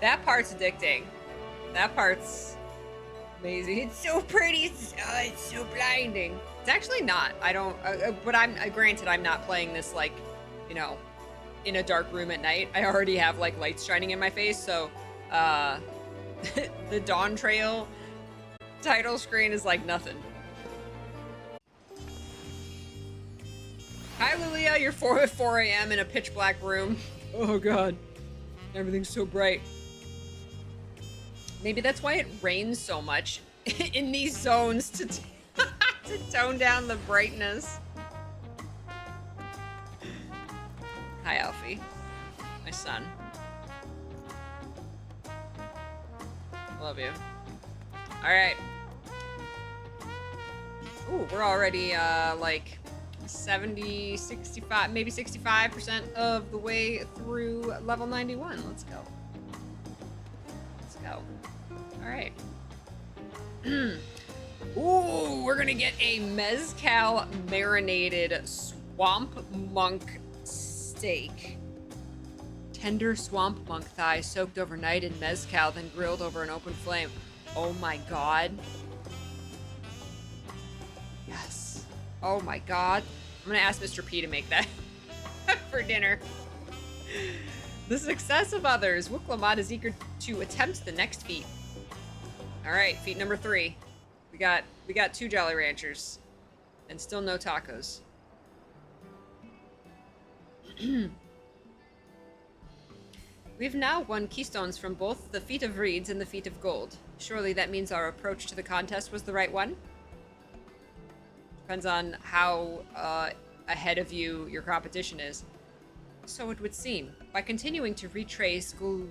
That part's addicting. That part's amazing. It's so pretty. It's so blinding. It's actually not. I don't. But I'm granted. I'm not playing this like, you know, in a dark room at night. I already have like lights shining in my face. So, the Dawntrail title screen is like nothing. Hi, Lilia. You're 4 a.m. in a pitch black room. Oh god, everything's so bright. Maybe that's why it rains so much in these zones to to tone down the brightness. Hi, Alfie. My son. Love you. Alright. Ooh, we're already, like, 70, 65, maybe 65% of the way through level 91. Let's go. Let's go. Alright. Ooh, we're gonna get a mezcal marinated swamp monk steak. Tender swamp monk thigh soaked overnight in mezcal, then grilled over an open flame. Oh my god. Yes. Oh my god. I'm gonna ask Mr. P to make that for dinner. The success of others. Wuklamad is eager to attempt the next feat. Alright, feat number 3. We got 2 Jolly Ranchers. And still no tacos. We've now won keystones from both the Feat of Reeds and the Feat of Gold. Surely that means our approach to the contest was the right one? Depends on how ahead of you your competition is. So it would seem. By continuing to retrace Gulul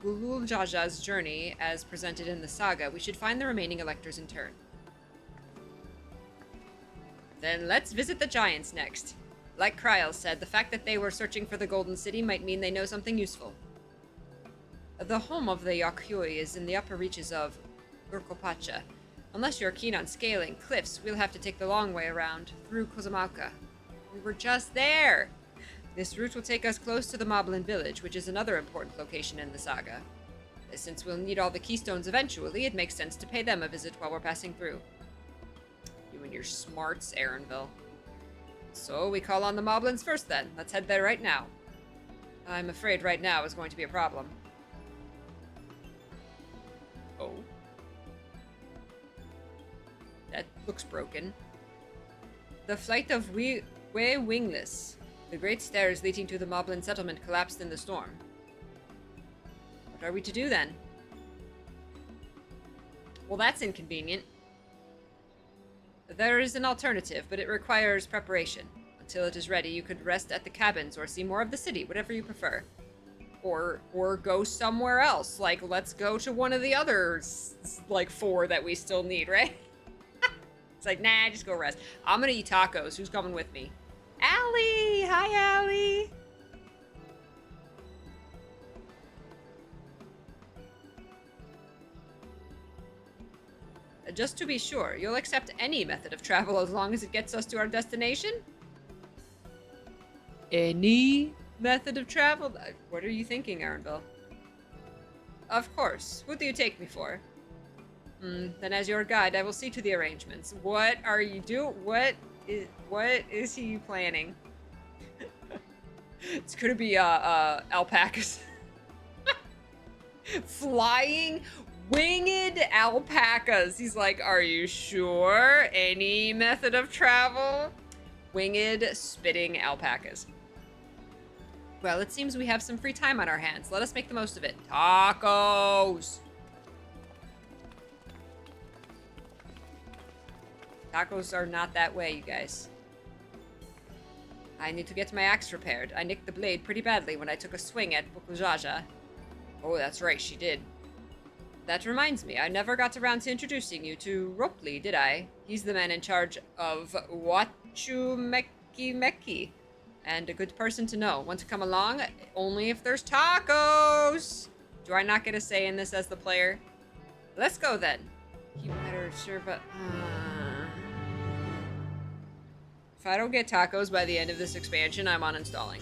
Jaja's journey as presented in the saga, we should find the remaining electors in turn. Then let's visit the giants next. Like Kryl said, the fact that they were searching for the Golden City might mean they know something useful. The home of the Yakyui is in the upper reaches of AuroraPeachy. Unless you're keen on scaling cliffs, we'll have to take the long way around, through Kozumauka. We were just there! This route will take us close to the Moblin village, which is another important location in the saga. Since we'll need all the keystones eventually, it makes sense to pay them a visit while we're passing through. You and your smarts, Aaronville. So we call on the Moblins first then. Let's head there right now. I'm afraid right now is going to be a problem. Oh. That looks broken. The flight of Way Wingless. The great stairs leading to the Moblin settlement collapsed in the storm. What are we to do then? Well, that's inconvenient. There is an alternative, but it requires preparation. Until it is ready, you could rest at the cabins or see more of the city, whatever you prefer. Or go somewhere else. Like, let's go to one of the other, like, 4 that we still need, right? It's like, nah, just go rest. I'm gonna eat tacos. Who's coming with me? Allie! Hi, Allie! Just to be sure, you'll accept any method of travel as long as it gets us to our destination? Any method of travel? What are you thinking, Aaronville? Of course. Who do you take me for? Then as your guide, I will see to the arrangements. What are you doing? What is he planning? It's gonna be, alpacas. Flying winged alpacas. He's like, are you sure? Any method of travel? Winged spitting alpacas. Well, it seems we have some free time on our hands. Let us make the most of it. Tacos! Tacos are not that way, you guys. I need to get my axe repaired. I nicked the blade pretty badly when I took a swing at Bukujaja. Oh, that's right, she did. That reminds me, I never got around to introducing you to Ropley, did I? He's the man in charge of Wachumeki, and a good person to know. Want to come along? Only if there's tacos! Do I not get a say in this as the player? Let's go then. You better serve a... If I don't get tacos by the end of this expansion, I'm uninstalling.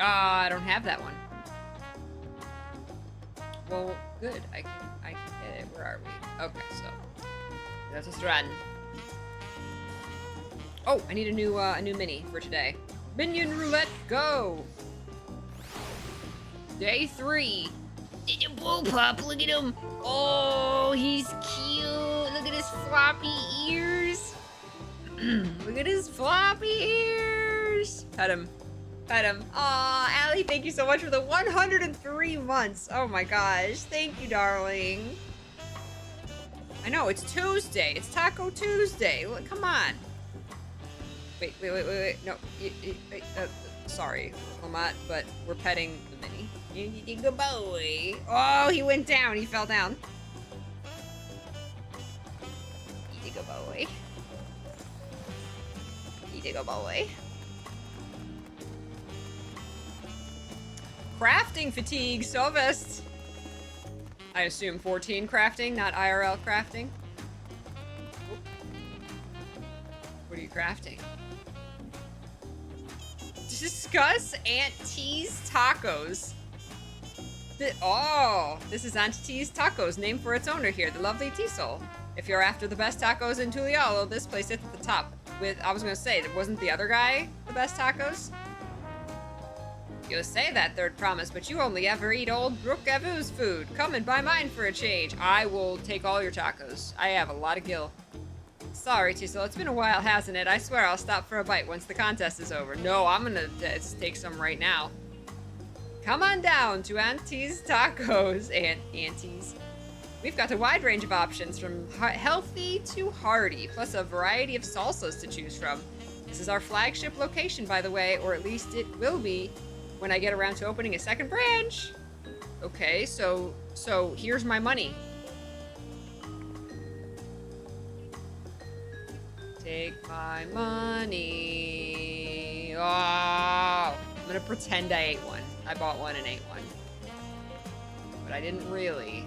Ah, I don't have that one. Well, good. I can get it. Where are we? Okay, so let's just run. Oh, I need a new mini for today. Minion roulette, go! Day 3. Did a bullpup? Look at him. Oh, he's cute. Look at his floppy ears. Look at his floppy ears. Pet him. Pet him. Aw, Allie, thank you so much for the 103 months. Oh my gosh. Thank you, darling. I know, it's Tuesday. It's Taco Tuesday. Look, come on. Wait. No. Sorry, Lamont, but we're petting the mini. Good boy. Oh, he went down. He fell down. Good boy. Good boy. Crafting fatigue, Sylvest. I assume 14 crafting, not IRL crafting. What are you crafting? Discuss Aunt T's tacos. This is Aunt T's tacos, named for its owner here, the lovely T-Soul. If you're after the best tacos in Tulialo, this place sits at the top. I was gonna say, wasn't the other guy the best tacos? You say that, Third Promise, but you only ever eat old Brooke Avu's food. Come and buy mine for a change. I will take all your tacos. I have a lot of gil. Sorry, T-Soul, it's been a while, hasn't it? I swear I'll stop for a bite once the contest is over. No, I'm gonna take some right now. Come on down to Auntie's Tacos and Aunties. We've got a wide range of options from healthy to hearty, plus a variety of salsas to choose from. This is our flagship location, by the way, or at least it will be when I get around to opening a second branch. Okay, so here's my money. Take my money. Oh, I'm gonna pretend I ate one. I bought one and ate one. But I didn't really.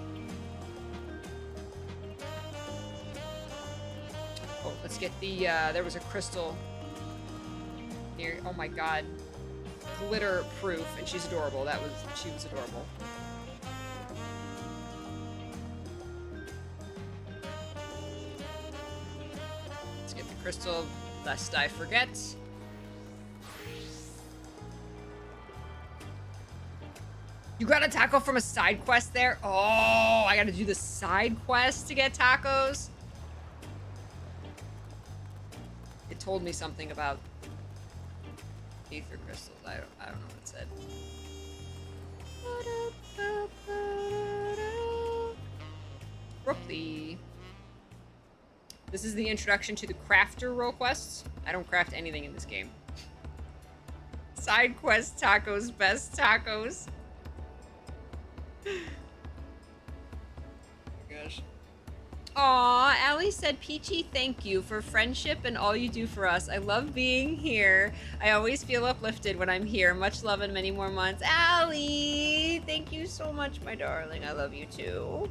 Oh, let's get the, there was a crystal near, oh my god. Glitter proof, and she's adorable. She was adorable. Let's get the crystal, lest I forget. You got a taco from a side quest there? Oh, I gotta do the side quest to get tacos? It told me something about ether crystals. I don't know what it said. Brooklyn. This is the introduction to the crafter role quests. I don't craft anything in this game. Side quest tacos, best tacos. Oh my gosh. Aw, Allie said, Peachy, thank you for friendship and all you do for us. I love being here. I always feel uplifted when I'm here. Much love and many more months. Allie, thank you so much, my darling. I love you too.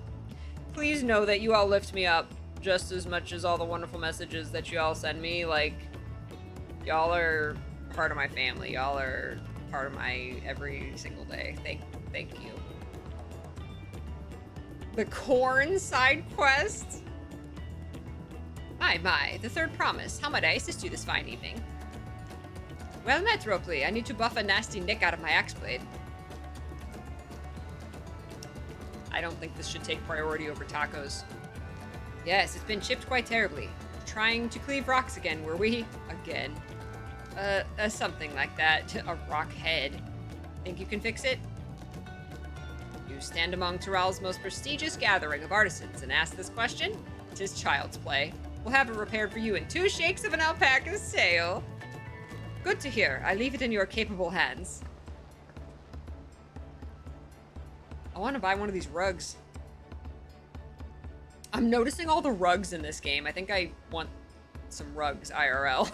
Please know that you all lift me up just as much as all the wonderful messages that you all send me. Like, y'all are part of my family. Y'all are part of my every single day. Thank you. The corn side quest? My, the third promise. How might I assist you this fine evening? Well met, Ropley. I need to buff a nasty nick out of my axe blade. I don't think this should take priority over tacos. Yes, it's been chipped quite terribly. Trying to cleave rocks again, were we? Again. Something like that. A rock head. Think you can fix it? You stand among Tiral's most prestigious gathering of artisans and ask this question? 'Tis child's play. We'll have it repaired for you in 2 shakes of an alpaca's tail. Good to hear. I leave it in your capable hands. I want to buy one of these rugs. I'm noticing all the rugs in this game. I think I want some rugs IRL.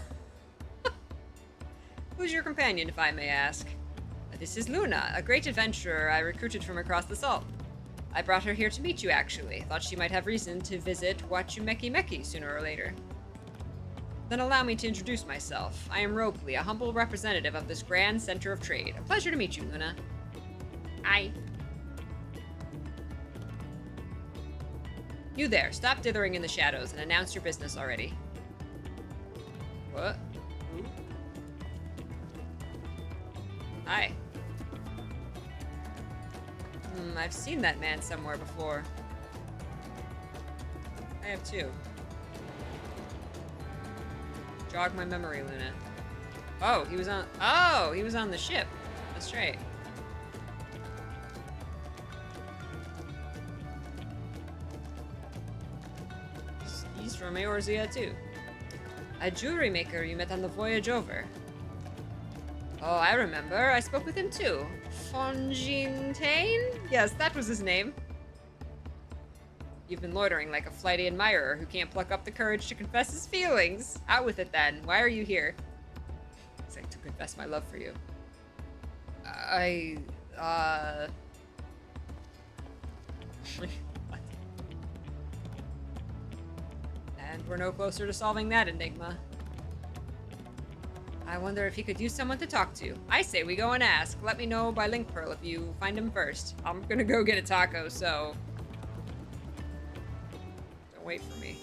Who's your companion, if I may ask? This is Luna, a great adventurer I recruited from across the salt. I brought her here to meet you, actually. Thought she might have reason to visit Wachumeki Meki sooner or later. Then allow me to introduce myself. I am Ropley, a humble representative of this grand center of trade. A pleasure to meet you, Luna. Hi. You there, stop dithering in the shadows and announce your business already. What? Who? Hi. I've seen that man somewhere before. I have too. Jog my memory, Luna. Oh, he was on the ship. That's right. He's from Eorzea too. A jewelry maker you met on the voyage over. Oh, I remember. I spoke with him too. Fongintain? Yes, that was his name. You've been loitering like a flighty admirer who can't pluck up the courage to confess his feelings. Out with it then. Why are you here? He's like, to confess my love for you. What? And we're no closer to solving that enigma. I wonder if he could use someone to talk to. I say we go and ask. Let me know by link pearl if you find him first. I'm gonna go get a taco, so... don't wait for me.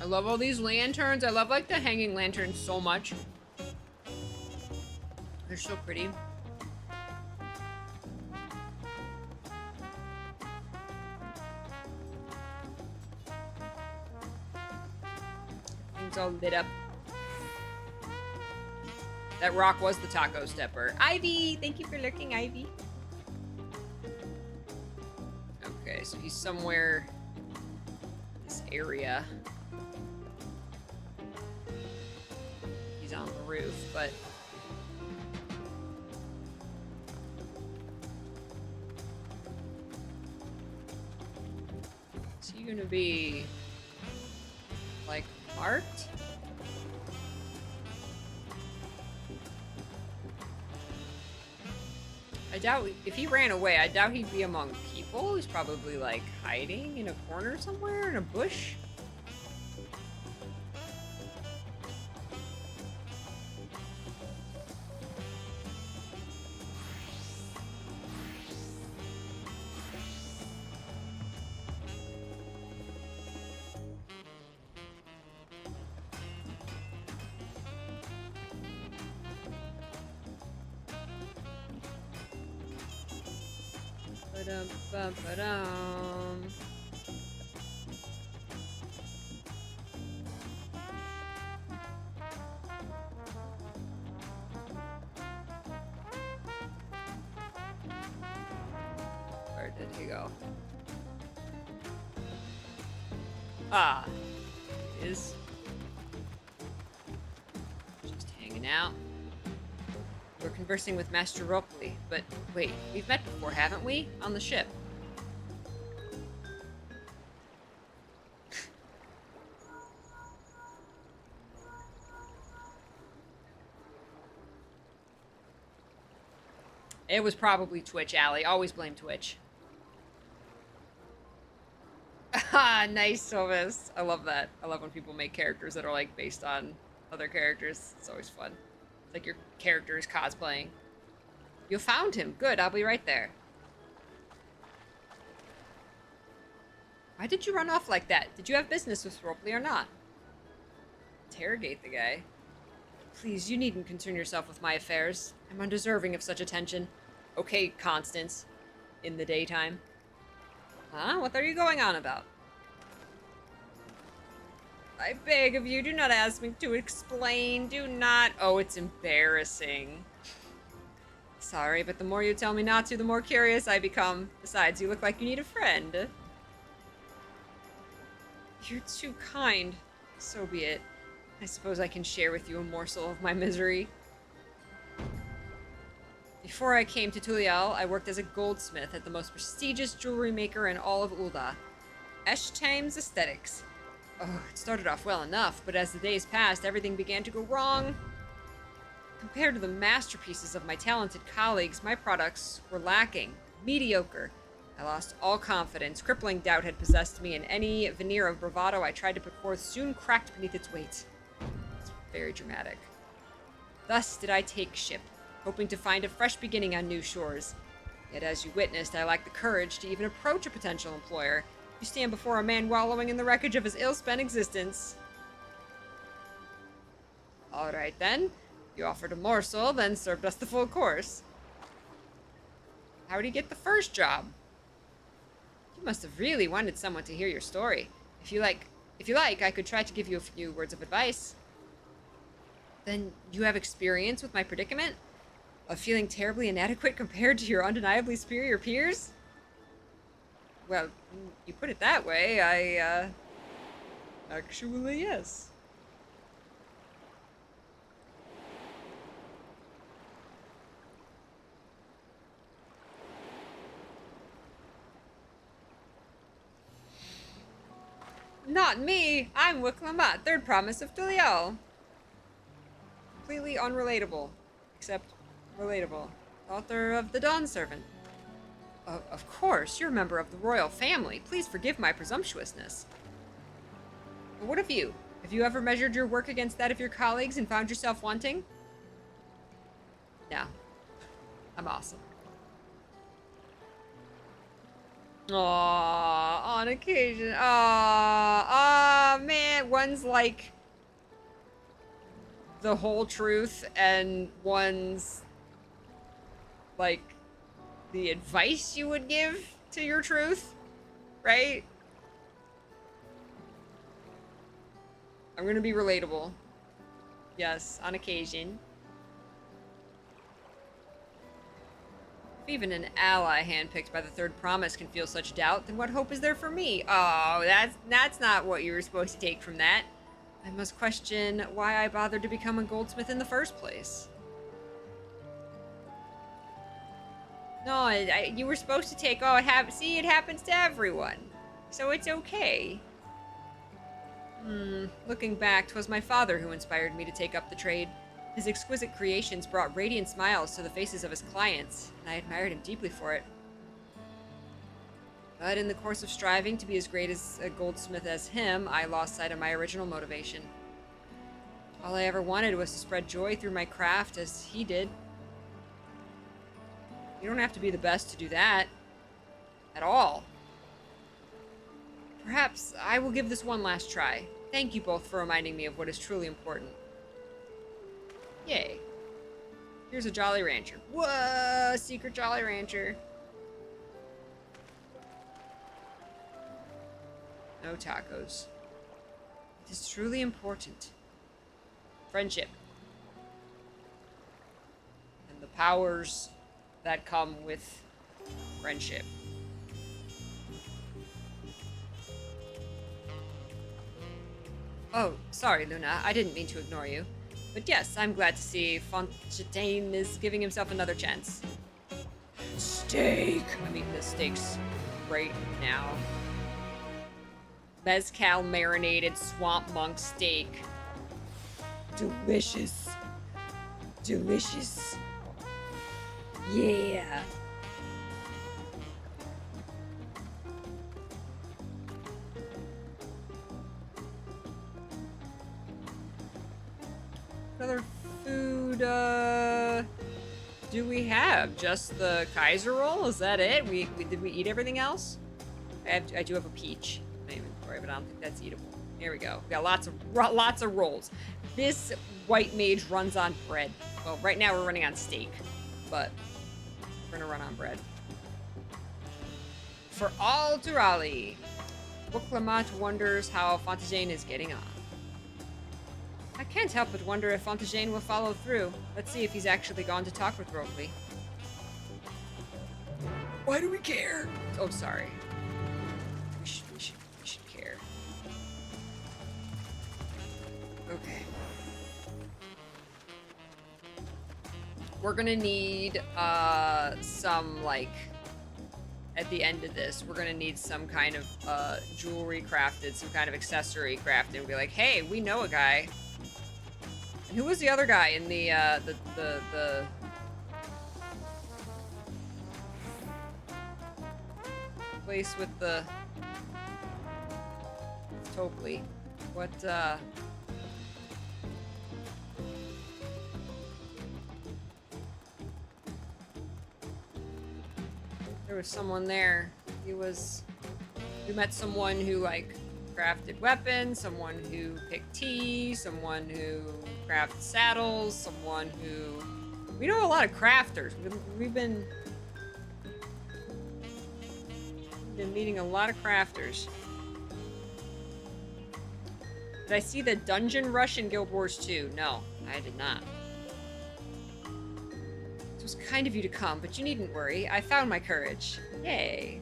I love all these lanterns. I love, like, the hanging lanterns so much. They're so pretty. Things all lit up. That rock was the taco stepper. Ivy! Thank you for lurking, Ivy. Okay, so he's somewhere in this area. He's on the roof, but... is he gonna be... like, marked? I doubt, if he ran away, I doubt he'd be among people. He's probably, like, hiding in a corner somewhere, in a bush. Ba-dum. Where did he go? Ah, he is just hanging out. We're conversing with Master Ropley, but wait, we've met before, haven't we? On the ship. It was probably Twitch, Allie. Always blame Twitch. Ah, nice, Silvis. I love that. I love when people make characters that are, like, based on other characters. It's always fun. It's like your character is cosplaying. You found him. Good, I'll be right there. Why did you run off like that? Did you have business with Ropley or not? Interrogate the guy. Please, you needn't concern yourself with my affairs. I'm undeserving of such attention. Okay, Constance. In the daytime. Huh? What are you going on about? I beg of you, do not ask me to explain. Do not. Oh, it's embarrassing. Sorry, but the more you tell me not to, the more curious I become. Besides, you look like you need a friend. You're too kind. So be it. I suppose I can share with you a morsel of my misery. Before I came to Tulial, I worked as a goldsmith at the most prestigious jewelry maker in all of Ul'dah, Eshtaim's Aesthetics. Oh, it started off well enough, but as the days passed, everything began to go wrong. Compared to the masterpieces of my talented colleagues, my products were lacking, mediocre. I lost all confidence. Crippling doubt had possessed me, and any veneer of bravado I tried to put forth soon cracked beneath its weight. It's very dramatic. Thus did I take ship, hoping to find a fresh beginning on new shores. Yet as you witnessed, I lacked the courage to even approach a potential employer. You stand before a man wallowing in the wreckage of his ill-spent existence. Alright then. You offered a morsel, then served us the full course. How'd you get the first job? You must have really wanted someone to hear your story. If you like, I could try to give you a few words of advice. Then you have experience with my predicament? Of feeling terribly inadequate compared to your undeniably superior peers? Well, you put it that way, actually, yes. Not me! I'm Wicklamat, third promise of Tulial. Completely unrelatable. Except relatable. Author of The Dawn Servant. Of course, you're a member of the royal family. Please forgive my presumptuousness. But what of you? Have you ever measured your work against that of your colleagues and found yourself wanting? No. I'm awesome. Aww, on occasion. Aww, man. One's like the whole truth, and one's like the advice you would give to your truth, right? I'm gonna be relatable. Yes, on occasion. If even an ally handpicked by the third promise can feel such doubt, then what hope is there for me? Oh, that's not what you were supposed to take from that. I must question why I bothered to become a goldsmith in the first place. No, you were supposed to take, oh, it happens to everyone. So it's okay. Looking back, 'twas my father who inspired me to take up the trade. His exquisite creations brought radiant smiles to the faces of his clients, and I admired him deeply for it. But in the course of striving to be as great as a goldsmith as him, I lost sight of my original motivation. All I ever wanted was to spread joy through my craft as he did. You don't have to be the best to do that. At all. Perhaps I will give this one last try. Thank you both for reminding me of what is truly important. Yay. Here's a Jolly Rancher. Whoa! Secret Jolly Rancher. No tacos. It is truly important. Friendship. And the powers that come with friendship. Oh, sorry, Luna. I didn't mean to ignore you. But yes, I'm glad to see Fontaine is giving himself another chance. Steak! I'm eating the steaks right now. Mezcal marinated swamp monk steak. Delicious. Delicious. Yeah. What other food, do we have? Just the Kaiser roll? Is that it? Did we eat everything else? I do have a peach in my inventory, but I don't think that's eatable. Here we go. We got lots of rolls. This white mage runs on bread. Well, right now we're running on steak, but we're gonna run on bread. For all Durali, Wicklamat wonders how Fontaine is getting on. I can't help but wonder if Fontaine will follow through. Let's see if he's actually gone to talk with Robley. Why do we care? Oh, sorry. We should care. Okay. We're gonna need, some, like, at the end of this, we're gonna need some kind of, jewelry crafted, some kind of accessory crafted, and be like, hey, we know a guy. Who was the other guy in the place with the Topley? What, there was someone there. We met someone who, like, crafted weapons, someone who picked tea, someone who crafted saddles, someone who... We know a lot of crafters. We've been meeting a lot of crafters. Did I see the dungeon rush in Guild Wars 2? No, I did not. It was kind of you to come, but you needn't worry. I found my courage. Yay.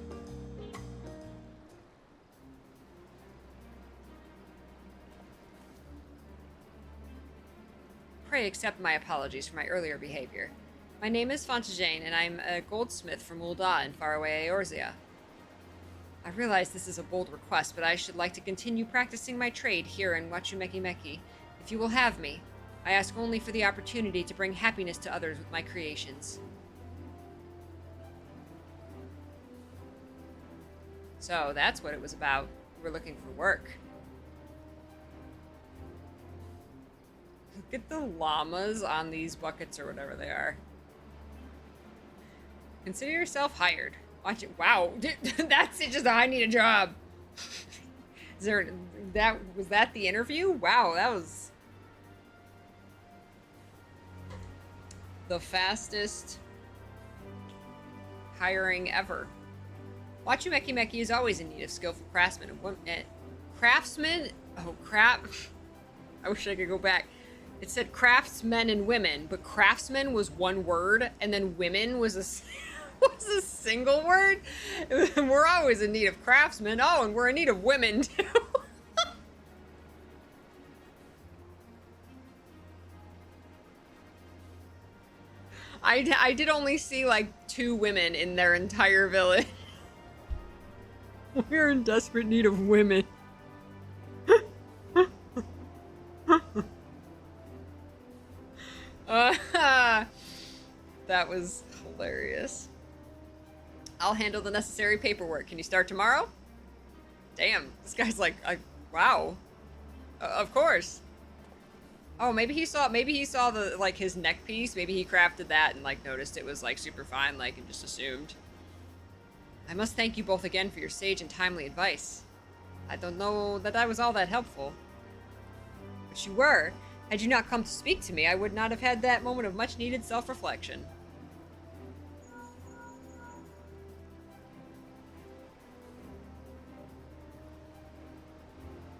Pray accept my apologies for my earlier behavior. My name is Fantasy, and I'm a goldsmith from Ul'dah in faraway Eorzea. I realize this is a bold request, but I should like to continue practicing my trade here in Wachumekimeki. If you will have me, I ask only for the opportunity to bring happiness to others with my creations. So that's what it was about. We're looking for work. Look at the llamas on these buckets or whatever they are. Consider yourself hired. Watch it. Wow. That's it. Just I need a job. Was that the interview? Wow, that was the fastest hiring ever. Wachumekimeki is always in need of skillful craftsmen. Craftsmen? Oh, crap. I wish I could go back. It said craftsmen and women, but craftsmen was one word, and then women was a single word. We're always in need of craftsmen. Oh, and we're in need of women, too. I did only see, like, 2 women in their entire village. We're in desperate need of women. That was hilarious. I'll handle the necessary paperwork. Can you start tomorrow? Damn, this guy's like, wow. Of course. Oh, maybe he saw the, like, his neck piece. Maybe he crafted that and, like, noticed it was, like, super fine, like, and just assumed. I must thank you both again for your sage and timely advice. I don't know that I was all that helpful. But you were. Had you not come to speak to me, I would not have had that moment of much-needed self-reflection.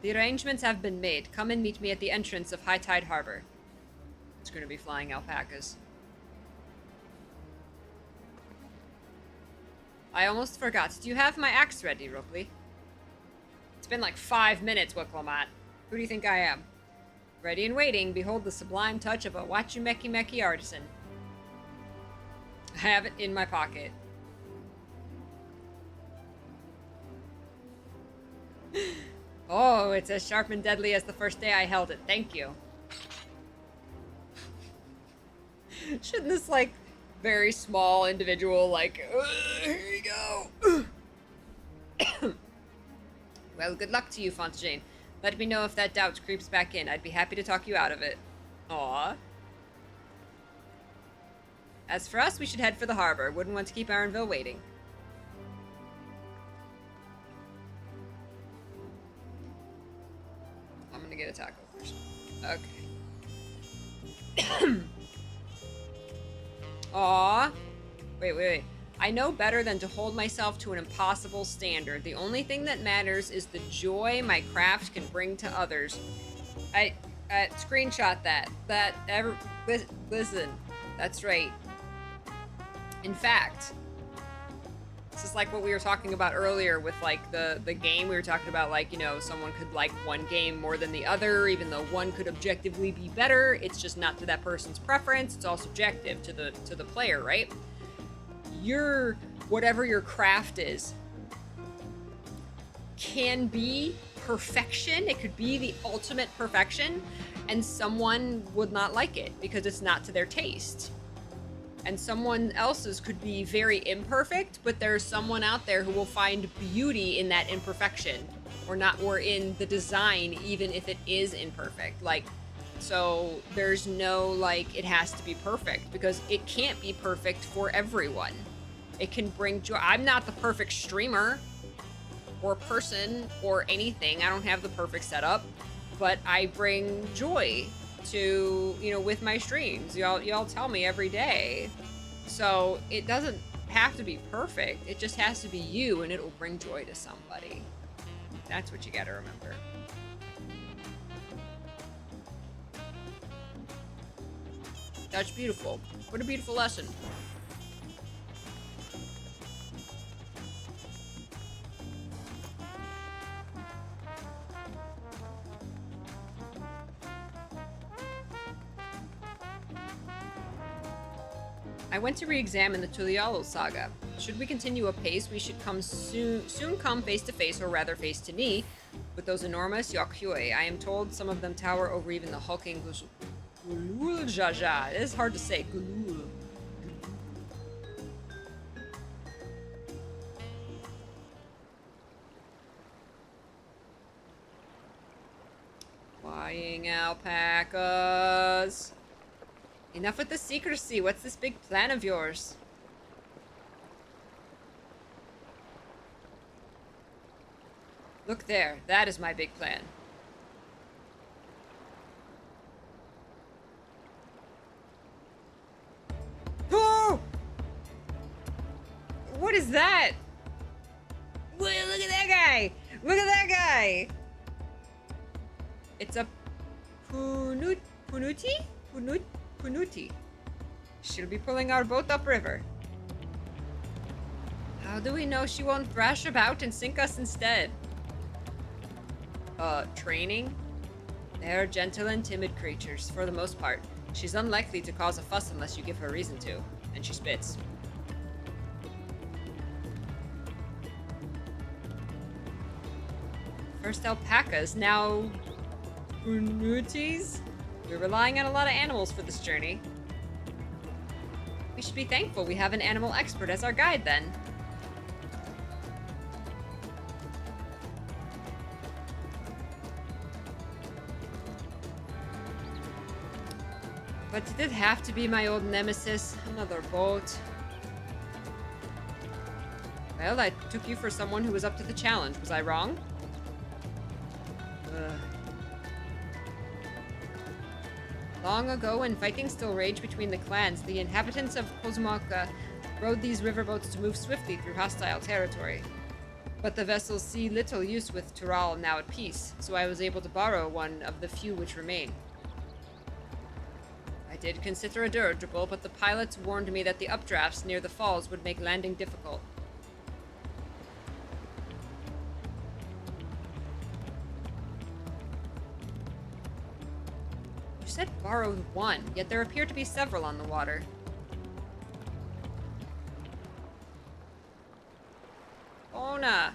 The arrangements have been made. Come and meet me at the entrance of High Tide Harbor. It's going to be flying alpacas. I almost forgot. Do you have my axe ready, Ropley? It's been like 5 minutes, Wicklamat. Who do you think I am? Ready and waiting, behold the sublime touch of a Wachumekimeki artisan. I have it in my pocket. Oh, it's as sharp and deadly as the first day I held it. Thank you. Shouldn't this, like, very small individual, like, here you go. Well, good luck to you, Fontaine. Let me know if that doubt creeps back in. I'd be happy to talk you out of it. Aww. As for us, we should head for the harbor. Wouldn't want to keep Ironville waiting. I'm gonna get a taco first. Okay. Aww. Wait. I know better than to hold myself to an impossible standard. The only thing that matters is the joy my craft can bring to others. I screenshot that. Listen. That's right. In fact, this is like what we were talking about earlier with, like, the game. We were talking about, like, you know, someone could like one game more than the other, even though one could objectively be better. It's just not to that person's preference. It's all subjective to the player, right? Whatever your craft is can be perfection. It could be the ultimate perfection, and someone would not like it because it's not to their taste. And someone else's could be very imperfect, but there's someone out there who will find beauty in that imperfection, or in the design, even if it is imperfect. Like, so there's no, like, it has to be perfect, because it can't be perfect for everyone. It can bring joy. I'm not the perfect streamer or person or anything. I don't have the perfect setup, but I bring joy to, you know, with my streams. Y'all tell me every day. So it doesn't have to be perfect. It just has to be you, and it'll bring joy to somebody. That's what you gotta remember. That's beautiful. What a beautiful lesson. I went to re-examine the Tulialo saga. Should we continue apace, we should soon come face to face, or rather face to knee, with those enormous Yakyoi. I am told some of them tower over even the hulking Gulul-Jaja. It is hard to say. Gulul. Flying alpacas. Enough with the secrecy. What's this big plan of yours? Look there. That is my big plan. Oh! What is that? Whoa, look at that guy! Look at that guy! It's a Punuti? Punuti. She'll be pulling our boat upriver. How do we know she won't thrash about and sink us instead? Training? They're gentle and timid creatures, for the most part. She's unlikely to cause a fuss unless you give her reason to. And she spits. First alpacas, now Punutis? We're relying on a lot of animals for this journey. We should be thankful we have an animal expert as our guide, then. But did it have to be my old nemesis? Another boat. Well, I took you for someone who was up to the challenge. Was I wrong? Ugh. Long ago, when fighting still raged between the clans, the inhabitants of Kozumaka rode these riverboats to move swiftly through hostile territory. But the vessels see little use with Tural now at peace, so I was able to borrow one of the few which remain. I did consider a dirigible, but the pilots warned me that the updrafts near the falls would make landing difficult. You said borrowed one, yet there appear to be several on the water. Ona!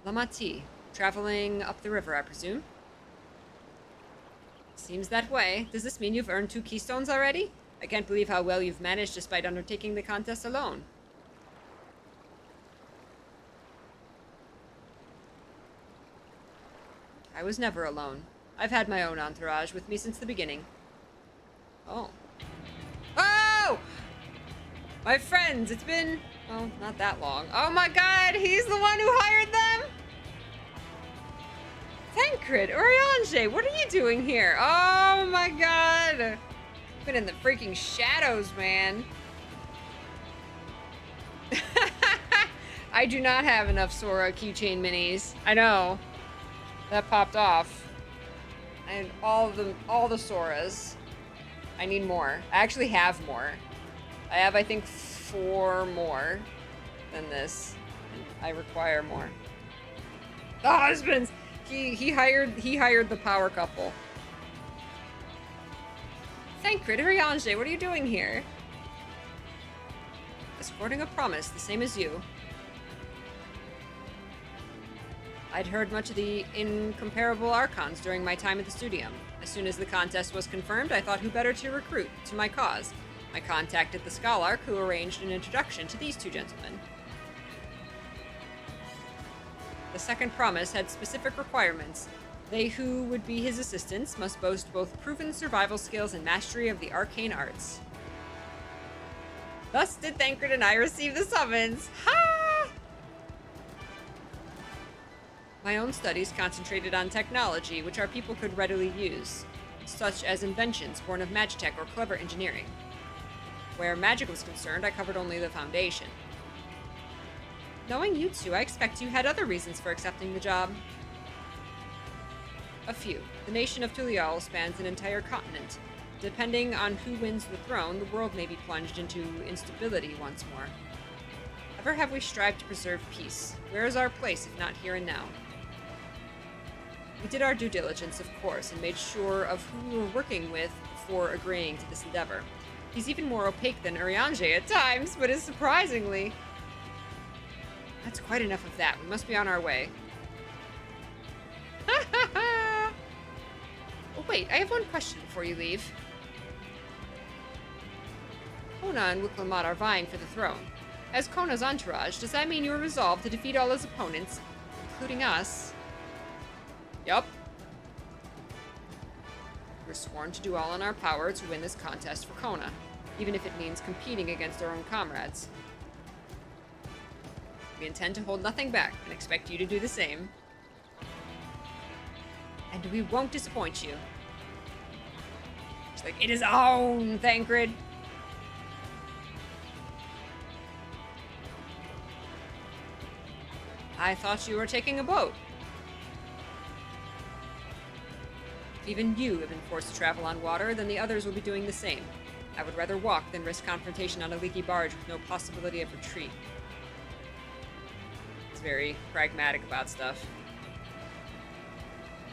Lamati. Traveling up the river, I presume? Seems that way. Does this mean you've earned 2 keystones already? I can't believe how well you've managed despite undertaking the contest alone. I was never alone. I've had my own entourage with me since the beginning. Oh. Oh! My friends, it's been, well, not that long. Oh my god, he's the one who hired them? Tancred, Oriange, what are you doing here? Oh my god. Been in the freaking shadows, man. I do not have enough Sora keychain minis. I know. That popped off. And all the Soras. I need more. I actually have more. I have, I think, 4 more than this. And I require more. The husbands! He hired the power couple. Tancred, Oriange, what are you doing here? Escorting a promise, the same as you. I'd heard much of the incomparable archons during my time at the studium. As soon as the contest was confirmed, I thought who better to recruit to my cause. I contacted the Scholarch, who arranged an introduction to these two gentlemen. The second promise had specific requirements. They who would be his assistants must boast both proven survival skills and mastery of the arcane arts. Thus did Thancred and I receive the summons. Ha! My own studies concentrated on technology, which our people could readily use, such as inventions born of magitech or clever engineering. Where magic was concerned, I covered only the foundation. Knowing you two, I expect you had other reasons for accepting the job. A few. The nation of Tulial spans an entire continent. Depending on who wins the throne, the world may be plunged into instability once more. Ever have we strived to preserve peace? Where is our place if not here and now? We did our due diligence, of course, and made sure of who we were working with before agreeing to this endeavor. He's even more opaque than Urianger at times, but is surprisingly... That's quite enough of that. We must be on our way. Oh, wait, I have one question before you leave. Kona and Wicklamat are vying for the throne. As Kona's entourage, does that mean you are resolved to defeat all his opponents, including us? Yup. We're sworn to do all in our power to win this contest for Kona, even if it means competing against our own comrades. We intend to hold nothing back and expect you to do the same. And we won't disappoint you. She's like, it is on, Thancred. I thought you were taking a boat. If even you have been forced to travel on water, then the others will be doing the same. I would rather walk than risk confrontation on a leaky barge with no possibility of retreat. It's very pragmatic about stuff.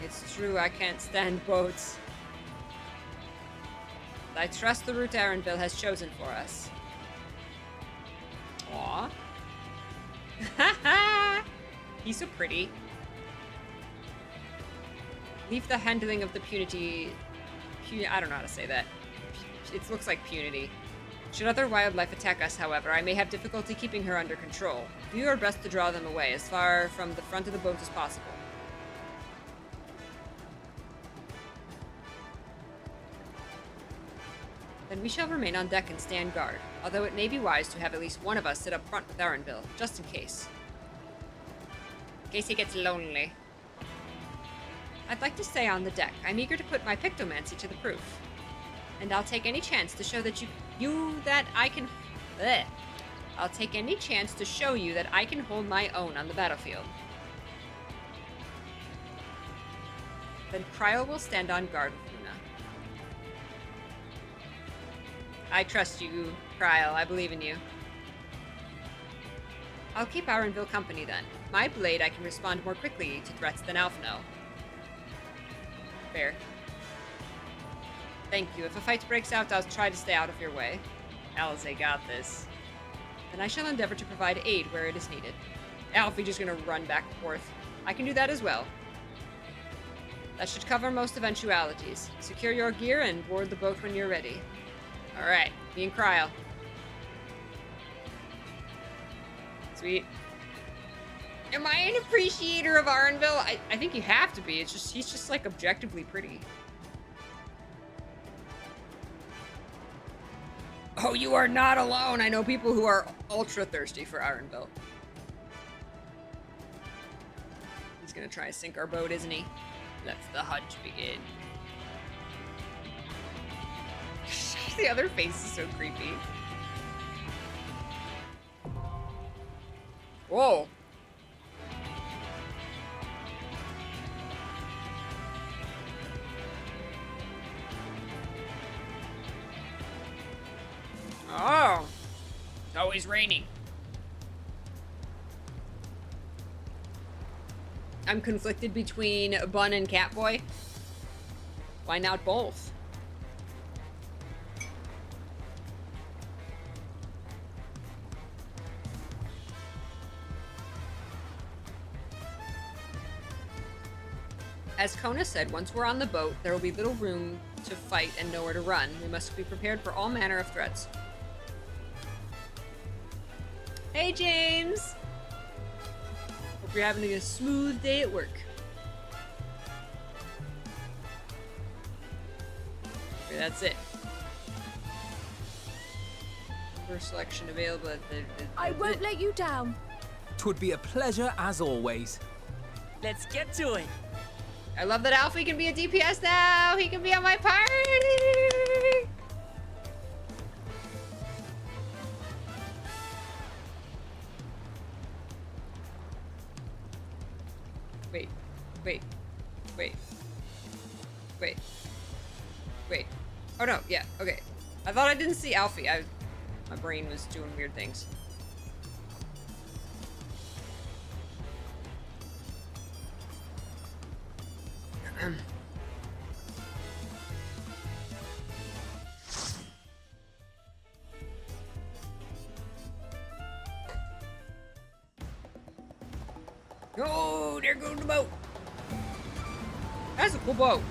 It's true, I can't stand boats. I trust the route Arenville has chosen for us. Aww. He's so pretty. Leave the handling of the punity... I don't know how to say that. It looks like punity. Should other wildlife attack us, however, I may have difficulty keeping her under control. Do your best to draw them away as far from the front of the boat as possible. Then we shall remain on deck and stand guard, although it may be wise to have at least one of us sit up front with Arenville, just in case. In case he gets lonely. I'd like to stay on the deck. I'm eager to put my pictomancy to the proof. And I'll take any chance to show that I'll take any chance to show you that I can hold my own on the battlefield. Then Cryo will stand on guard with Luna. I trust you, Cryo. I believe in you. I'll keep Arenville company then. My blade, I can respond more quickly to threats than Alphino. Fair. Thank you. If a fight breaks out, I'll try to stay out of your way. Alize got this. Then I shall endeavor to provide aid where it is needed. Alfie just gonna run back and forth. I can do that as well. That should cover most eventualities. Secure your gear and board the boat when you're ready. Alright, me and Cryo. Sweet. Am I an appreciator of Arenville? I think you have to be. It's just he's just like objectively pretty. Oh, you are not alone. I know people who are ultra thirsty for Arenville. He's gonna try to sink our boat, isn't he? Let the hunt begin. The other face is so creepy. Whoa. Oh. It's always raining. I'm conflicted between Bun and Catboy. Why not both? As Kona said, once we're on the boat, there will be little room to fight and nowhere to run. We must be prepared for all manner of threats. Hey, James! Hope you're having a smooth day at work. Okay, that's it. First selection available at the I won't let you down. 'Twould be a pleasure as always. Let's get to it. I love that Alfie can be a DPS now. He can be on my party. Wait, wait, wait, wait, wait. Oh no, yeah, okay. I thought I didn't see Alfie. My brain was doing weird things. Oh, there goes the boat. That's a cool boat.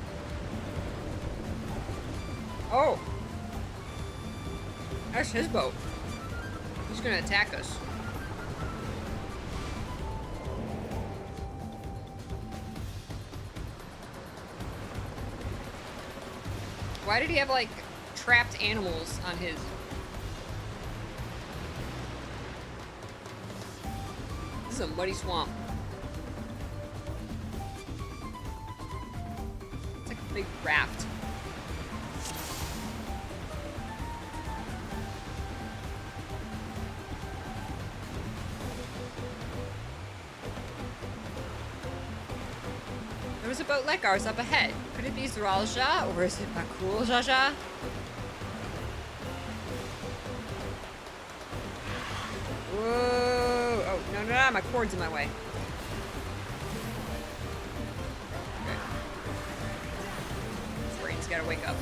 Oh. That's his boat. He's gonna attack us. Why did he have, like, trapped animals on his... This is a muddy swamp. It's like a big raft. There was a boat like ours up ahead. Could it be Zralja, or is it Makul Jaja? Whoa! Oh, no, my cord's in my way. Okay. Brain's gotta wake up.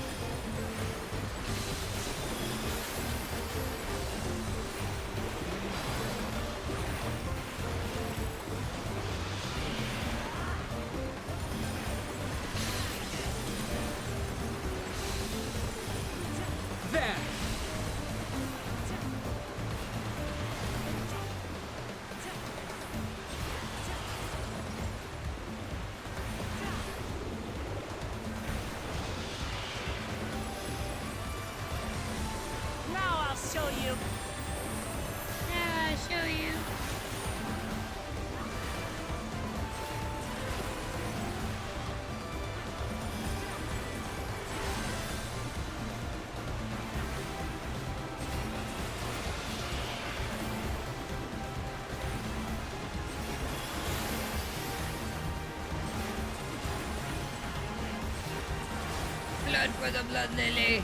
There! Now I'll show you. Yeah, I'll show you. Blood for the blood lily.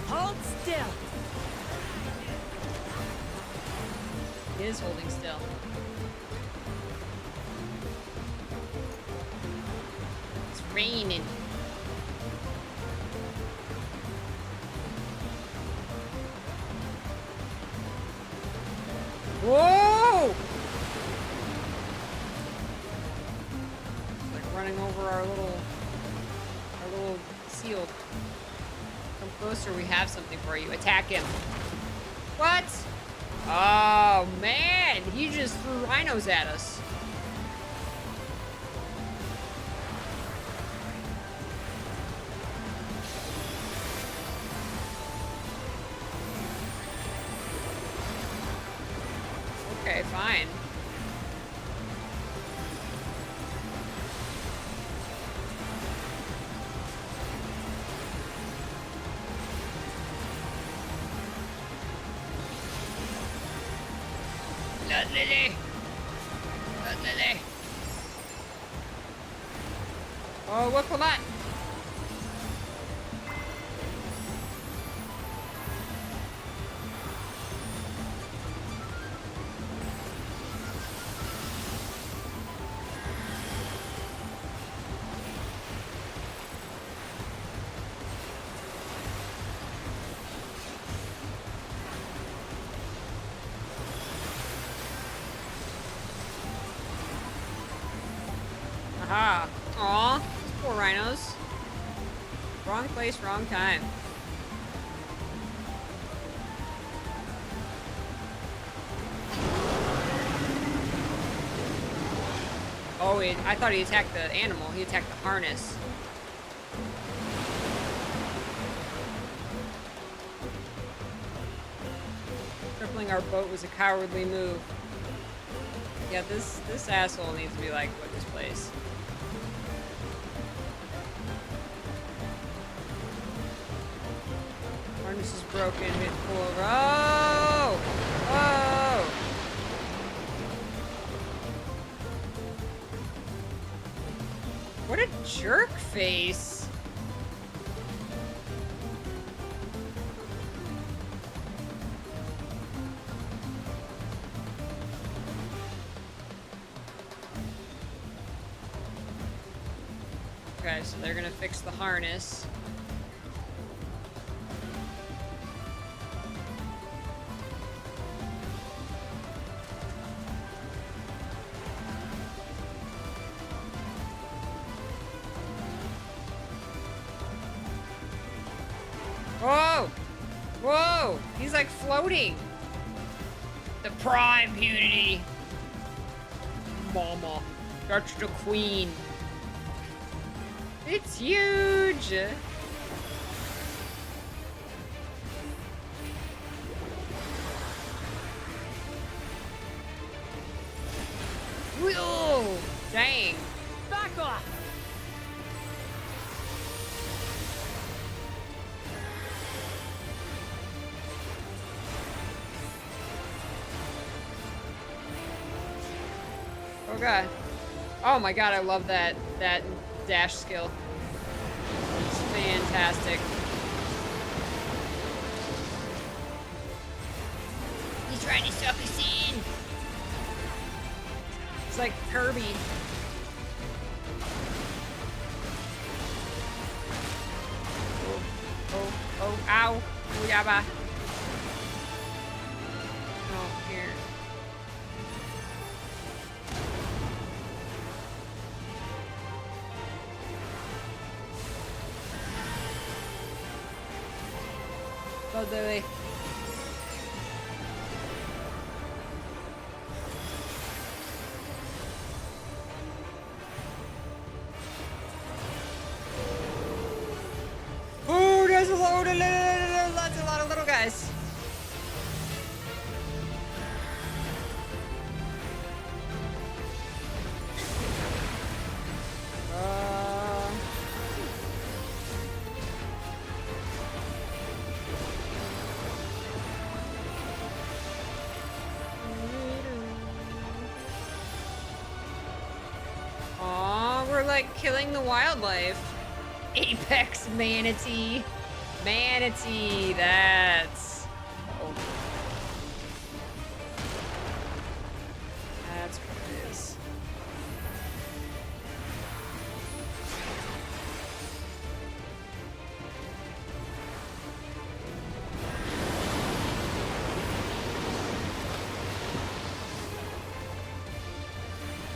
Hold still. He is holding still. It's raining. Whoa! Like running over our little seal. Come closer, we have something for you. Attack him. What? Oh man, he just threw rhinos at us. Okay, fine. Blood lily. Blood lily. Oh, what come on? Aha. Aw, those poor rhinos. Wrong place, wrong time. Oh, I thought he attacked the animal. He attacked the harness. Crippling our boat was a cowardly move. Yeah, this asshole needs to be like, what this place? Harness is broken. We have to pull over. Oh! Oh! What a jerk face! Okay, so they're gonna fix the harness. Whoa! Whoa! He's like floating! The prime purity! Mama. That's the queen. It's huge! Whoa! Dang. Back off! Oh god. Oh my god, I love that dash skill. It's fantastic. He's trying to suck us in. It's like Kirby. Oh, ow. Oh, yabba. Oh, here. Oh, Lily. Oh, there's a load of lots, a lot of little guys. We're like killing the wildlife. Apex manatee. Manatee, that's... Oh. That's what it is.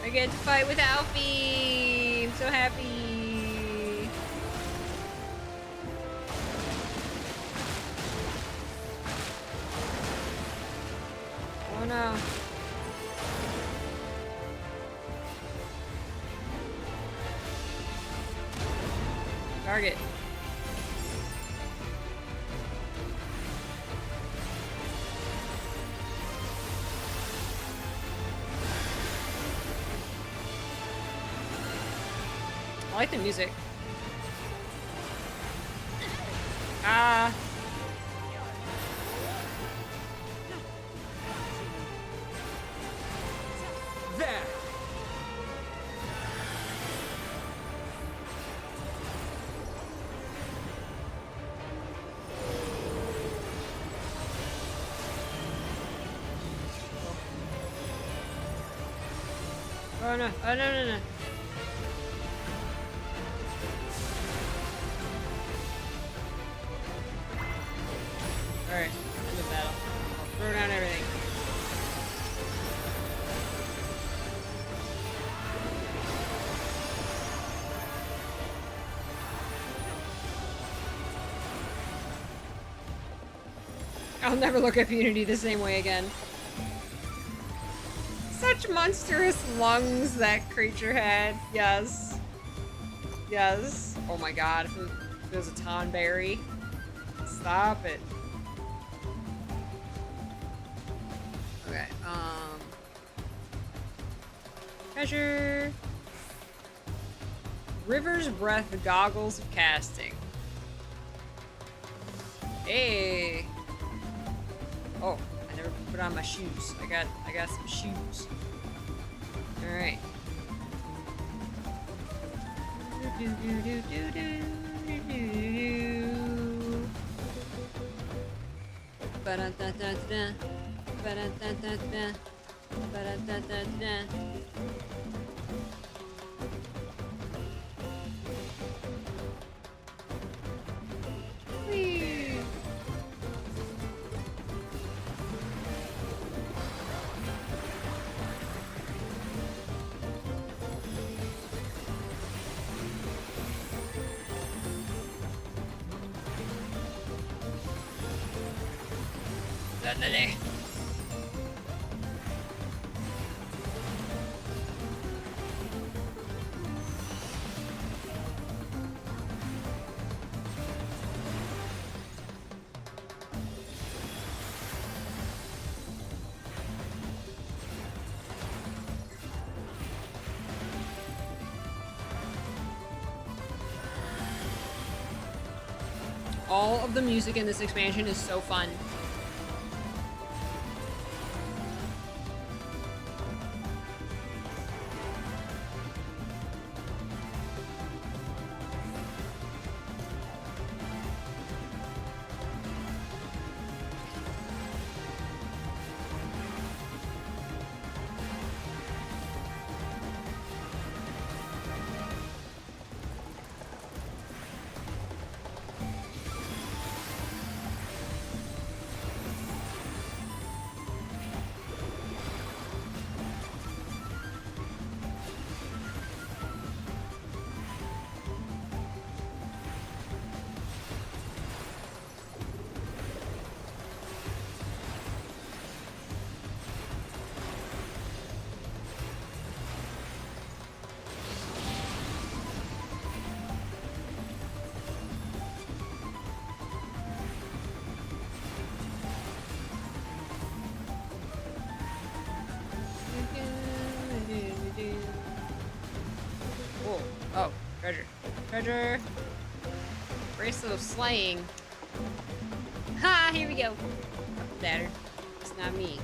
I get to fight with Alfie! I'm so happy! Oh no. Target. I like the music. Ah. There! Oh no, oh no, no, no. Alright, end the battle. I'll throw down everything. I'll never look at Unity the same way again. Such monstrous lungs that creature had. Yes. Yes. Oh my god, if it was a Tonberry. Stop it. Okay, treasure. River's Breath Goggles of Casting. Hey. Oh, I never put on my shoes. I got some shoes. All right. Ba-da-da-da-da. Ba-da-da-da-da. Ba-da-da-da-da. Whee! Dale. All of the music in this expansion is so fun. Oh, oh, treasure. Treasure. Bracelet of slaying. Ha, here we go. Better. It's not me.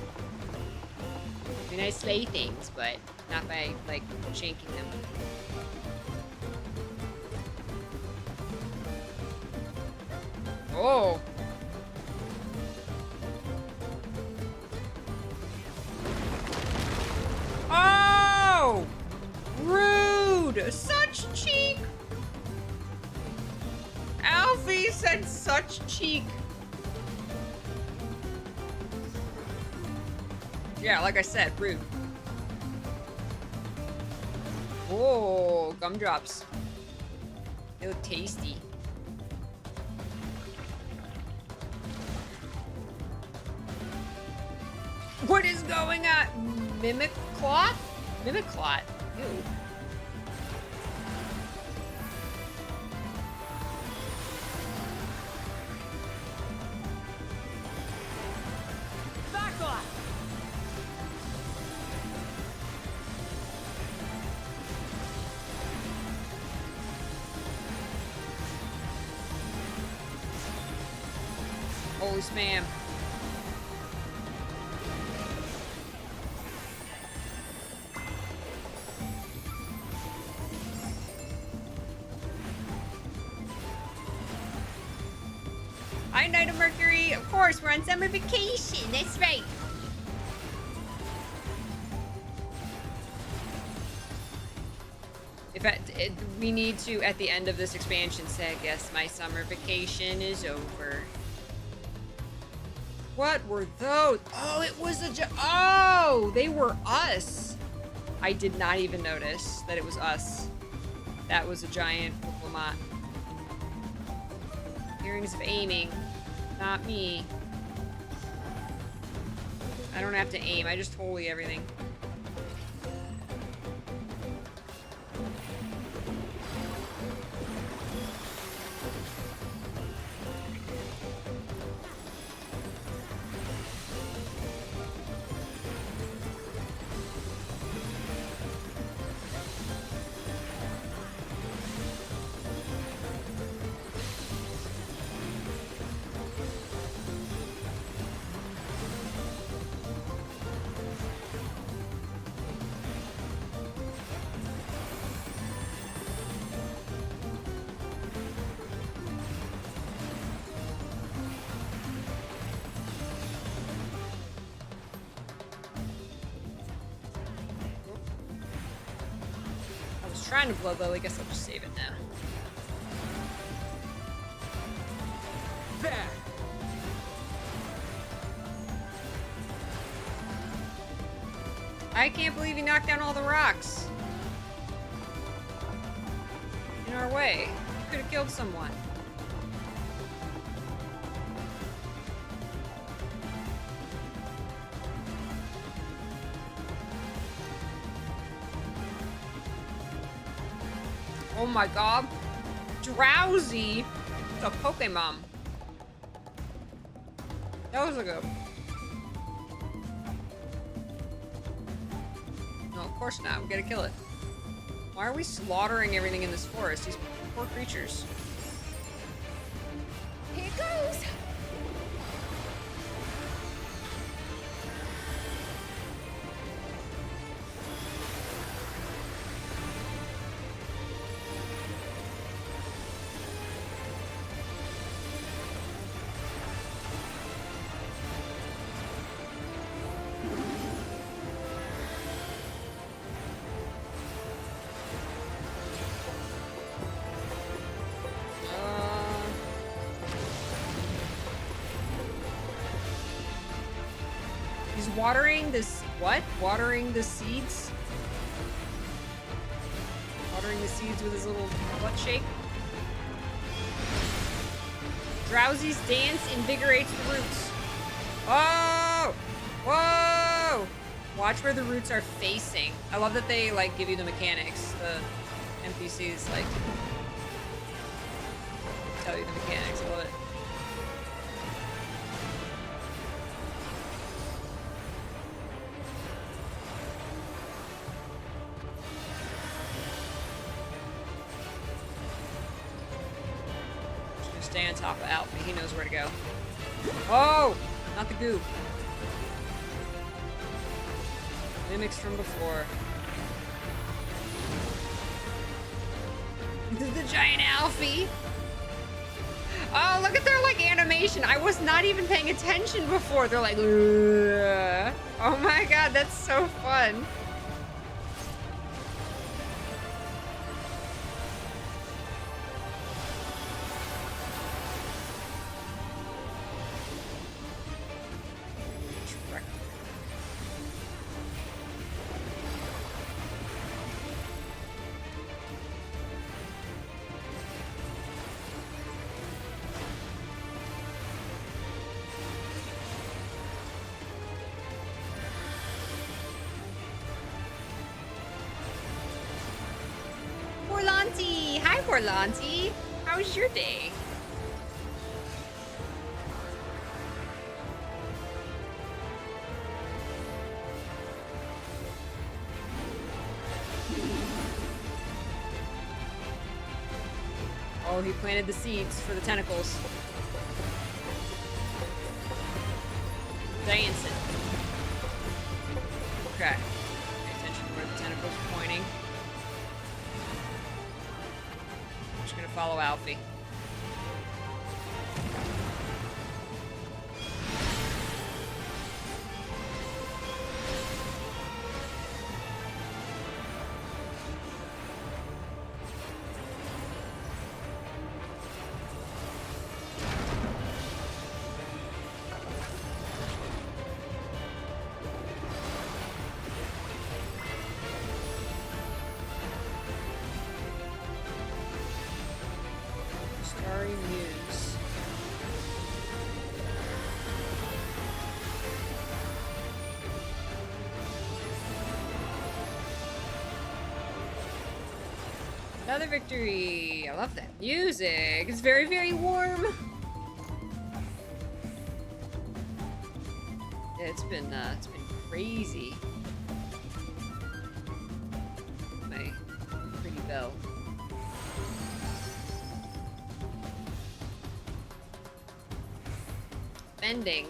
I mean, I slay things, but not by, like, shanking them. Oh! Oh! Rude! Such cheek! Alfie said such cheek. Yeah, like I said, rude. Oh, gumdrops. They look tasty. What is going on? Mimic cloth? Mimic cloth. Ew. Back off! Holy spam. Hi, Night of Mercury. Of course, we're on summer vacation. That's right. We need to, at the end of this expansion, say, I guess my summer vacation is over. What were those? Oh, it was oh, they were us. I did not even notice that it was us. That was a giant diplomat. Earrings of aiming. Not me. I don't have to aim. I just holy everything. Trying to blood though, I guess I'll just save it now. There. I can't believe he knocked down all the rocks in our way. Could have killed someone. Oh my god. Drowsy. It's a Pokemon. That was a good. No, of course not. We gotta kill it. Why are we slaughtering everything in this forest? These poor creatures. Here goes. Watering this, what? Watering the seeds? Watering the seeds with his little butt shake? Drowsy's dance invigorates the roots. Oh! Whoa! Watch where the roots are facing. I love that they, like, give you the mechanics. The NPCs, like, tell you the mechanics. I love it. Stay on top of Alfie. He knows where to go. Oh! Not the goo. Mimics from before. This is the giant Alfie. Oh, look at their, like, animation. I was not even paying attention before. They're like, ugh. Oh my god, that's so fun. Hi, Orlanti. How was your day? Oh, he planted the seeds for the tentacles. dancing. Okay. Pay attention to where the tentacles are pointing. I'm just gonna follow Alfie. Starry Muse. Another victory! I love that music. It's very, very warm. Yeah, it's been crazy. My pretty bell. Bending.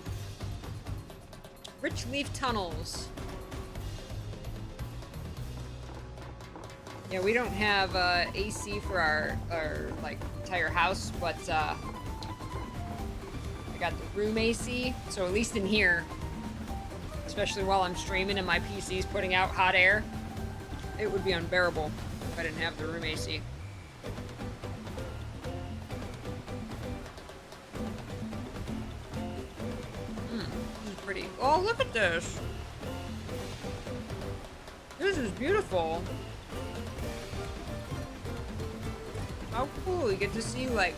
Rich leaf tunnels. Yeah, we don't have AC for our like entire house, but I got the room AC, so at least in here, especially while I'm streaming and my PC's putting out hot air, it would be unbearable if I didn't have the room AC. This is pretty. Oh, look at this. This is beautiful. How cool, you get to see like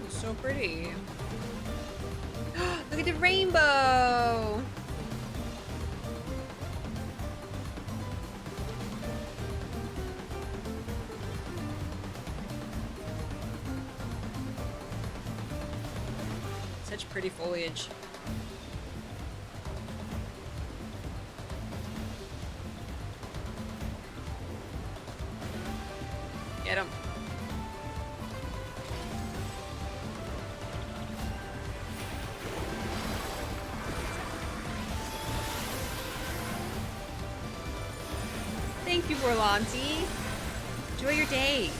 it's so pretty. Look at the rainbow. Such pretty foliage. Get him. Thank you, Vorlanti. Enjoy your day.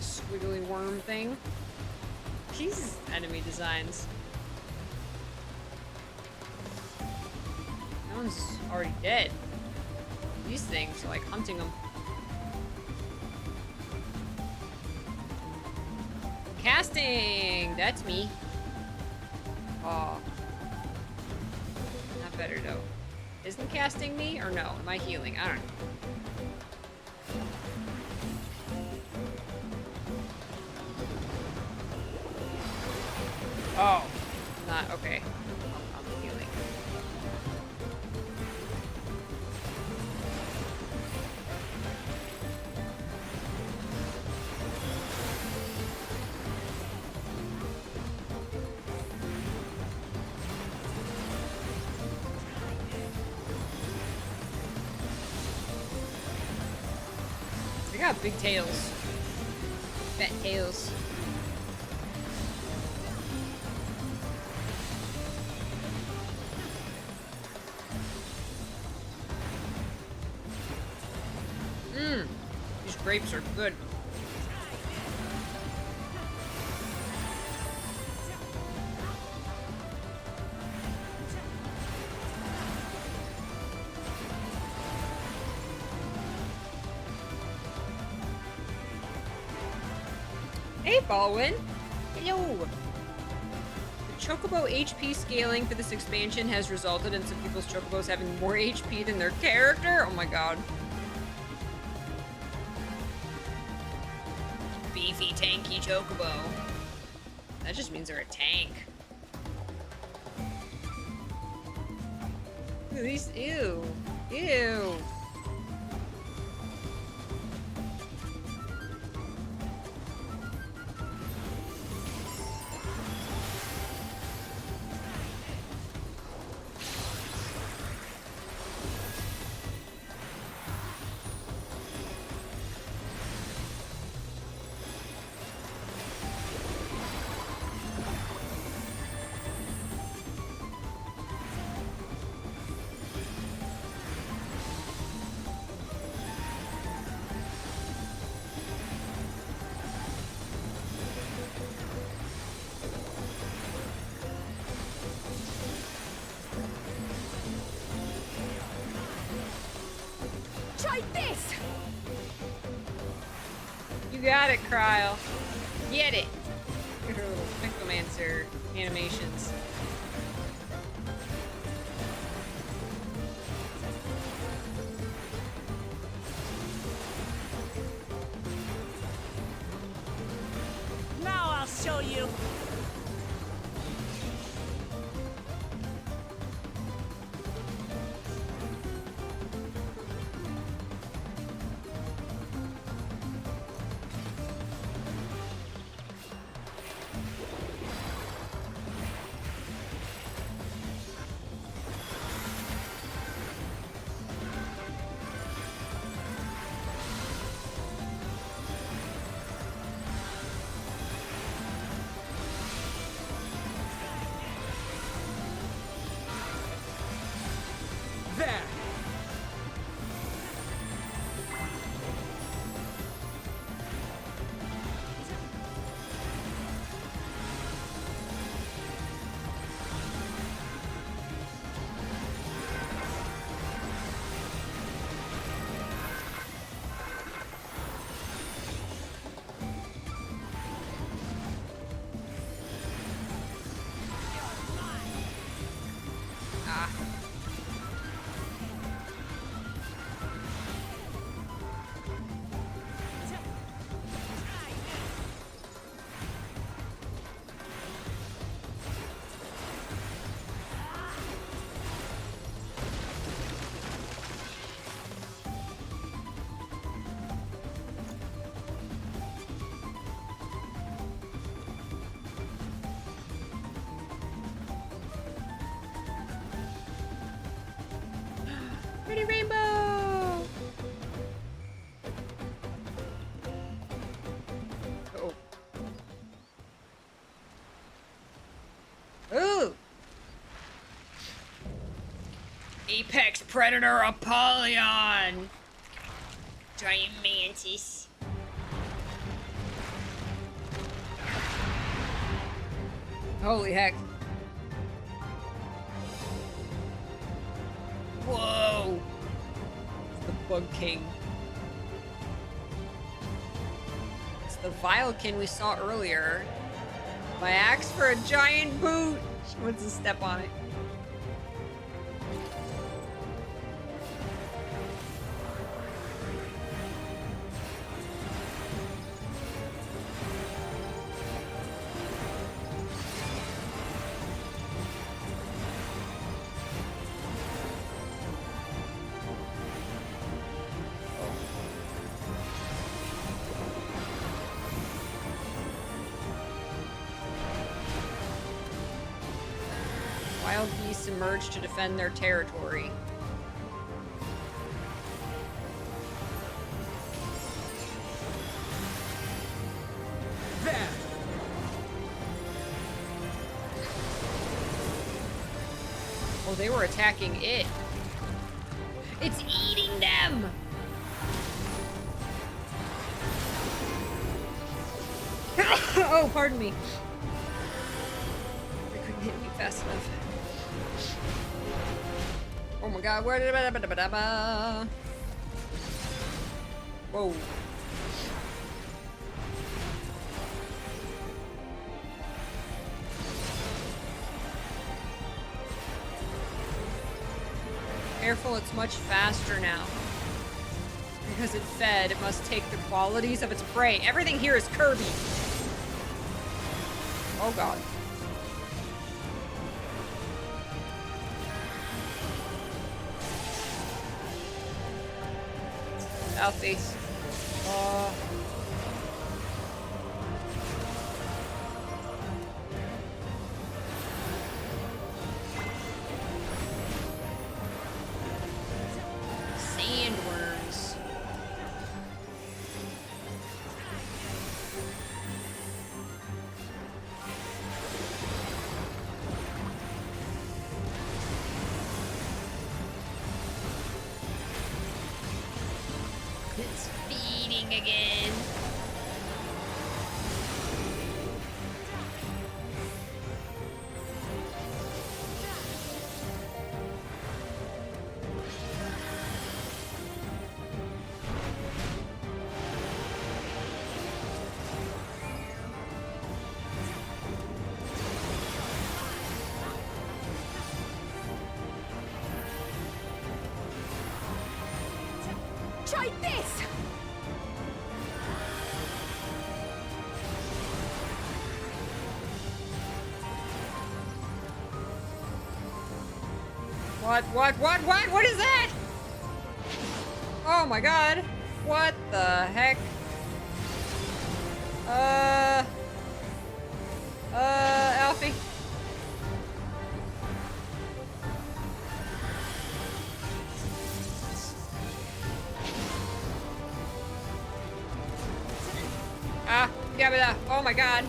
Squiggly worm thing. Jesus, enemy designs. That one's already dead. These things are like hunting them. Casting! That's me. Oh. Not better though. Isn't casting me or no? Am I healing? I don't know. Oh, not okay. I'm healing. They got big tails. Fat tails. These grapes are good. Hey, Baldwin. Hello. chocobo HP scaling for this expansion has resulted in some people's chocobos having more HP than their character. Oh my god. Beefy, tanky chocobo. That just means they're a tank. Look at these. Ew. Ew. Try this! You got it, Kryle. Get it. Look at her little Necromancer animations. Now I'll show you. There! Ah. Pretty rainbow! Oh. Ooh! Apex Predator Apollyon! Giant mantis. Holy heck. Whoa! It's the Bug King. It's the Vilekin we saw earlier. My axe for a giant boot! She wants to step on it. Wild beasts emerge to defend their territory. There! Oh, they were attacking it. It's eating them! Oh, pardon me. I couldn't hit me fast enough. Oh my god, where did I... Whoa. Careful, it's much faster now. Because it fed, it must take the qualities of its prey. Everything here is Kirby. Oh god. Alfie. Sandworms. It's feeding again. Try this! What is that? Oh my god. What the heck? Alfie. Yeah, oh my god.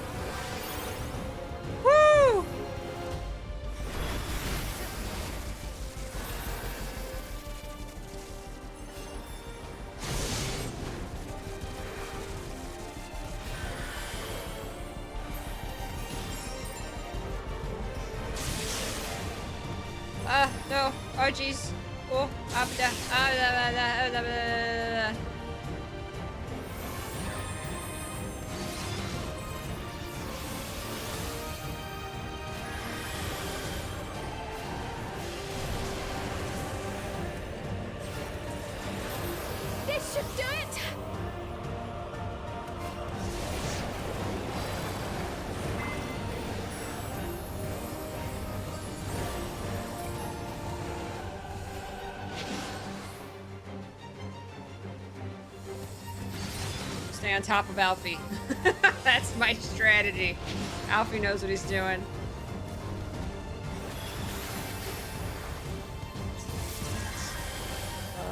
Woo! No. Oh, jeez. Oh, This should do it! Stay on top of Alfie. That's my strategy. Alfie knows what he's doing.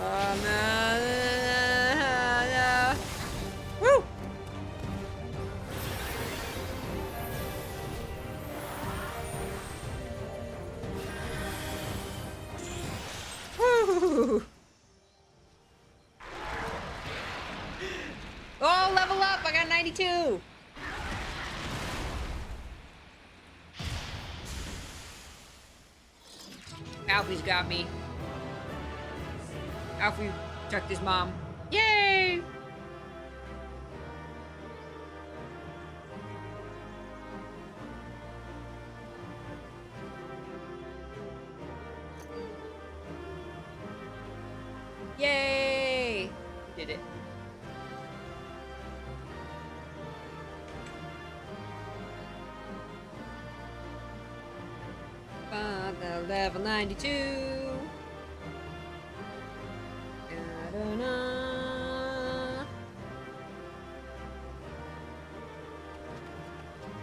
Oh no. Woo! Woo! Oh, level up! I got 92! Alfie's got me. Alfie chucked his mom. Yay! Yay! We did it. The level 92. Da-da-da.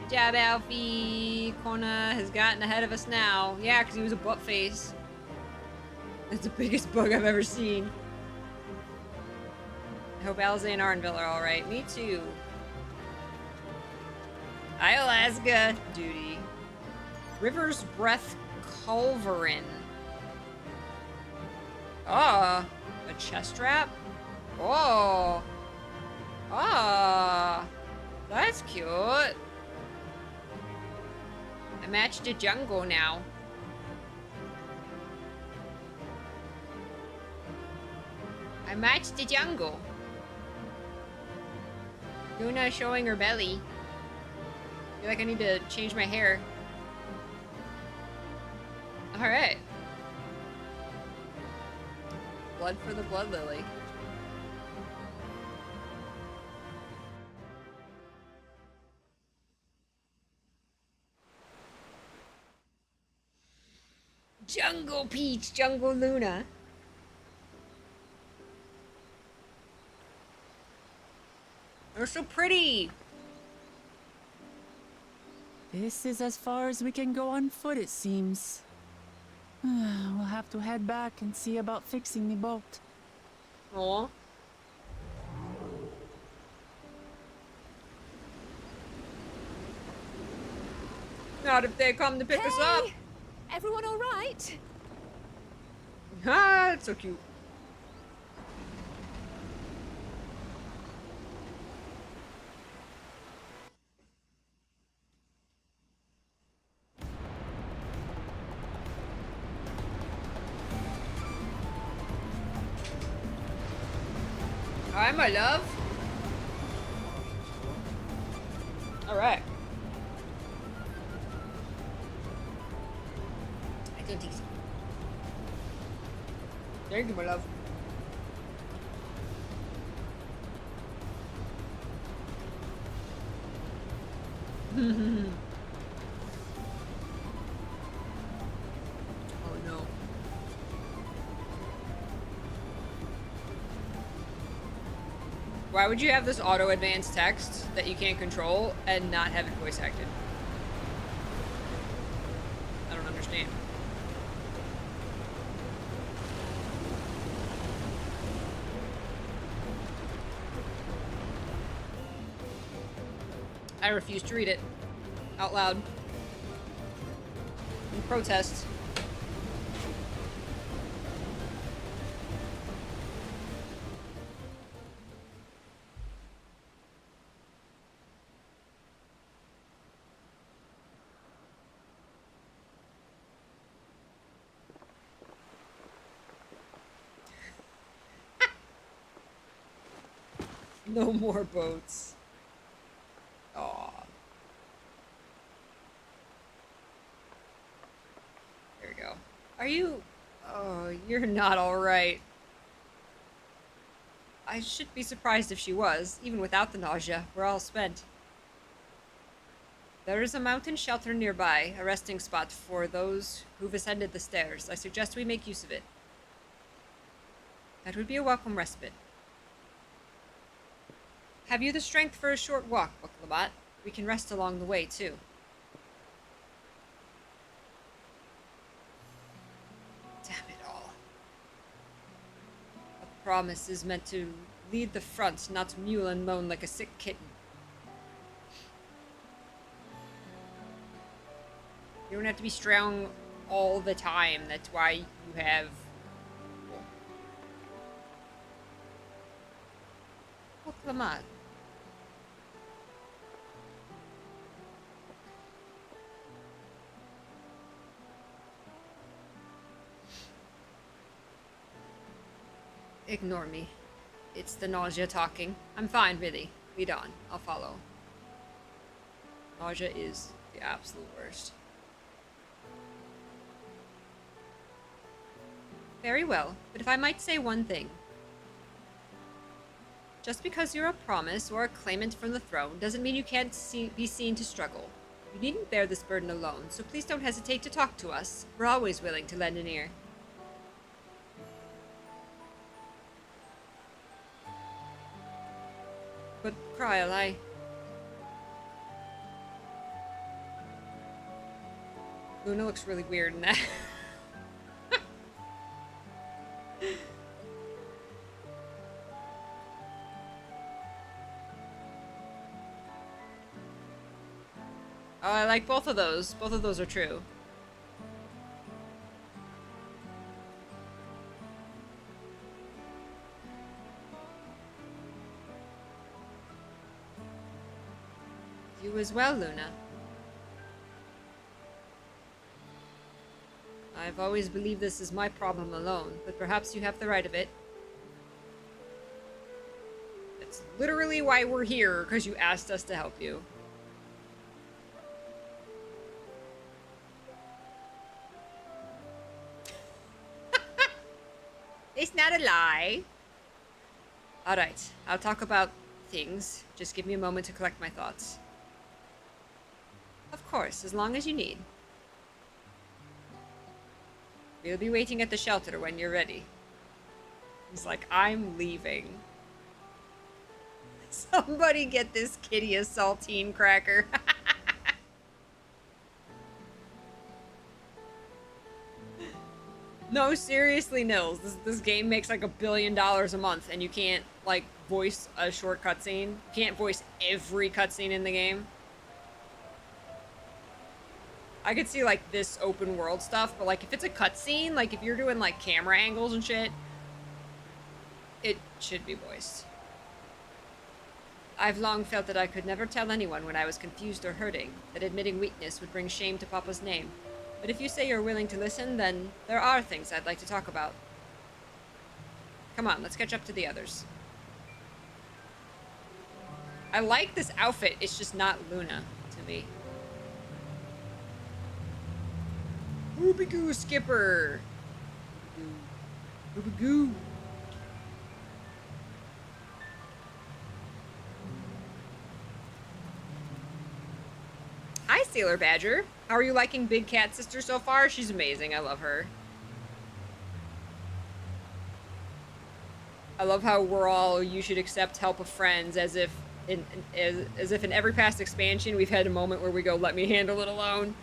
Good job, Alfie. Kona has gotten ahead of us now. Yeah, because he was a butt face. That's the biggest bug I've ever seen. I hope Alza and Arnville are alright. Me too. Alaska duty. River's Breath Culverin. Oh, a chest wrap? Oh. Ah. That's cute. I matched a jungle now. I matched the jungle. Luna showing her belly. I feel like I need to change my hair. Alright. blood for the blood lily. Jungle Peach, Jungle Luna. They're so pretty. This is as far as we can go on foot, it seems. We'll have to head back and see about fixing the boat. Aw. Not if they come to pick us up. Hey! Everyone all right? Ah, it's so cute. Hi, my love. All right. I don't think so. Thank you, my love. Oh no. Why would you have this auto advanced text that you can't control and not have it voice acted? I don't understand. I refuse to read it out loud in protest. No more boats. Aw. There we go. Are you... Oh, you're not alright. I should be surprised if she was. Even without the nausea, we're all spent. There is a mountain shelter nearby, a resting spot for those who've ascended the stairs. I suggest we make use of it. That would be a welcome respite. Have you the strength for a short walk, Buklabat? We can rest along the way, too. Damn it all. A promise is meant to lead the front, not mule and moan like a sick kitten. You don't have to be strong all the time. That's why you have... Buklabat. Ignore me. It's the nausea talking. I'm fine, really. Lead on. I'll follow. Nausea is the absolute worst. Very well, but if I might say one thing. Just because you're a promise or a claimant from the throne doesn't mean you can't be seen to struggle. You needn't bear this burden alone, so please don't hesitate to talk to us. We're always willing to lend an ear. But, Kryl, Luna looks really weird in that. Oh, I like both of those. Both of those are true. You as well, Luna. I've always believed this is my problem alone, but perhaps you have the right of it. That's literally why we're here, because you asked us to help you. It's not a lie. All right, I'll talk about things. Just give me a moment to collect my thoughts. Of course, as long as you need. We'll be waiting at the shelter when you're ready. He's like, I'm leaving. Somebody get this kitty a saltine cracker. No, seriously, Nils. This game makes like $1 billion a month, and you can't like voice a short cutscene. You can't voice every cutscene in the game. I could see like this open world stuff, but like if it's a cutscene, like if you're doing like camera angles and shit, it should be voiced. I've long felt that I could never tell anyone when I was confused or hurting, that admitting weakness would bring shame to Papa's name. But if you say you're willing to listen, then there are things I'd like to talk about. Come on, let's catch up to the others. I like this outfit, it's just not Luna to me. Oobie-goo, Skipper! Oobie-goo. Hi, Sailor Badger. How are you liking Big Cat Sister so far? She's amazing. I love her. I love how we're all, you should accept help of friends, as if in every past expansion we've had a moment where we go, let me handle it alone.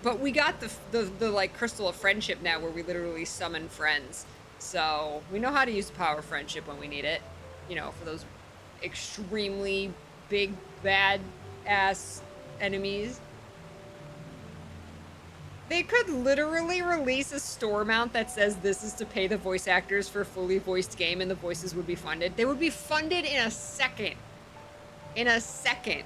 But we got the like crystal of friendship now, where we literally summon friends. So we know how to use the power of friendship when we need it. You know, for those extremely big, bad ass enemies. They could literally release a store mount that says this is to pay the voice actors for a fully voiced game, and the voices would be funded. They would be funded in a second. In a second.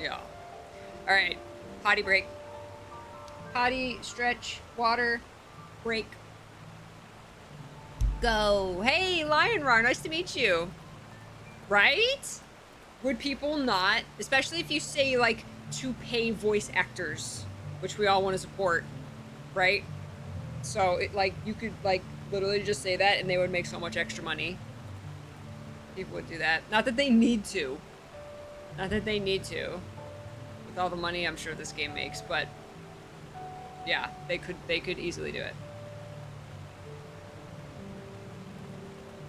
Yeah. All right. Potty break. Potty, stretch, water, break. Go. Hey, Lion Roar, nice to meet you. Right? Would people not, especially if you say, like, to pay voice actors, which we all want to support, right? So, it, like, you could, like, literally just say that and they would make so much extra money. People would do that. Not that they need to. Not that they need to. With all the money I'm sure this game makes, but yeah, they could easily do it.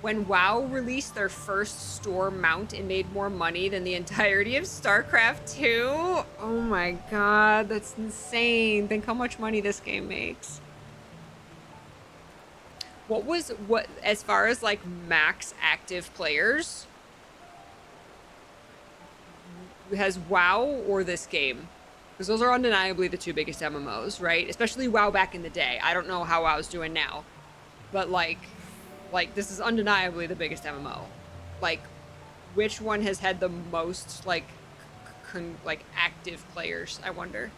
When WoW released their first store mount, it made more money than the entirety of StarCraft 2. Oh my god, that's insane. Think how much money this game makes. What as far as like max active players, has WoW or this game? Because those are undeniably the two biggest MMOs, right? Especially WoW back in the day. I don't know how WoW's doing now, but like this is undeniably the biggest MMO. Like, which one has had the most like active players, I wonder.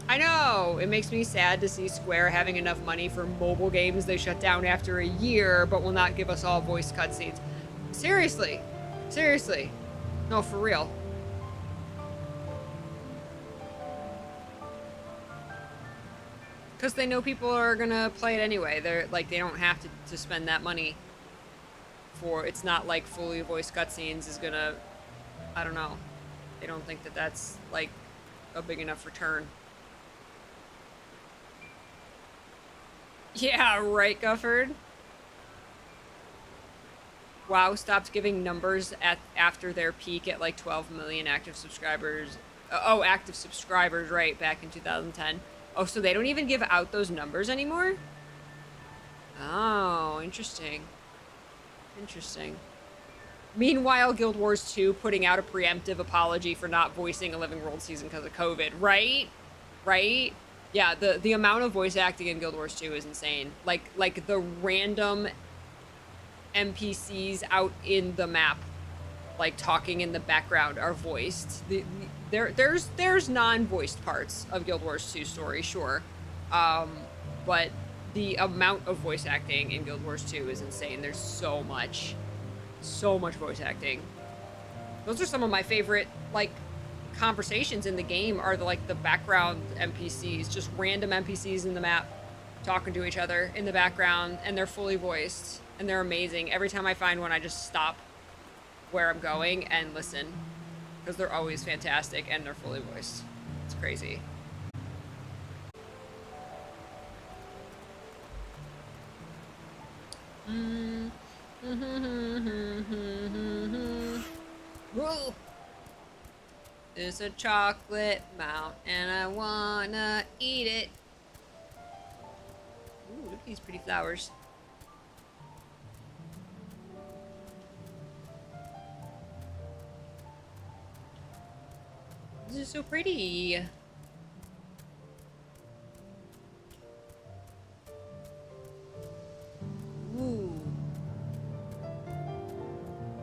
I know, it makes me sad to see Square having enough money for mobile games they shut down after a year, but will not give us all voice cutscenes. Seriously. Seriously. No, for real. Because they know people are gonna play it anyway. They're like, they don't have to spend that money for, it's not like fully voiced cutscenes is gonna, I don't know. They don't think that that's like a big enough return. Yeah, right, Gufford. WoW stopped giving numbers after their peak at like 12 million active subscribers. Oh, active subscribers, right, back in 2010. Oh, so they don't even give out those numbers anymore? Oh, interesting. Interesting. Meanwhile, Guild Wars 2 putting out a preemptive apology for not voicing a Living World season because of COVID, right? Right? Yeah, the amount of voice acting in Guild Wars 2 is insane. Like the random NPCs out in the map, like talking in the background, are voiced. There's non-voiced parts of Guild Wars 2 story, sure, but the amount of voice acting in Guild Wars 2 is insane. There's so much voice acting. Those are some of my favorite, like, conversations in the game are the background NPCs, just random NPCs in the map talking to each other in the background, and they're fully voiced, and they're amazing. Every time I find one, I just stop where I'm going and listen, because they're always fantastic, and they're fully voiced. It's crazy. Whoa! There's a chocolate mount, and I wanna eat it. Ooh, look at these pretty flowers. This is so pretty. Ooh.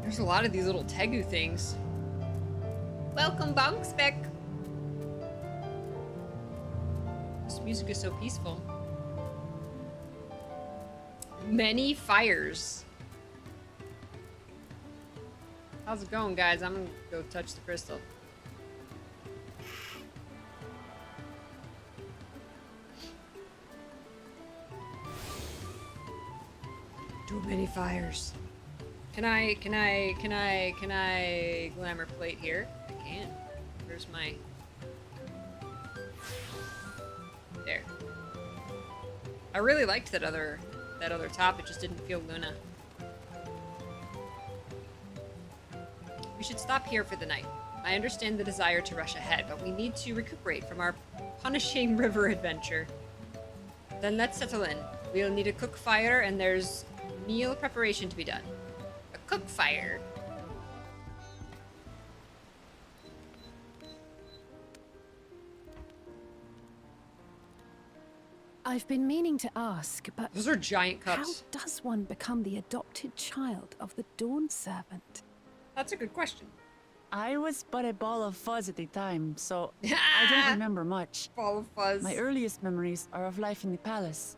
There's a lot of these little tegu things. Welcome, Bonk Spec. This music is so peaceful. Many fires. How's it going, guys? I'm gonna go touch the crystal. Too many fires. Can I glamour plate here? I can. Where's my... There. I really liked that other top, it just didn't feel Luna. We should stop here for the night. I understand the desire to rush ahead, but we need to recuperate from our punishing river adventure. Then let's settle in. We'll need a cook fire, and there's meal preparation to be done. A cook fire. I've been meaning to ask, but Those are giant how cups. does one become the adopted child of the Dawn Servant? That's a good question. I was but a ball of fuzz at the time, so I don't remember much. Ball of fuzz. My earliest memories are of life in the palace.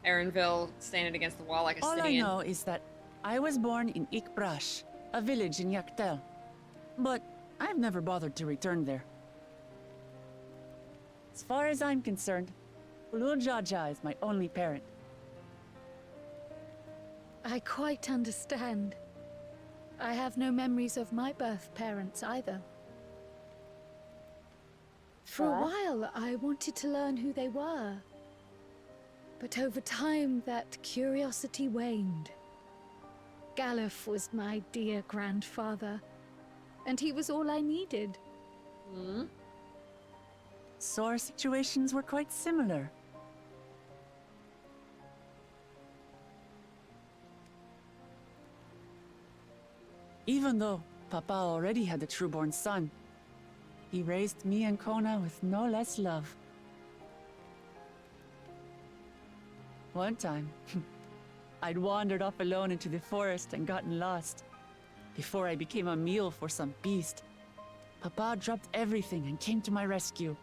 Aaronville standing against the wall like a All I Stydian. know is that I was born in Ikbrash, a village in Yaktel. But I've never bothered to return there. As far as I'm concerned, Ulul Jaja is my only parent. I quite understand. I have no memories of my birth parents either. For a while, I wanted to learn who they were. But over time, that curiosity waned. Galuf was my dear grandfather, and he was all I needed. Hmm? So our situations were quite similar. Even though Papa already had a trueborn son, he raised me and Kona with no less love. One time, I'd wandered off alone into the forest and gotten lost. Before I became a meal for some beast, Papa dropped everything and came to my rescue.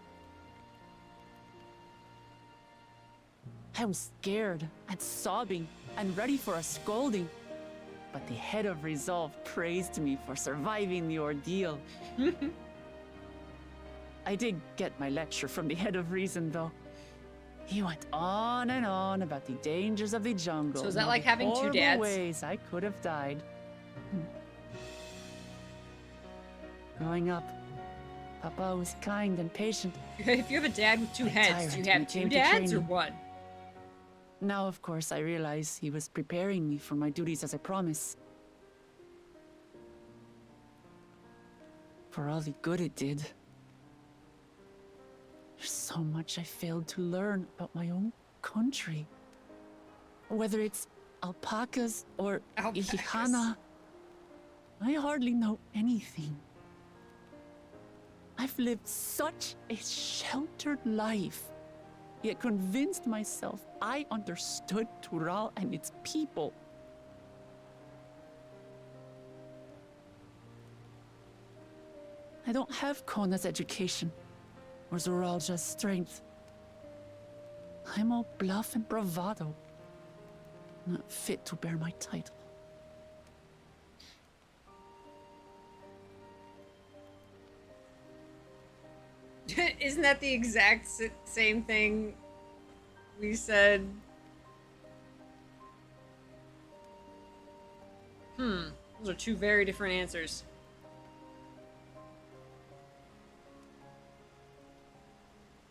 I was scared and sobbing and ready for a scolding. But the head of resolve praised me for surviving the ordeal. I did get my lecture from the head of reason, though. He went on and on about the dangers of the jungle. So is that and like the having two horrible dads? ways I could have died. Growing up, Papa was kind and patient. If you have a dad with two The heads, do you tyrant have two came to dads or training. one? Now, of course, I realize he was preparing me for my duties as a promise. For all the good it did. There's so much I failed to learn about my own country. Whether it's alpacas or Alpacas. Ihana, I hardly know anything. I've lived such a sheltered life, yet convinced myself I understood Tural and its people. I don't have Kona's education, or Zoralja's strength. I'm all bluff and bravado, not fit to bear my title. Isn't that the exact same thing we said? Those are two very different answers.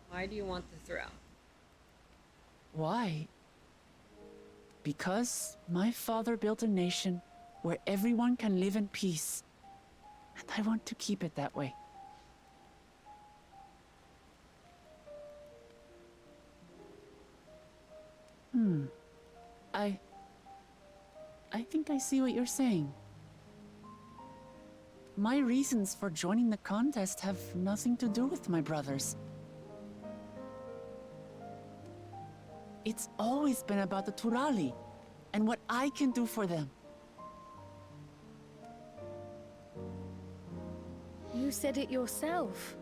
Why do you want the throne? Why? Because my father built a nation where everyone can live in peace. And I want to keep it that way. I think I see what you're saying. My reasons for joining the contest have nothing to do with my brothers. It's always been about the Turali and what I can do for them. You said it yourself.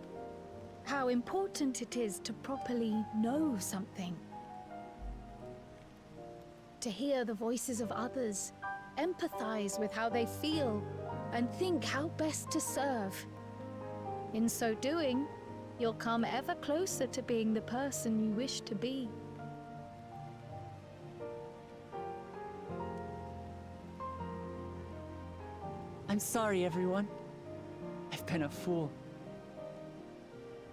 How important it is to properly know something. To hear the voices of others, empathize with how they feel, and think how best to serve. In so doing, you'll come ever closer to being the person you wish to be. I'm sorry, everyone. I've been a fool.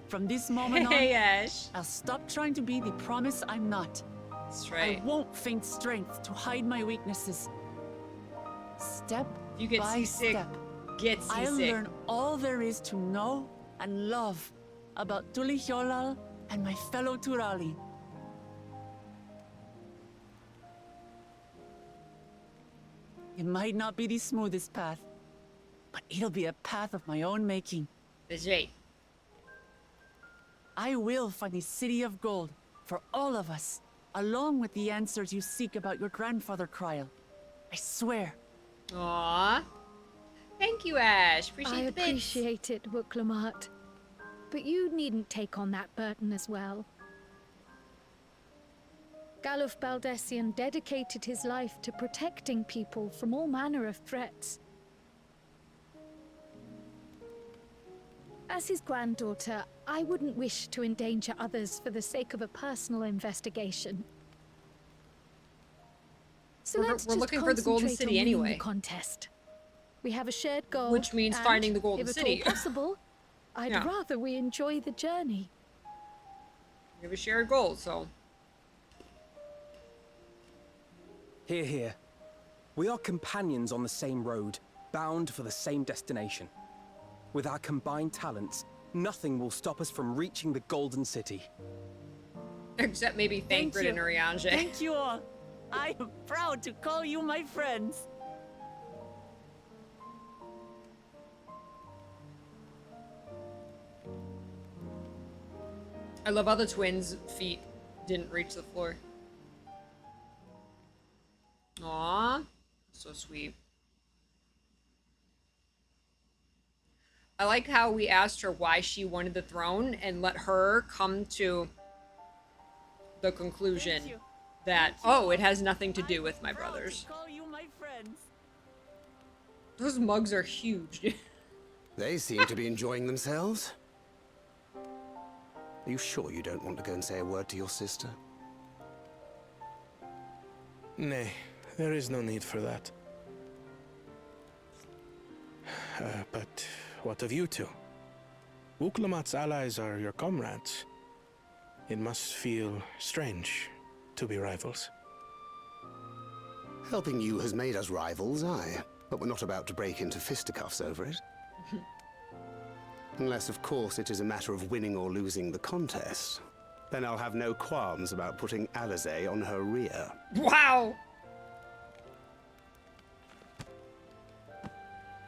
From this moment on, Hey, Ash. I'll stop trying to be the promise I'm not. That's right. I won't feign strength to hide my weaknesses. Step You get by seasick. step, Get I'll seasick. learn all there is to know and love about Tulihyolal and my fellow Turali. It might not be the smoothest path, but it'll be a path of my own making. That's right. I will find the City of Gold for all of us, along with the answers you seek about your grandfather, Kryl. I swear. Aww. Thank you, Ash. Appreciate I the bits. appreciate it, Wooklamat. But you needn't take on that burden as well. Galuf Baldessian dedicated his life to protecting people from all manner of threats. As his granddaughter, I wouldn't wish to endanger others for the sake of a personal investigation. So We're let's just looking for the Golden concentrate City on winning anyway. the contest. We have a shared goal, Which means and, finding the Golden if City. at all possible, I'd Yeah. rather we enjoy the journey. We have a shared goal, so. Hear, hear. We are companions on the same road, bound for the same destination. With our combined talents, nothing will stop us from reaching the Golden City. Except maybe Thank Thancred you. and Urianger. Thank you all. I am proud to call you my friends. I love how the twins' feet didn't reach the floor. Aww. So sweet. I like how we asked her why she wanted the throne and let her come to the conclusion Thank you. that, oh, it has nothing to do with my Proud to brothers. call you my friends. Those mugs are huge. They seem to be enjoying themselves. Are you sure you don't want to go and say a word to your sister? Nay, there is no need for that. But what of you two? Wooklamat's allies are your comrades. It must feel strange to be rivals. Helping you has made us rivals, aye. But we're not about to break into fisticuffs over it. Unless, of course, it is a matter of winning or losing the contest. Then I'll have no qualms about putting Alizé on her rear. Wow!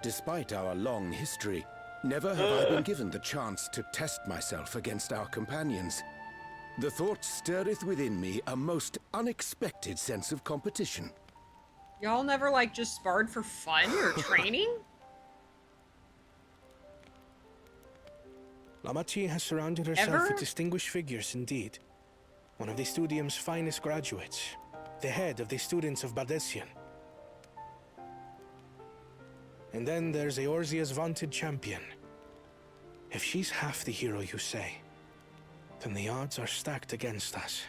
Despite our long history, never have I been given the chance to test myself against our companions. The thought stirreth within me a most unexpected sense of competition. Y'all never, like, just sparred for fun or training? Lamachi has surrounded herself Ever? with distinguished figures indeed. One of the Studium's finest graduates. The head of the students of Baldessian. And then there's Eorzea's vaunted champion. If she's half the hero you say, then the odds are stacked against us.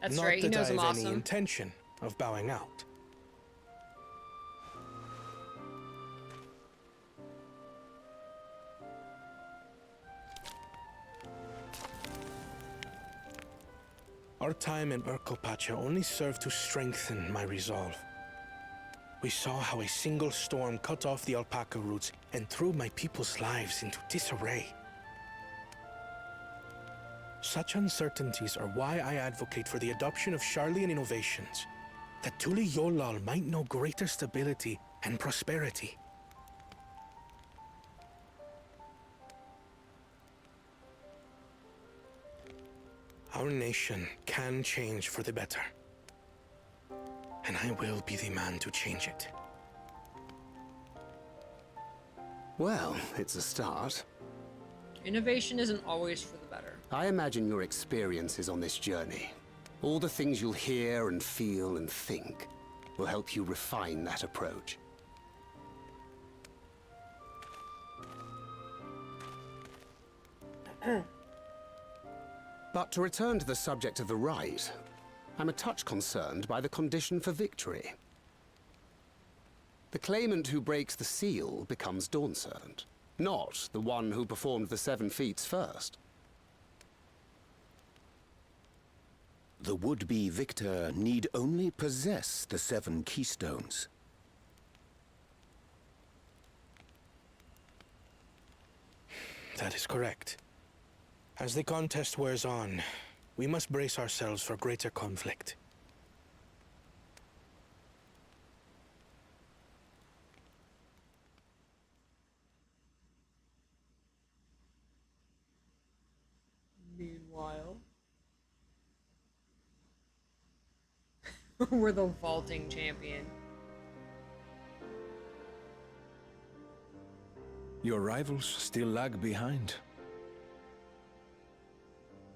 That's Not right, he that knows I I'm have any awesome. intention of bowing out. Our time in AuroraPeachy only served to strengthen my resolve. We saw how a single storm cut off the alpaca roots and threw my people's lives into disarray. Such uncertainties are why I advocate for the adoption of Sharlayan innovations, that Tuli Yolal might know greater stability and prosperity. Our nation can change for the better, and I will be the man to change it. Well, it's a start. Innovation isn't always for the better. I imagine your experiences on this journey, all the things you'll hear and feel and think, will help you refine that approach. But to return to the subject of the rite, I'm a touch concerned by the condition for victory. The claimant who breaks the seal becomes Dawn Servant, not the one who performed the 7 feats first. The would-be victor need only possess the 7 keystones. That is correct. As the contest wears on, we must brace ourselves for greater conflict. Meanwhile, we're the vaulting champion. Your rivals still lag behind.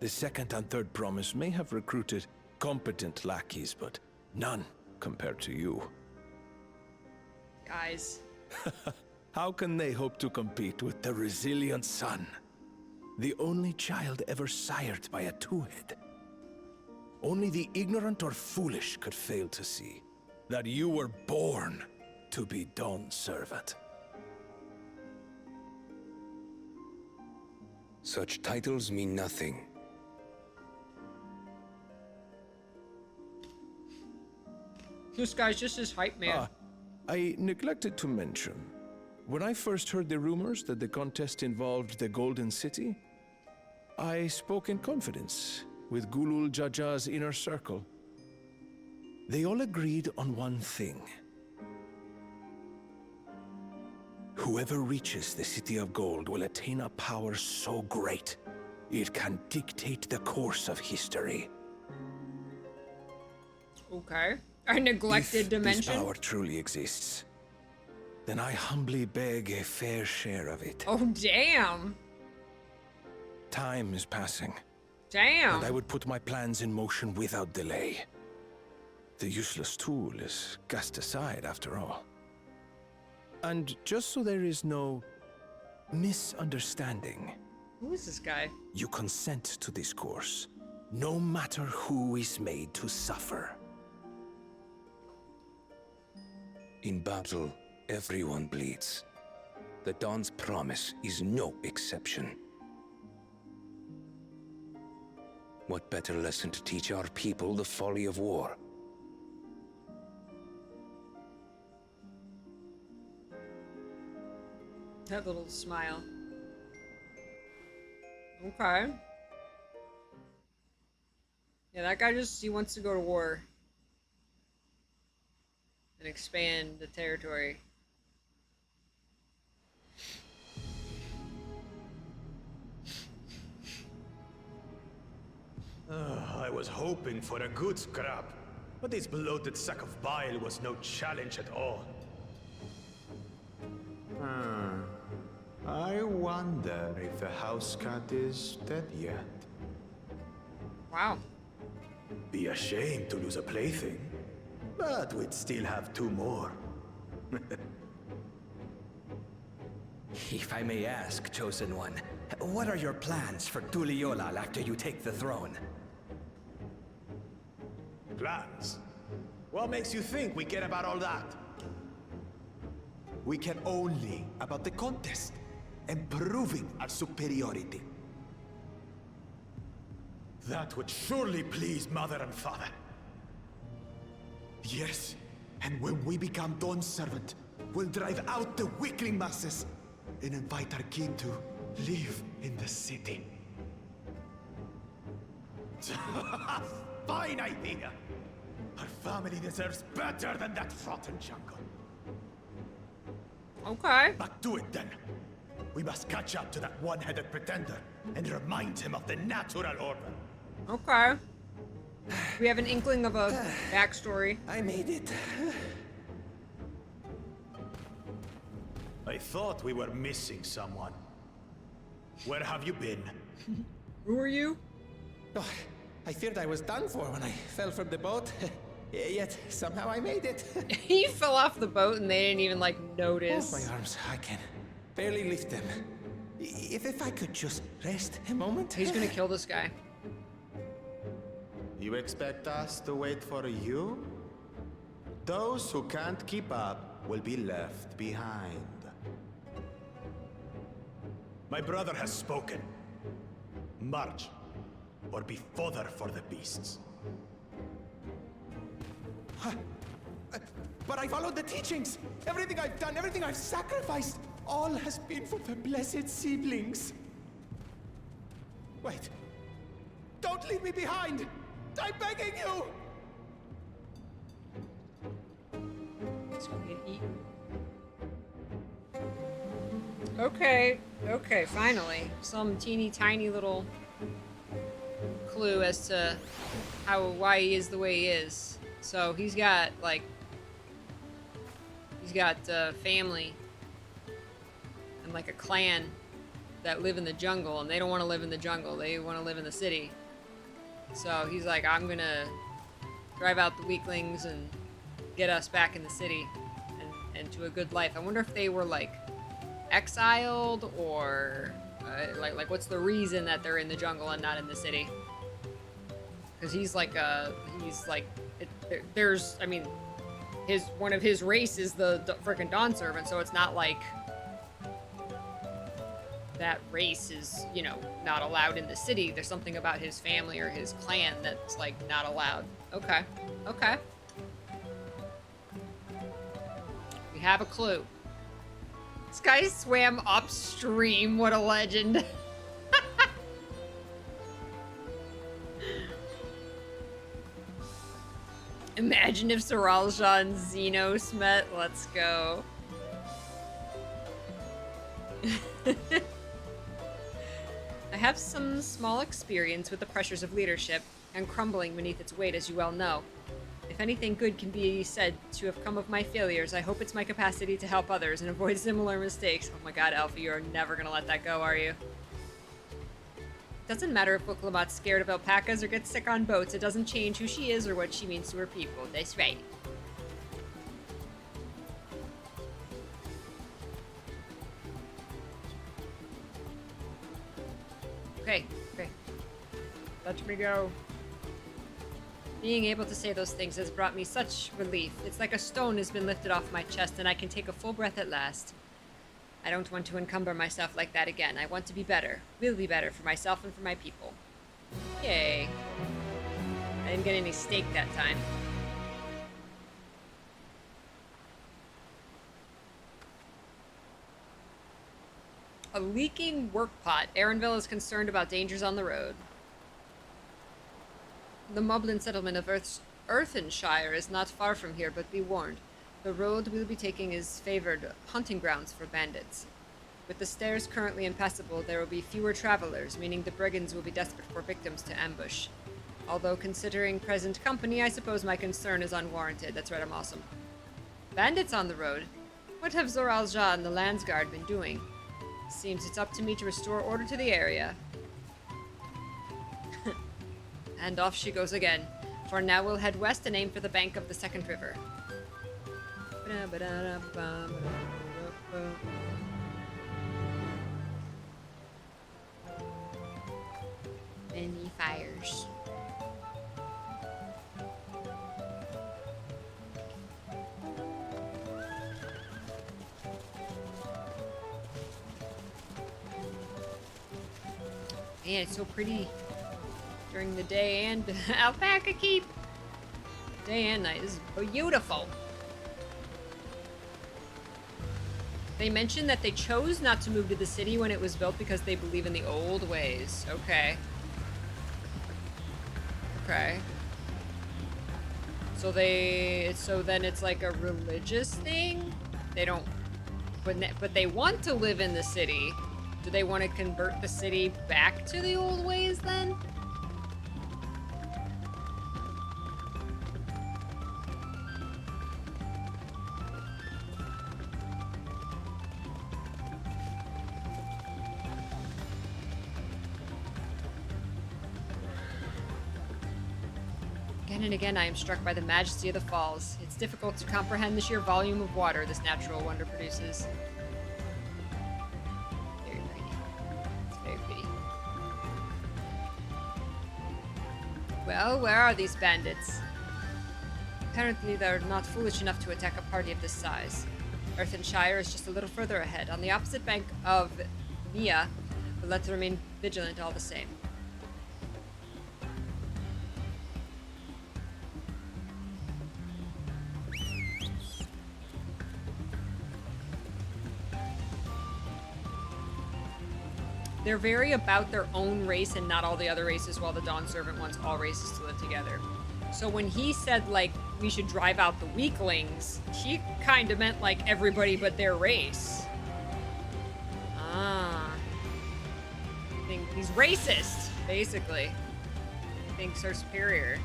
The second and third promise may have recruited competent lackeys, but none compared to you. Guys. How can they hope to compete with the resilient son? The only child ever sired by a two-head. Only the ignorant or foolish could fail to see that you were born to be Dawn's servant. Such titles mean nothing. This guy's just his hype man. I neglected to mention, when I first heard the rumors that the contest involved the Golden City, I spoke in confidence with Gulul Jaja's inner circle. They all agreed on one thing. Whoever reaches the City of Gold will attain a power so great, it can dictate the course of history. Okay. A neglected dimension? If this power truly exists, then I humbly beg a fair share of it. Oh, damn. Time is passing, Damn. and I would put my plans in motion without delay. The useless tool is cast aside, after all. And just so there is no misunderstanding, Who is this guy? you consent to this course, no matter who is made to suffer. In battle, everyone bleeds. The Dawn's promise is no exception. What better lesson to teach our people the folly of war? That little smile. Okay. Yeah, that guy he wants to go to war. And expand the territory. I was hoping for a good scrap, but this bloated sack of bile was no challenge at all. I wonder if the house cat is dead yet. Wow. Be ashamed to lose a plaything, but we'd still have 2 more. If I may ask, Chosen One, what are your plans for Tuliolal after you take the throne? Plans? What makes you think we care about all that? We care only about the contest and proving our superiority. That would surely please Mother and Father. Yes, and when we become Dawn's servant, we'll drive out the weakling masses and invite our king to live in the city. Fine idea! Our family deserves better than that rotten jungle. Okay. But do it then. We must catch up to that one-headed pretender and remind him of the natural order. Okay. We have an inkling of a backstory. I made it. I thought we were missing someone. Where have you been? Who are you? Oh, I feared I was done for when I fell from the boat. Yet somehow I made it. He fell off the boat and they didn't even like notice. Oh, my arms, I can barely lift them. If I could just rest a moment. He's gonna kill this guy. You expect us to wait for you? Those who can't keep up will be left behind. My brother has spoken. March, or be fodder for the beasts. But I followed the teachings. Everything I've done, everything I've sacrificed, all has been for the blessed siblings. Wait. Don't leave me behind! I'm begging you! He's gonna get eaten. Okay, okay, finally. Some teeny tiny little clue as to why he is the way he is. So he's got, like, family and, like, a clan that live in the jungle, and they don't want to live in the jungle. They want to live in the city. So he's like, I'm gonna drive out the weaklings and get us back in the city and to a good life. I wonder if they were, like, exiled or like what's the reason that they're in the jungle and not in the city? Because there's, I mean, one of his race is the frickin' Dawn Servant, so it's not like that race is, you know, not allowed in the city. There's something about his family or his clan that's, like, not allowed. Okay. Okay. We have a clue. This guy swam upstream. What a legend. Imagine if Soralja and Xenos met. Let's go. I have some small experience with the pressures of leadership and crumbling beneath its weight, as you well know. If anything good can be said to have come of my failures, I hope it's my capacity to help others and avoid similar mistakes. Oh my god, Alpha, you're never gonna let that go, are you? Doesn't matter if Booklamot's scared of alpacas or gets sick on boats. It doesn't change who she is or what she means to her people. That's right. Okay, okay. Let me go. Being able to say those things has brought me such relief. It's like a stone has been lifted off my chest and I can take a full breath at last. I don't want to encumber myself like that again. I want to be better. Will be better for myself and for my people. Yay. I didn't get any steak that time. A leaking work pot. Erinville is concerned about dangers on the road. The Moblin settlement of Earthenshire is not far from here, but be warned. The road we'll be taking is favored hunting grounds for bandits. With the stairs currently impassable, there will be fewer travelers, meaning the brigands will be desperate for victims to ambush. Although considering present company, I suppose my concern is unwarranted. That's right, I'm awesome. Bandits on the road? What have Zoralja and the Landsguard been doing? Seems it's up to me to restore order to the area. And off she goes again. For now, we'll head west and aim for the bank of the second river. Many fires. Man, it's so pretty during the day and Alpaca Keep. Day and night. This is beautiful. They mentioned that they chose not to move to the city when it was built because they believe in the old ways. Okay. Okay. So then it's like a religious thing? They don't, but they want to live in the city. Do they want to convert the city back to the old ways then? Again and again, I am struck by the majesty of the falls. It's difficult to comprehend the sheer volume of water this natural wonder produces. Very pretty. It's very pretty. Well, where are these bandits? Apparently, they're not foolish enough to attack a party of this size. Shire is just a little further ahead, on the opposite bank of Mia, but let's remain vigilant all the same. They're very about their own race and not all the other races, while the Dawn Servant wants all races to live together. So when he said, like, we should drive out the weaklings, he kind of meant, like, everybody but their race. Ah. I think he's racist, basically. He thinks they're superior.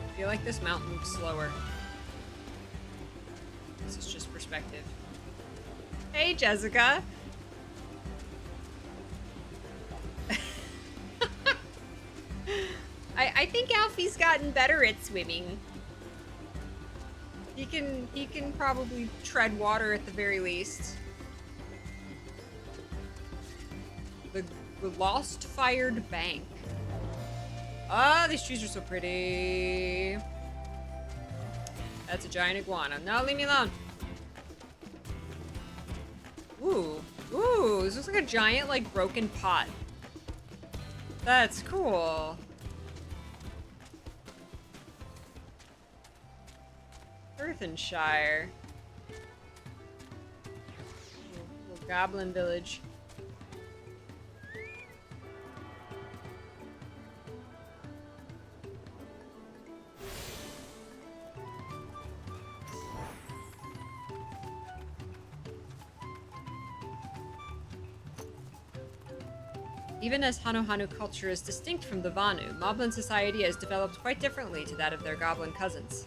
I feel like this mount moves slower. This is just perspective. Hey, Jessica. I think Alfie's gotten better at swimming. He can probably tread water at the very least. The Lost Fired Bank. Ah, these trees are so pretty. That's a giant iguana. No, leave me alone. Ooh. Ooh, this looks like a giant, like, broken pot. That's cool. Earthenshire. Little goblin village. Even as Hanu culture is distinct from the Vanu, Moblin society has developed quite differently to that of their goblin cousins.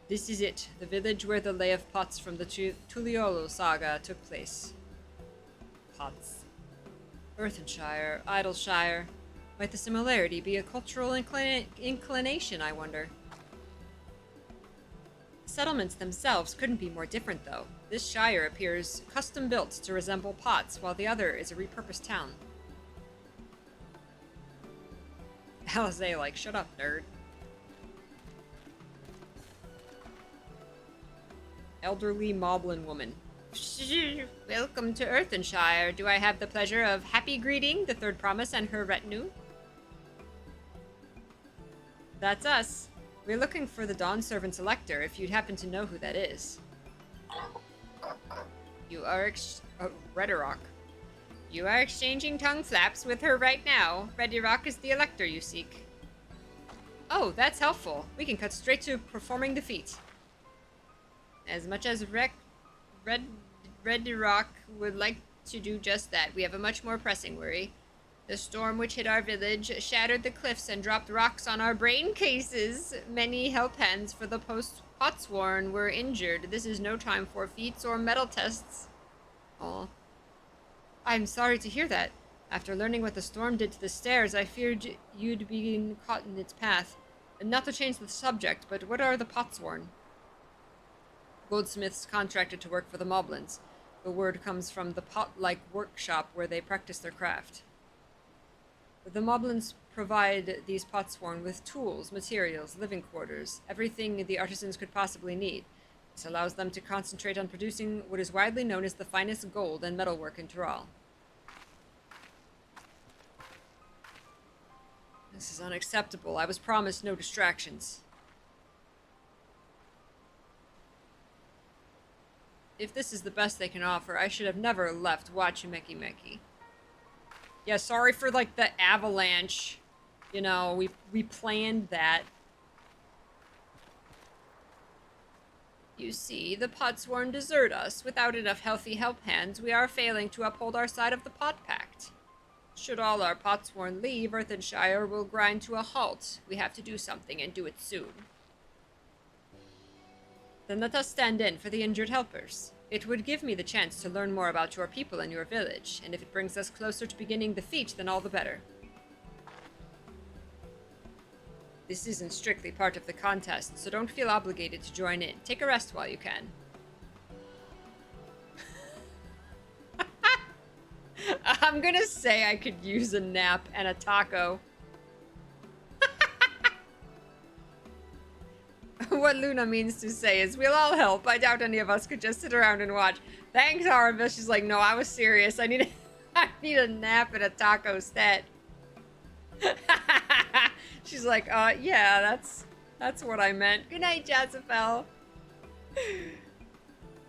This is it, the village where the Lay of Pots from the Tuliolo saga took place. Pots. Earthenshire, Idleshire. Might the similarity be a cultural inclination, I wonder? The settlements themselves couldn't be more different, though. This shire appears custom-built to resemble Pots, while the other is a repurposed town. Alizé, like, shut up, nerd. Elderly Moblin woman. Welcome to Earthenshire. Do I have the pleasure of happy greeting the Third Promise and her retinue? That's us. We're looking for the Dawn Servant's elector, if you'd happen to know who that is. You are Redirock. You are exchanging tongue flaps with her right now. Redirock is the elector you seek. Oh, that's helpful. We can cut straight to performing the feat. As much as Redirock would like to do just that, we have a much more pressing worry. The storm which hit our village shattered the cliffs and dropped rocks on our brain cases. Many help hands for the post-Potsworn were injured. This is no time for feats or metal tests. Aw. I'm sorry to hear that. After learning what the storm did to the stairs, I feared you'd been caught in its path. Not to change the subject, but what are the Potsworn? Goldsmiths contracted to work for the Moblins. The word comes from the pot-like workshop where they practice their craft. The Moblins provide these Potsworn with tools, materials, living quarters, everything the artisans could possibly need. This allows them to concentrate on producing what is widely known as the finest gold and metalwork in Tural. This is unacceptable. I was promised no distractions. If this is the best they can offer, I should have never left Wachumeki. Yeah, sorry for, like, the avalanche. You know, we planned that. You see, the Potsworn desert us. Without enough healthy help hands, we are failing to uphold our side of the Pot Pact. Should all our Potsworn leave, Earthenshire will grind to a halt. We have to do something, and do it soon. Then let us stand in for the injured helpers. It would give me the chance to learn more about your people and your village, and if it brings us closer to beginning the feat, then all the better. This isn't strictly part of the contest, so don't feel obligated to join in. Take a rest while you can. I'm gonna say I could use a nap and a taco. What Luna means to say is, we'll all help. I doubt any of us could just sit around and watch. Thanks, Arva. She's like, no, I was serious. I need a nap and a taco stat. She's like, yeah, that's what I meant. Good night, Jazafel.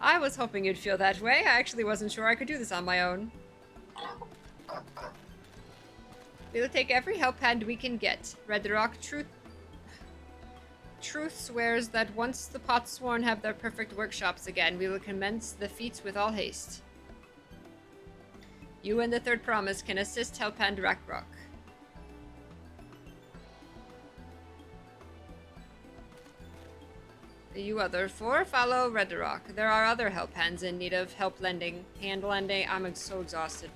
I was hoping you'd feel that way. I actually wasn't sure I could do this on my own. We'll take every help hand we can get. Red Rock, Truth swears that once the Potsworn have their perfect workshops again, we will commence the feats with all haste. You and the Third Promise can assist Helphand Rackrock. You other four follow Red Rock. There are other help hands in need of hand lending. I'm so exhausted.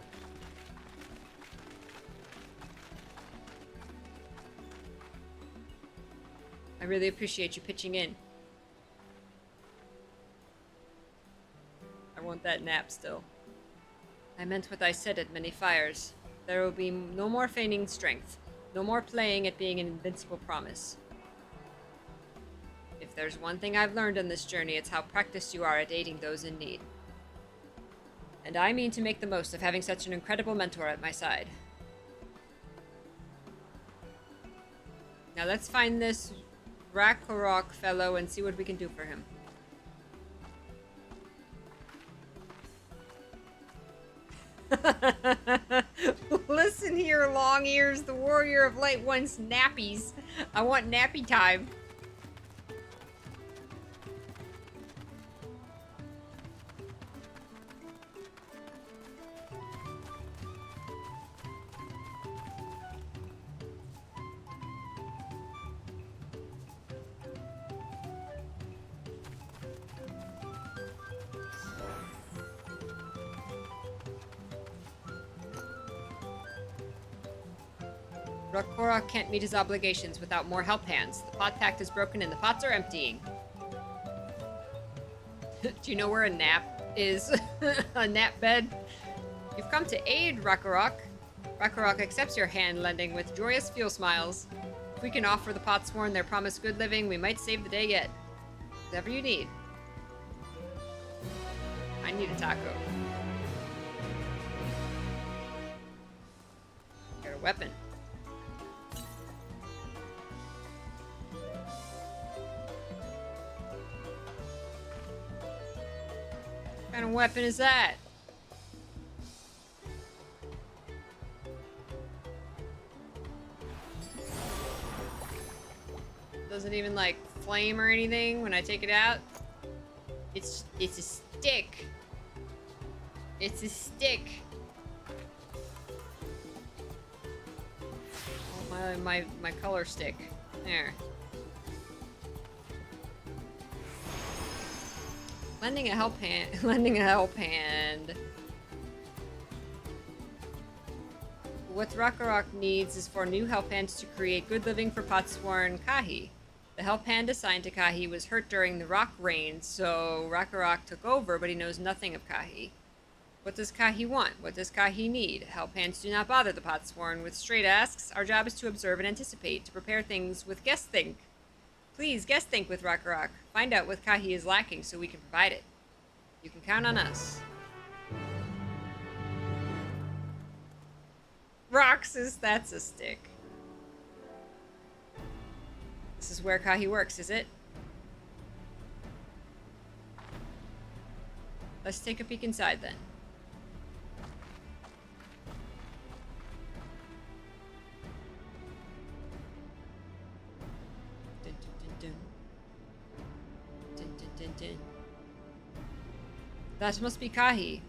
I really appreciate you pitching in. I want that nap still. I meant what I said at many fires. There will be no more feigning strength. No more playing at being an invincible promise. If there's one thing I've learned on this journey, it's how practiced you are at aiding those in need. And I mean to make the most of having such an incredible mentor at my side. Now let's find this Rakorok fellow and see what we can do for him. Listen here, Long Ears, the warrior of light wants nappies. I want nappy time. Rakorok can't meet his obligations without more help hands. The pot pact is broken and the pots are emptying. Do you know where a nap is? A nap bed? You've come to aid, Rakorok. Rakorok accepts your hand lending with joyous fuel smiles. If we can offer the Potsworn their promised good living, we might save the day yet. Whatever you need. I need a taco. Got a weapon. What kind of weapon is that? Doesn't even like flame or anything when I take it out. It's a stick. It's a stick. Oh, my color stick. There. Lending a help hand. what Rakarok needs is for new help hands to create good living for Potsworn Kahi. The help hand assigned to Kahi was hurt during the rock rain, so Rakarok took over, but he knows nothing of Kahi. What does Kahi want? What does Kahi need? Help hands do not bother the Potsworn with straight asks. Our job is to observe and anticipate, to prepare things with guess think. Please guess think with Rakarok. Find out what Kahi is lacking so we can provide it. You can count on us. Roxas, that's a stick. This is where Kahi works, is it? Let's take a peek inside then. Dun, dun, dun, dun. Dun, dun, dun, dun. That must be Kahi.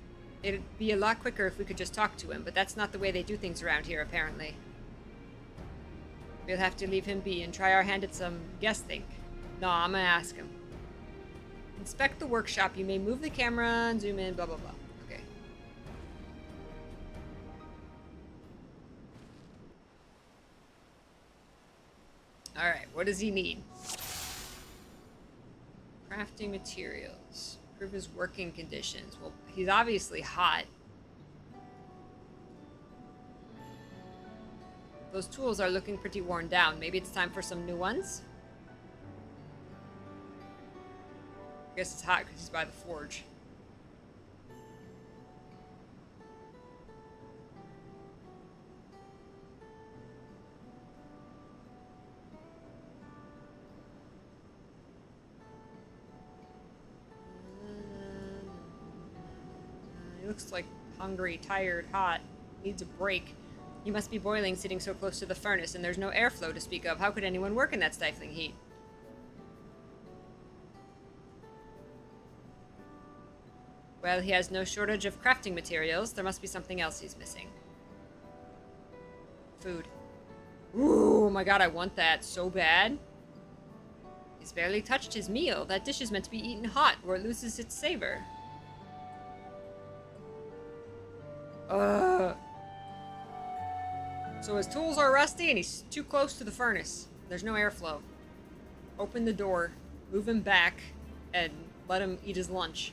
It'd be a lot quicker if we could just talk to him, but that's not the way they do things around here, apparently. We'll have to leave him be and try our hand at some guess think. No, I'm gonna ask him. Inspect the workshop. You may move the camera and zoom in, blah, blah, blah. Okay. Alright, what does he need? Crafting materials. Improve his working conditions. Well, he's obviously hot. Those tools are looking pretty worn down. Maybe it's time for some new ones? I guess it's hot because he's by the forge. He looks like hungry, tired, hot. Needs a break. You must be boiling sitting so close to the furnace, and there's no airflow to speak of. How could anyone work in that stifling heat? Well, he has no shortage of crafting materials. There must be something else he's missing. Food. Ooh, oh my god, I want that so bad. He's barely touched his meal. That dish is meant to be eaten hot, or it loses its savor. So his tools are rusty and he's too close to the furnace. There's no airflow. Open the door, move him back, and let him eat his lunch.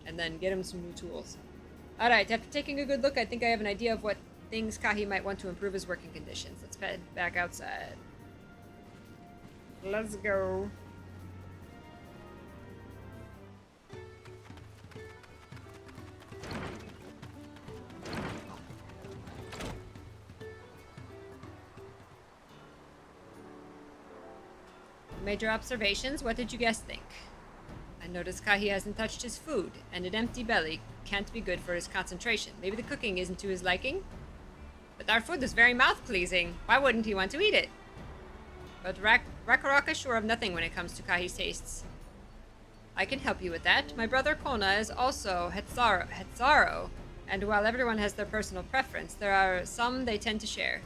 And then get him some new tools. Alright, after taking a good look, I think I have an idea of what things Kahi might want to improve his working conditions. Let's head back outside. Let's go. Major observations, what did you guys think? I noticed Kahi hasn't touched his food, and an empty belly can't be good for his concentration. Maybe the cooking isn't to his liking? But our food is very mouth-pleasing. Why wouldn't he want to eat it? But Rakarok is sure of nothing when it comes to Kahi's tastes. I can help you with that. My brother Kona is also Hetzaro, and while everyone has their personal preference, there are some they tend to share.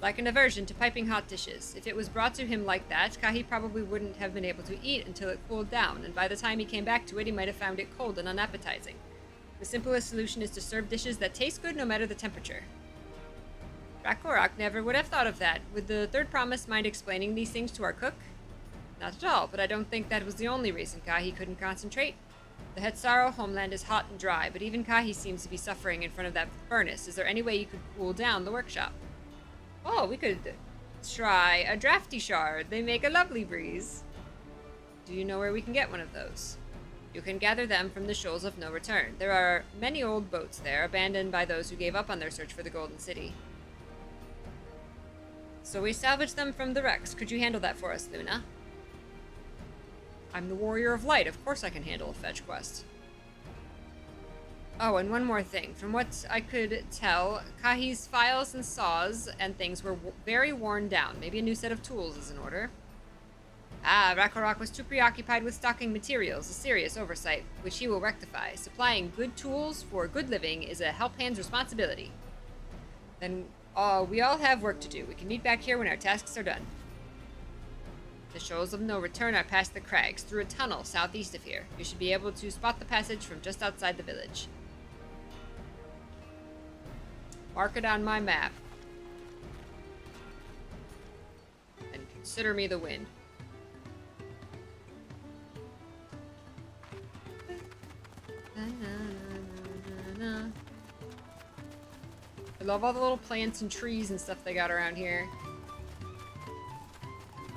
Like an aversion to piping hot dishes. If it was brought to him like that, Kahi probably wouldn't have been able to eat until it cooled down, and by the time he came back to it, he might have found it cold and unappetizing. The simplest solution is to serve dishes that taste good no matter the temperature. Rakarok never would have thought of that. Would the third promise mind explaining these things to our cook? Not at all, but I don't think that was the only reason Kahi couldn't concentrate. The Hetzaro homeland is hot and dry, but even Kahi seems to be suffering in front of that furnace. Is there any way you could cool down the workshop? Oh, we could try a drafty shard. They make a lovely breeze. Do you know where we can get one of those? You can gather them from the Shoals of No Return. There are many old boats there, abandoned by those who gave up on their search for the Golden City. So we salvage them from the wrecks. Could you handle that for us, Luna? I'm the Warrior of Light. Of course I can handle a fetch quest. Oh, and one more thing. From what I could tell, Kahi's files and saws and things were very worn down. Maybe a new set of tools is in order. Ah, Rakarok was too preoccupied with stocking materials, a serious oversight, which he will rectify. Supplying good tools for good living is a help hand's responsibility. Then we all have work to do. We can meet back here when our tasks are done. The Shoals of No Return are past the crags, through a tunnel southeast of here. You should be able to spot the passage from just outside the village. Mark it on my map. Consider me the wind. I love all the little plants and trees and stuff they got around here.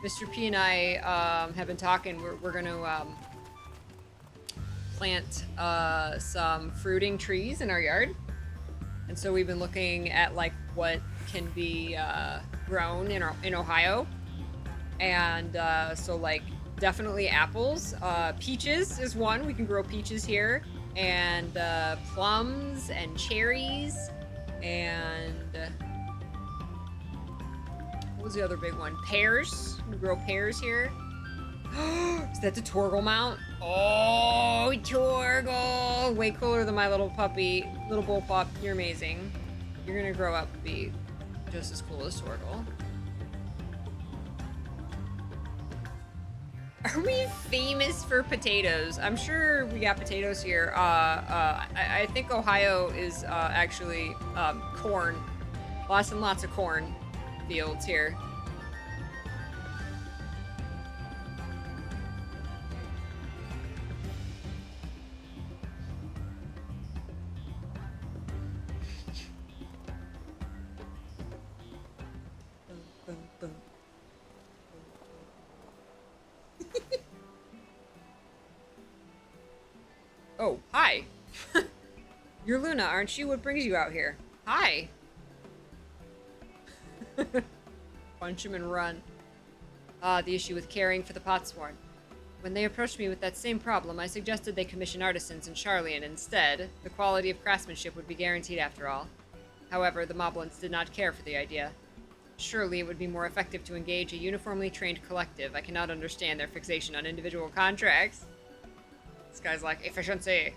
Mr. P and I have been talking. We're gonna plant some fruiting trees in our yard, and so we've been looking at like what can be grown in Ohio, and so like definitely apples. Peaches is one. We can grow peaches here, and plums and cherries, and what was the other big one? Pears. We grow pears here. Is that the Torgal mount? Oh, Torgal! Way cooler than my little puppy, little bull pup. You're amazing. You're gonna grow up to be just as cool as Torgal. Are we famous for potatoes? I'm sure we got potatoes here. I think Ohio is actually corn. Lots and lots of corn fields here. Oh, hi. You're Luna, aren't you? What brings you out here? Hi. Punch him and run. Ah, the issue with caring for the Potsworn. When they approached me with that same problem, I suggested they commission artisans in Charlian instead. The quality of craftsmanship would be guaranteed after all. However, the Moblins did not care for the idea. Surely it would be more effective to engage a uniformly trained collective. I cannot understand their fixation on individual contracts. This guy's like, efficiency.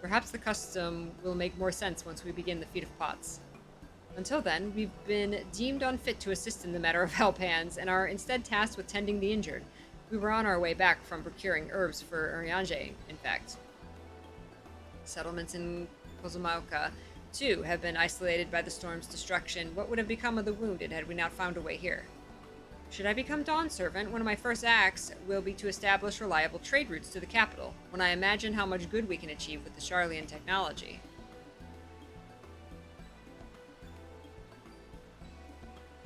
Perhaps the custom will make more sense once we begin the Feat of Pots. Until then, we've been deemed unfit to assist in the matter of Hellpans, and are instead tasked with tending the injured. We were on our way back from procuring herbs for Urianger, in fact. Settlements in Kozumauka, too, have been isolated by the storm's destruction. What would have become of the wounded had we not found a way here? Should I become Dawn Servant, one of my first acts will be to establish reliable trade routes to the capital, when I imagine how much good we can achieve with the Charlian technology.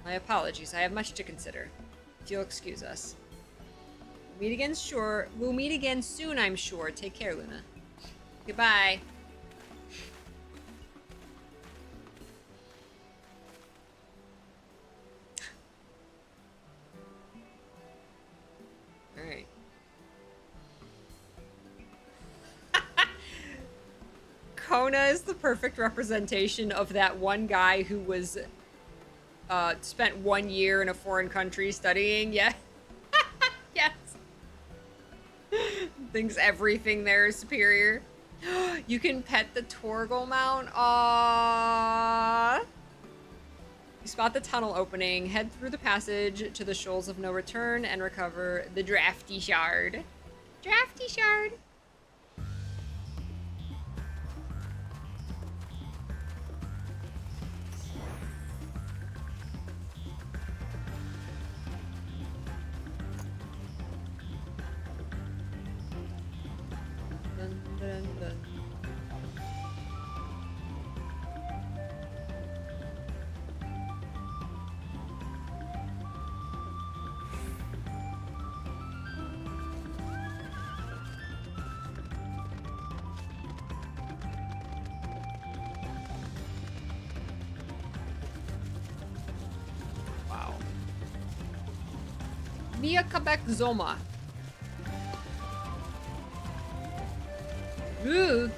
My apologies, I have much to consider. If you'll excuse us. We'll meet again soon, I'm sure. Take care, Luna. Goodbye. Alright. Kona is the perfect representation of that one guy who was spent 1 year in a foreign country studying. Yeah. Yes. Thinks everything there is superior. You can pet the Torgal mount. Aww. You spot the tunnel opening, head through the passage to the Shoals of No Return, and recover the Drafty Shard. Drafty Shard. Dun, dun, dun. Wow. Via Quebec Zoma. Ooh.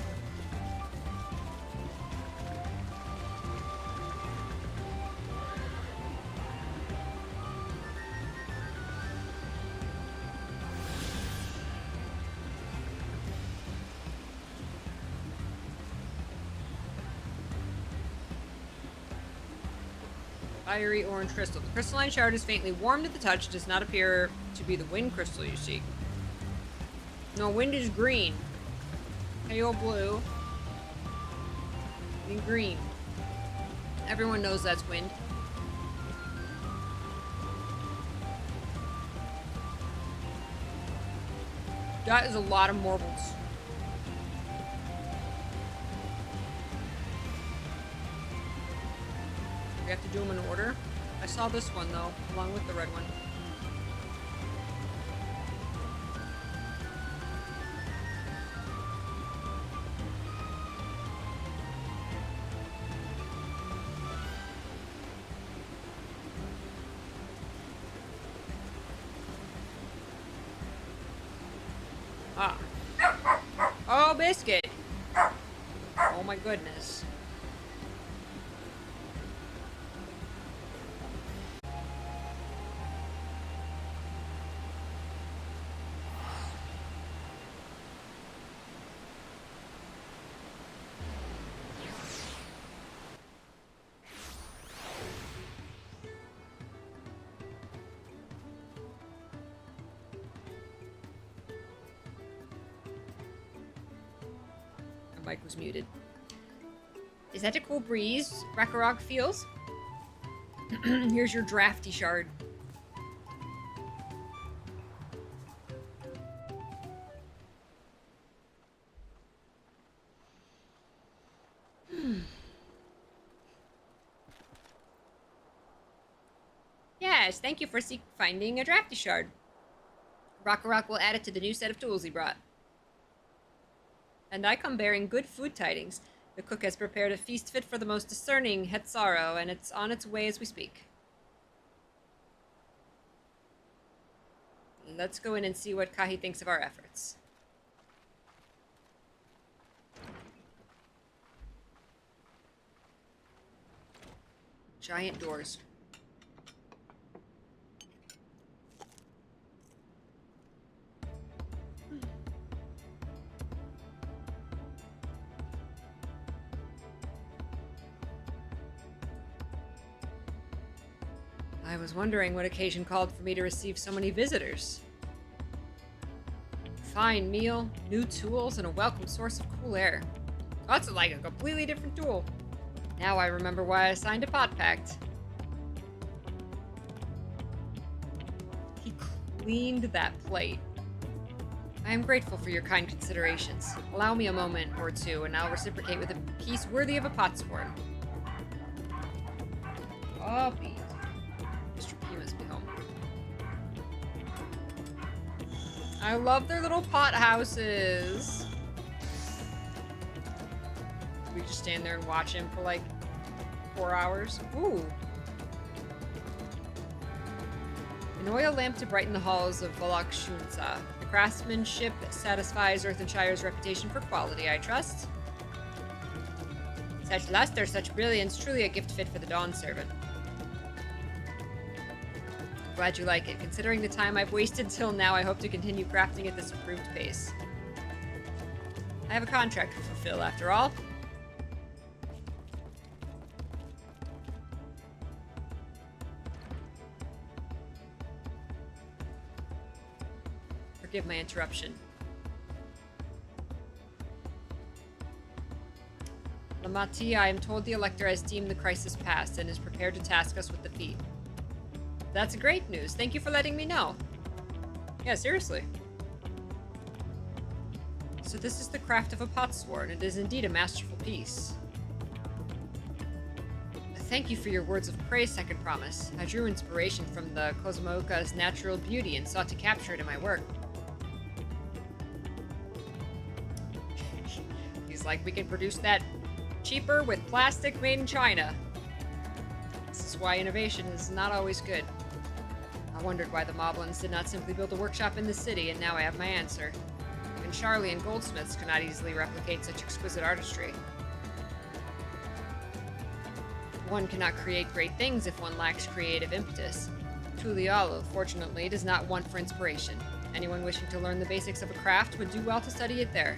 Fiery orange crystal. The crystalline shard is faintly warm to the touch. It does not appear to be the wind crystal you seek. No, wind is green. Pale blue. And green. Everyone knows that's wind. That is a lot of marbles. We have to do them in order. I saw this one though, along with the red one. Ah. Oh, biscuit. Oh my goodness. My mic was muted. Is that a cool breeze Rakarok feels? Here's your drafty shard. Yes, thank you for finding a drafty shard. Rakarok will add it to the new set of tools he brought. And I come bearing good food tidings. The cook has prepared a feast fit for the most discerning Hetzaro, and it's on its way as we speak. Let's go in and see what Kahi thinks of our efforts. Giant doors. I was wondering what occasion called for me to receive so many visitors. Fine meal, new tools, and a welcome source of cool air. That's like a completely different tool. Now I remember why I signed a pot pact. He cleaned that plate. I am grateful for your kind considerations. Allow me a moment or two, and I'll reciprocate with a piece worthy of a potsworn. Oh, Pete. Mr. P must be home. I love their little pot houses. We just stand there and watch him for like 4 hours. Ooh. An oil lamp to brighten the halls of Volok Shunza. The craftsmanship satisfies Earth and Shire's reputation for quality, I trust. Such luster, such brilliance, truly a gift fit for the Dawn Servant. Glad you like it. Considering the time I've wasted till now, I hope to continue crafting at this improved pace. I have a contract to fulfill, after all. Forgive my interruption. Lamati, I am told the Elector has deemed the crisis past and is prepared to task us with the feat. That's great news. Thank you for letting me know. Yeah, seriously. So this is the craft of a potsworn. It is indeed a masterful piece. Thank you for your words of praise, Second Promise. I drew inspiration from the Kozumooka's natural beauty and sought to capture it in my work. He's like, we can produce that cheaper with plastic made in China. This is why innovation is not always good. I wondered why the Moblins did not simply build a workshop in the city, and now I have my answer. Even Charlie and goldsmiths could not easily replicate such exquisite artistry. One cannot create great things if one lacks creative impetus. Tulialo, fortunately, does not want for inspiration. Anyone wishing to learn the basics of a craft would do well to study it there.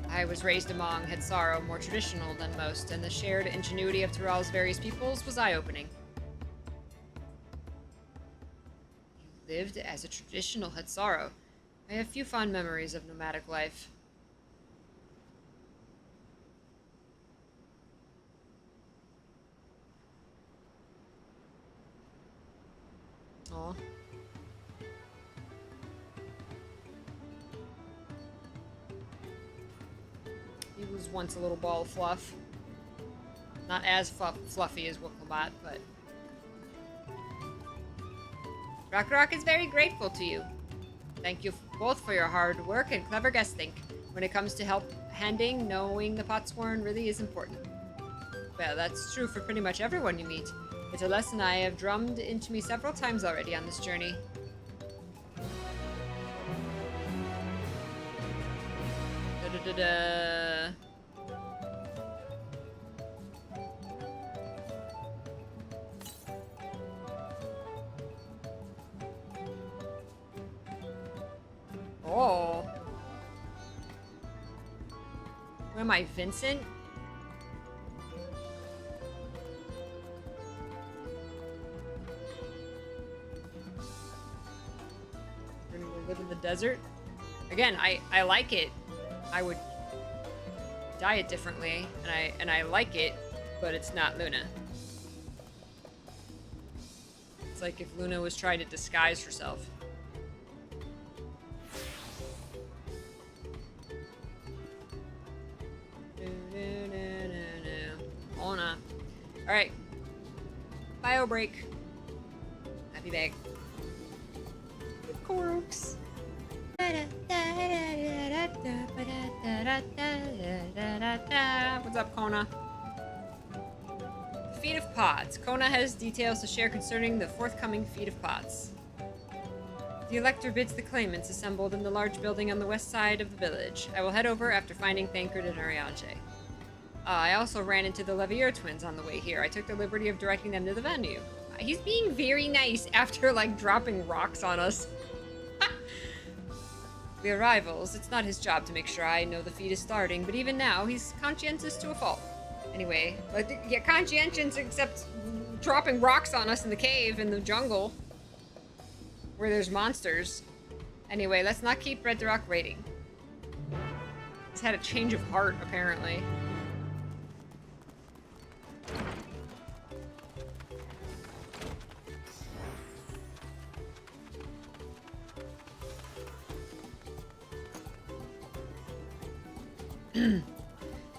I was raised among Hetzaro, more traditional than most, and the shared ingenuity of Tural's various peoples was eye-opening. You lived as a traditional Hetzaro. I have few fond memories of nomadic life. Aw. He was once a little ball of fluff. Not as fluffy as Wicklebat, but... Rock is very grateful to you. Thank you both for your hard work and clever guessing. When it comes to help handing, knowing the Potsworn really is important. Well, that's true for pretty much everyone you meet. It's a lesson I have drummed into me several times already on this journey. Da-da-da-da. Oh. Who am I, Vincent? We're gonna live in the desert? Again, I like it. I would dye it differently, and I like it, but it's not Luna. It's like if Luna was trying to disguise herself. Alright. Bio break. Happy bag. Corks. What's up, Kona? Feat of Pods. Kona has details to share concerning the forthcoming Feat of Pods. The Elector bids the claimants assembled in the large building on the west side of the village. I will head over after finding Thancred and Ariadne. I also ran into the Levier twins on the way here. I took the liberty of directing them to the venue. He's being very nice after, like, dropping rocks on us. The arrivals. It's not his job to make sure I know the feat is starting, but even now, he's conscientious to a fault. Anyway, like, yeah, conscientious except dropping rocks on us in the cave in the jungle. Where there's monsters. Anyway, let's not keep Red Rock waiting. He's had a change of heart, apparently.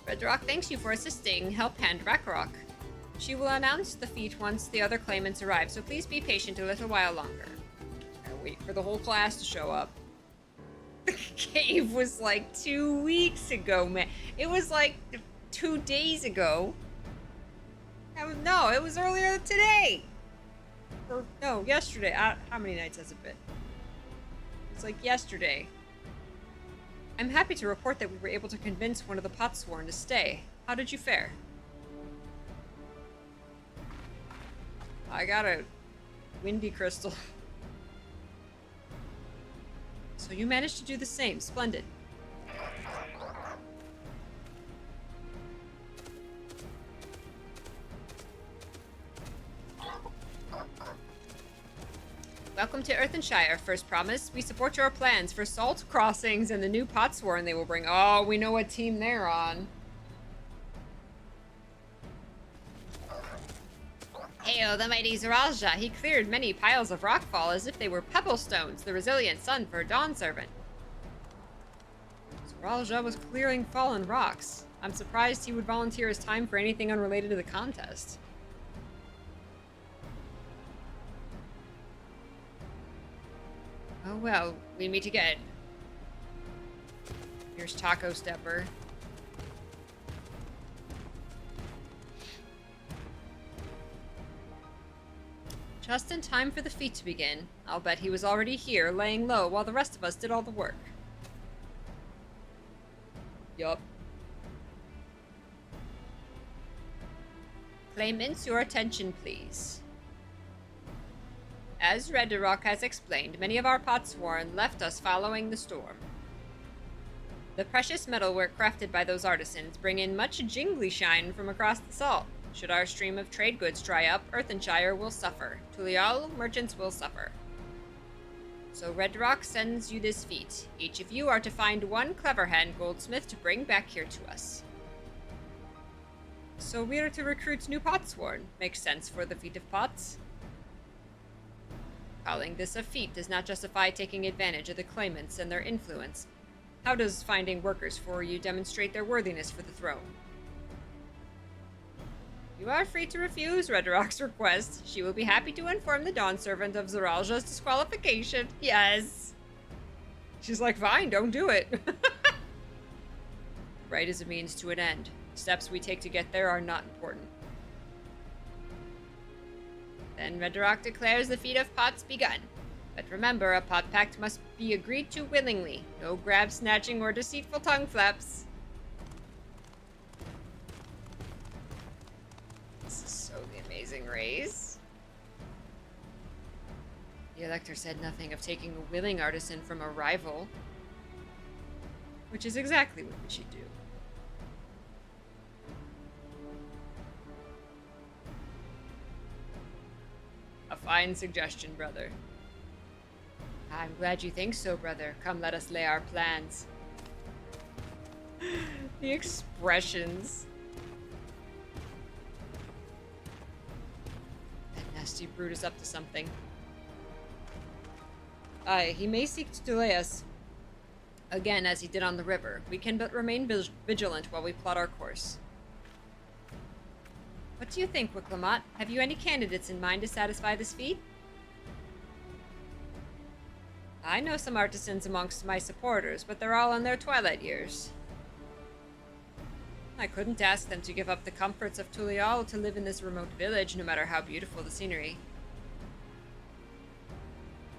Redrock thanks you for assisting Help Hand Ragnarok. She will announce the feat once the other claimants arrive, so please be patient a little while longer. I'll wait for the whole class to show up. The cave was like 2 weeks ago, man. It was like 2 days ago. No, it was earlier today. Or, no, yesterday. How many nights has it been? It's like yesterday. I'm happy to report that we were able to convince one of the Potsworn to stay. How did you fare? I got a windy crystal. So you managed to do the same. Splendid. Welcome to Earthenshire, First Promise. We support your plans for salt crossings and the new Potsworn they will bring. Oh, we know what team they're on. Hail the mighty Zaralja. He cleared many piles of rockfall as if they were pebble stones, the resilient son for Dawn Servant. Zaralja was clearing fallen rocks. I'm surprised he would volunteer his time for anything unrelated to the contest. Oh well, we meet again. Here's Taco Stepper. Just in time for the feat to begin. I'll bet he was already here, laying low, while the rest of us did all the work. Yup. Claimants, your attention, please. As Redrock has explained, many of our Potsworn left us following the storm. The precious metalwork crafted by those artisans bring in much jingly shine from across the salt. Should our stream of trade goods dry up, Earthenshire will suffer. Tulial merchants will suffer. So Redrock sends you this feat. Each of you are to find one Cleverhand goldsmith to bring back here to us. So we're to recruit new Potsworn. Makes sense for the feat of pots. Calling this a feat does not justify taking advantage of the claimants and their influence. How does finding workers for you demonstrate their worthiness for the throne? You are free to refuse Redrock's request. She will be happy to inform the Dawn Servant of Zoralja's disqualification. Yes. She's like, fine, don't do it. Right is a means to an end. Steps we take to get there are not important. Then Redrock declares the feat of pots begun. But remember, a pot pact must be agreed to willingly. No grab snatching or deceitful tongue flaps. This is so the amazing race. The Elector said nothing of taking a willing artisan from a rival. Which is exactly what we should do. A fine suggestion, brother. I'm glad you think so, brother. Come, let us lay our plans. The expressions. That nasty brute is up to something. Aye, he may seek to delay us. Again, as he did on the river. We can but remain vigilant while we plot our course. What do you think, Wicklamat? Have you any candidates in mind to satisfy this feat? I know some artisans amongst my supporters, but they're all in their twilight years. I couldn't ask them to give up the comforts of Tulial to live in this remote village, no matter how beautiful the scenery.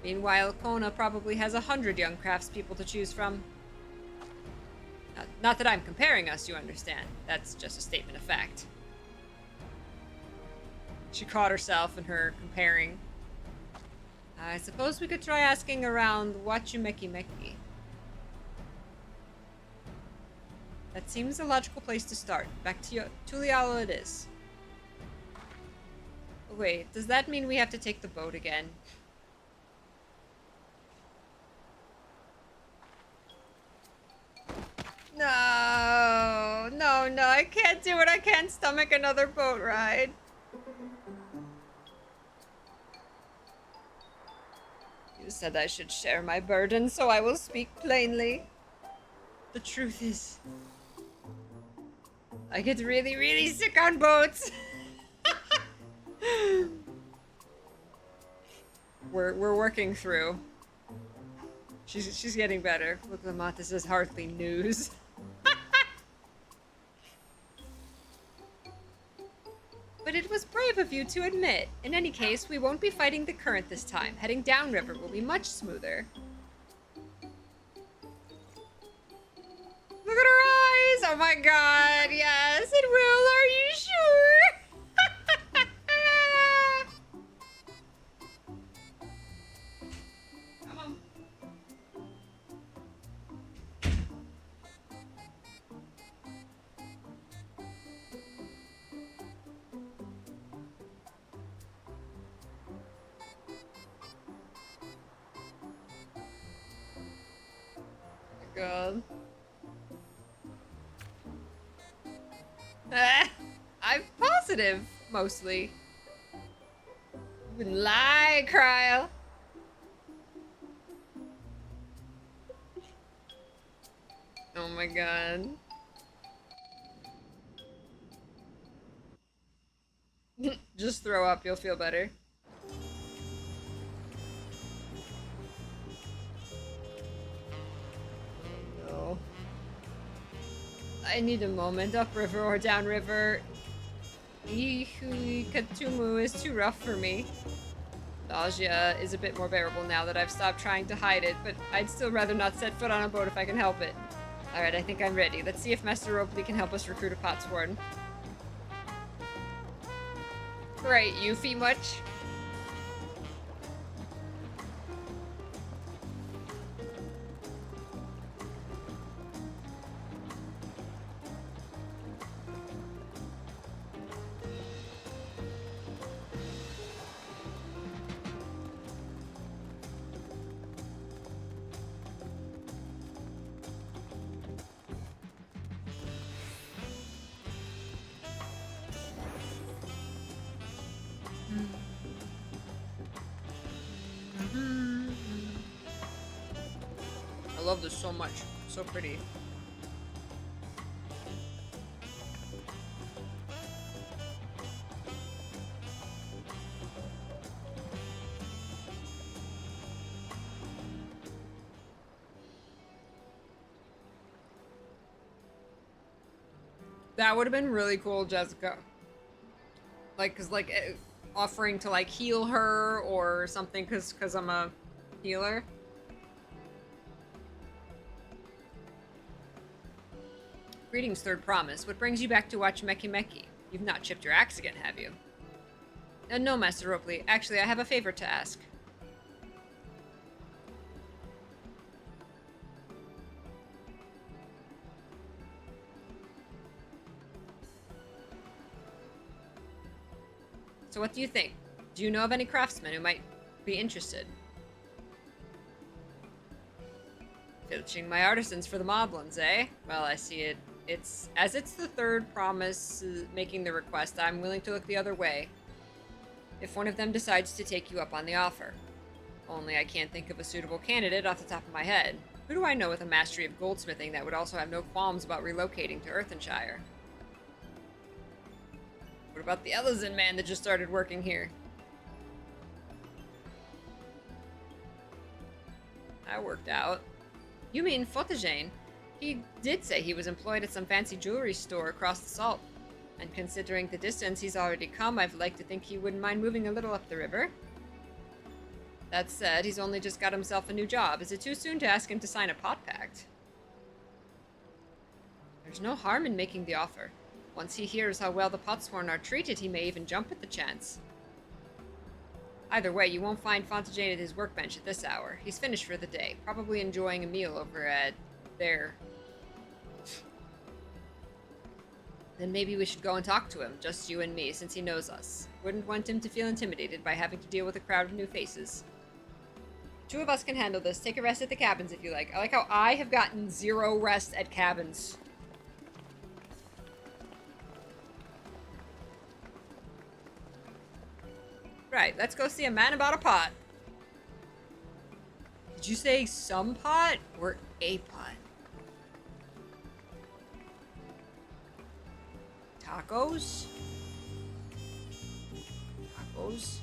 Meanwhile, Kona probably has 100 young craftspeople to choose from. Not that I'm comparing us, you understand. That's just a statement of fact. She caught herself in her comparing. I suppose we could try asking around Wachumeki Meki. That seems a logical place to start. Back to Tuliala it is. Wait, does that mean we have to take the boat again? No, no, I can't do it. I can't stomach another boat ride. You said I should share my burden, so I will speak plainly. The truth is, I get really, really sick on boats. We're working through. She's getting better. Look, Lamont, this is hardly news. But it was brave of you to admit. In any case, we won't be fighting the current this time. Heading downriver will be much smoother. Look at her eyes! Oh my god, yes, it will. Are you sure? Come on. God. I'm positive, mostly. You wouldn't lie, Cryle. Oh my god. Just throw up, you'll feel better. No. I need a moment. Upriver or downriver. Katumu is too rough for me. Nausea is a bit more bearable now that I've stopped trying to hide it, but I'd still rather not set foot on a boat if I can help it. Alright, I think I'm ready. Let's see if Master Ropley can help us recruit a potsworn. Great, Yuffie much? I love this so much. So pretty. That would have been really cool, Jessica. Like, cause like offering to like heal her or something, cause I'm a healer. Greetings, Third Promise. What brings you back to watch Meki Meki? You've not chipped your axe again, have you? No, Master Ropley. Actually, I have a favor to ask. So what do you think? Do you know of any craftsmen who might be interested? Filching my artisans for the moblins, eh? Well, I see it. It's the third promise making the request, I'm willing to look the other way. If one of them decides to take you up on the offer. Only I can't think of a suitable candidate off the top of my head. Who do I know with a mastery of goldsmithing that would also have no qualms about relocating to Earthenshire? What about the Ellison man that just started working here? That worked out. You mean Photogene? He did say he was employed at some fancy jewelry store across the salt. And considering the distance he's already come, I'd like to think he wouldn't mind moving a little up the river. That said, he's only just got himself a new job. Is it too soon to ask him to sign a pot pact? There's no harm in making the offer. Once he hears how well the Potsworn are treated, he may even jump at the chance. Either way, you won't find Fontagene at his workbench at this hour. He's finished for the day, probably enjoying a meal over at there. Then maybe we should go and talk to him, just you and me, since he knows us. Wouldn't want him to feel intimidated by having to deal with a crowd of new faces. Two of us can handle this. Take a rest at the cabins if you like. I like how I have gotten 0 rest at cabins. Right, let's go see a man about a pot. Did you say some pot or a pot? Tacos? Tacos?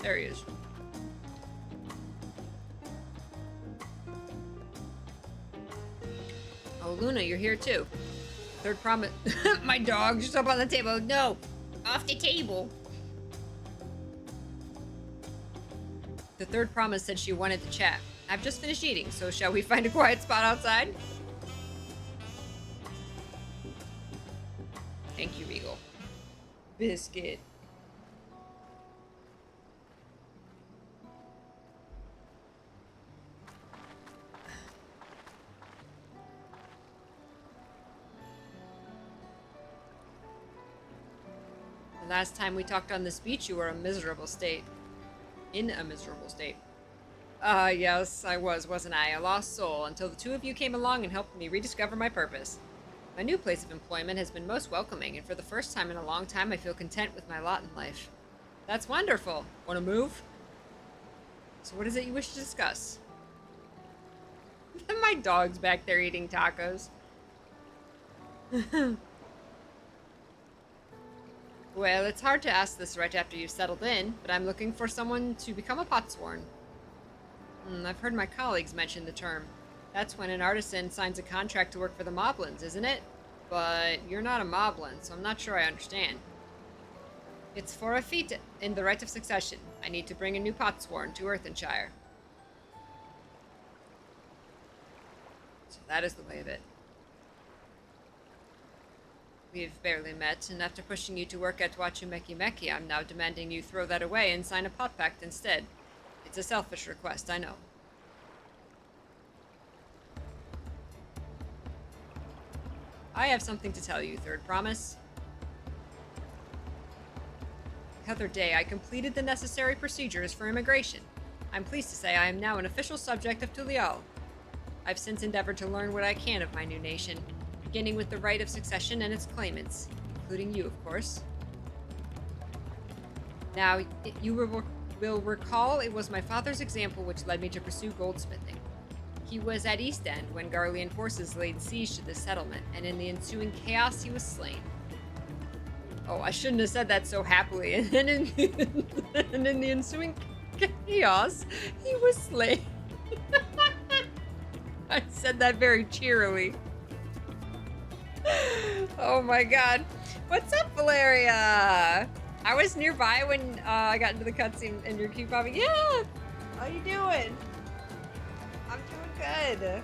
There he is. Oh, Luna, you're here too. Third promise. My dog just up on the table. No, off the table. The third promise said she wanted to chat. I've just finished eating, so shall we find a quiet spot outside? Thank you, Regal. Biscuit. Last time we talked on this beach, you were in a miserable state. Yes, I was, wasn't I? A lost soul, until the two of you came along and helped me rediscover my purpose. My new place of employment has been most welcoming, and for the first time in a long time, I feel content with my lot in life. That's wonderful. Want to move? So what is it you wish to discuss? My dog's back there eating tacos. Well, it's hard to ask this right after you've settled in, but I'm looking for someone to become a potsworn. I've heard my colleagues mention the term. That's when an artisan signs a contract to work for the moblins, isn't it? But you're not a moblin, so I'm not sure I understand. It's for a feat in the right of succession. I need to bring a new potsworn to Earthenshire. So that is the way of it. We've barely met, and after pushing you to work at Meki Meki, I'm now demanding you throw that away and sign a pot pact instead. It's a selfish request, I know. I have something to tell you, Third Promise. The other day, I completed the necessary procedures for immigration. I'm pleased to say I am now an official subject of Tulial. I've since endeavored to learn what I can of my new nation, beginning with the right of succession and its claimants, including you, of course. Now, you will recall it was my father's example which led me to pursue goldsmithing. He was at East End when Garlean forces laid siege to the settlement, and in the ensuing chaos he was slain. Oh, I shouldn't have said that so happily. And in the ensuing chaos, he was slain. I said that very cheerily. Oh my god. What's up, Valeria? I was nearby when I got into the cutscene and your cute popping. Yeah! How you doing? I'm doing good.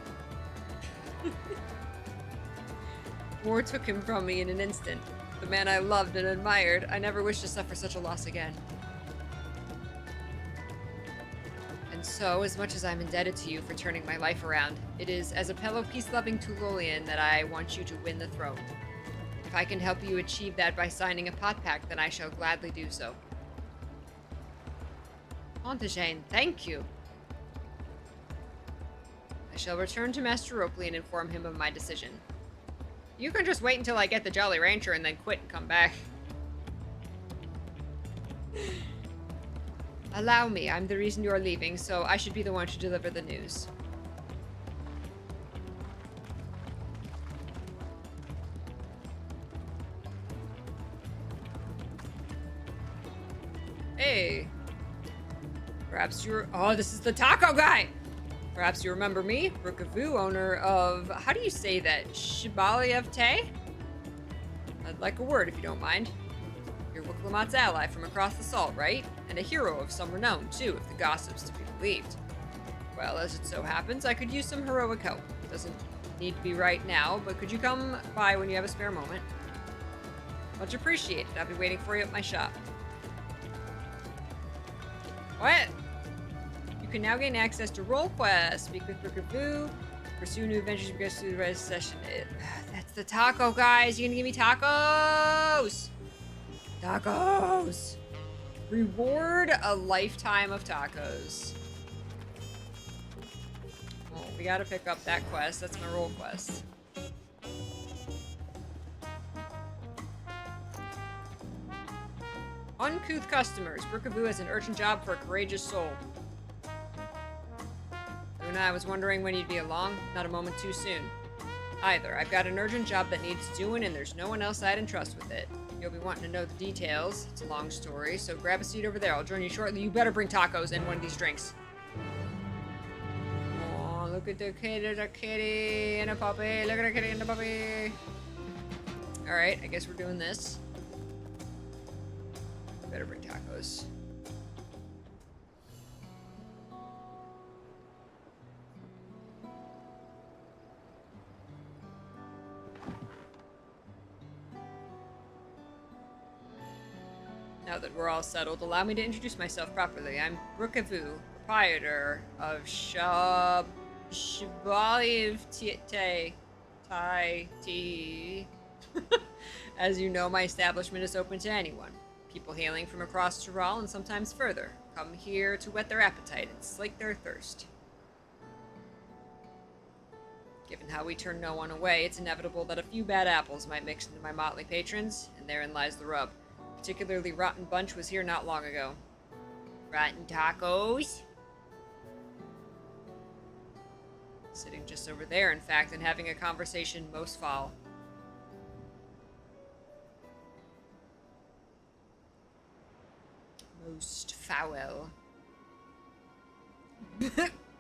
War took him from me in an instant. The man I loved and admired. I never wish to suffer such a loss again. And so, as much as I'm indebted to you for turning my life around, it is as a fellow peace-loving Tulolian that I want you to win the throne. If I can help you achieve that by signing a pot pact, then I shall gladly do so. Montagane, thank you. I shall return to Master Oakley and inform him of my decision. You can just wait until I get the Jolly Rancher and then quit and come back. Allow me, I'm the reason you're leaving, so I should be the one to deliver the news. Hey. Perhaps you're... Oh, this is the taco guy! Perhaps you remember me, Rukavu, owner of... How do you say that? Shibalievte? I'd like a word, if you don't mind. You're Wiklamat's ally from across the salt, right? And a hero of some renown, too, if the gossip's to be believed. Well, as it so happens, I could use some heroic help. Doesn't need to be right now, but could you come by when you have a spare moment? Much appreciated. I'll be waiting for you at my shop. What? You can now gain access to role quests. Speak with Rukavu. Pursue new adventures because through the rest of the session. That's the taco, guys. You gonna give me tacos? Tacos. Reward a lifetime of tacos. Well, we gotta pick up that quest. That's my role quest. Uncouth customers. Brookaboo has an urgent job for a courageous soul. Luna, I was wondering when you'd be along. Not a moment too soon. Either. I've got an urgent job that needs doing and there's no one else I'd entrust with it. You'll be wanting to know the details. It's a long story, so grab a seat over there. I'll join you shortly. You better bring tacos and one of these drinks. Oh, look at the kitty and a puppy. Look at the kitty and the puppy. Alright, I guess we're doing this. Better bring tacos. Now that we're all settled, allow me to introduce myself properly. I'm Rukavu, proprietor of Shibalievte Tea. As you know, my establishment is open to anyone. People hailing from across Tural and sometimes further come here to whet their appetite and slake their thirst. Given how we turn no one away, it's inevitable that a few bad apples might mix into my motley patrons, and therein lies the rub. Particularly Rotten Bunch was here not long ago. Rotten tacos? Sitting just over there, in fact, and having a conversation most foul. Most foul.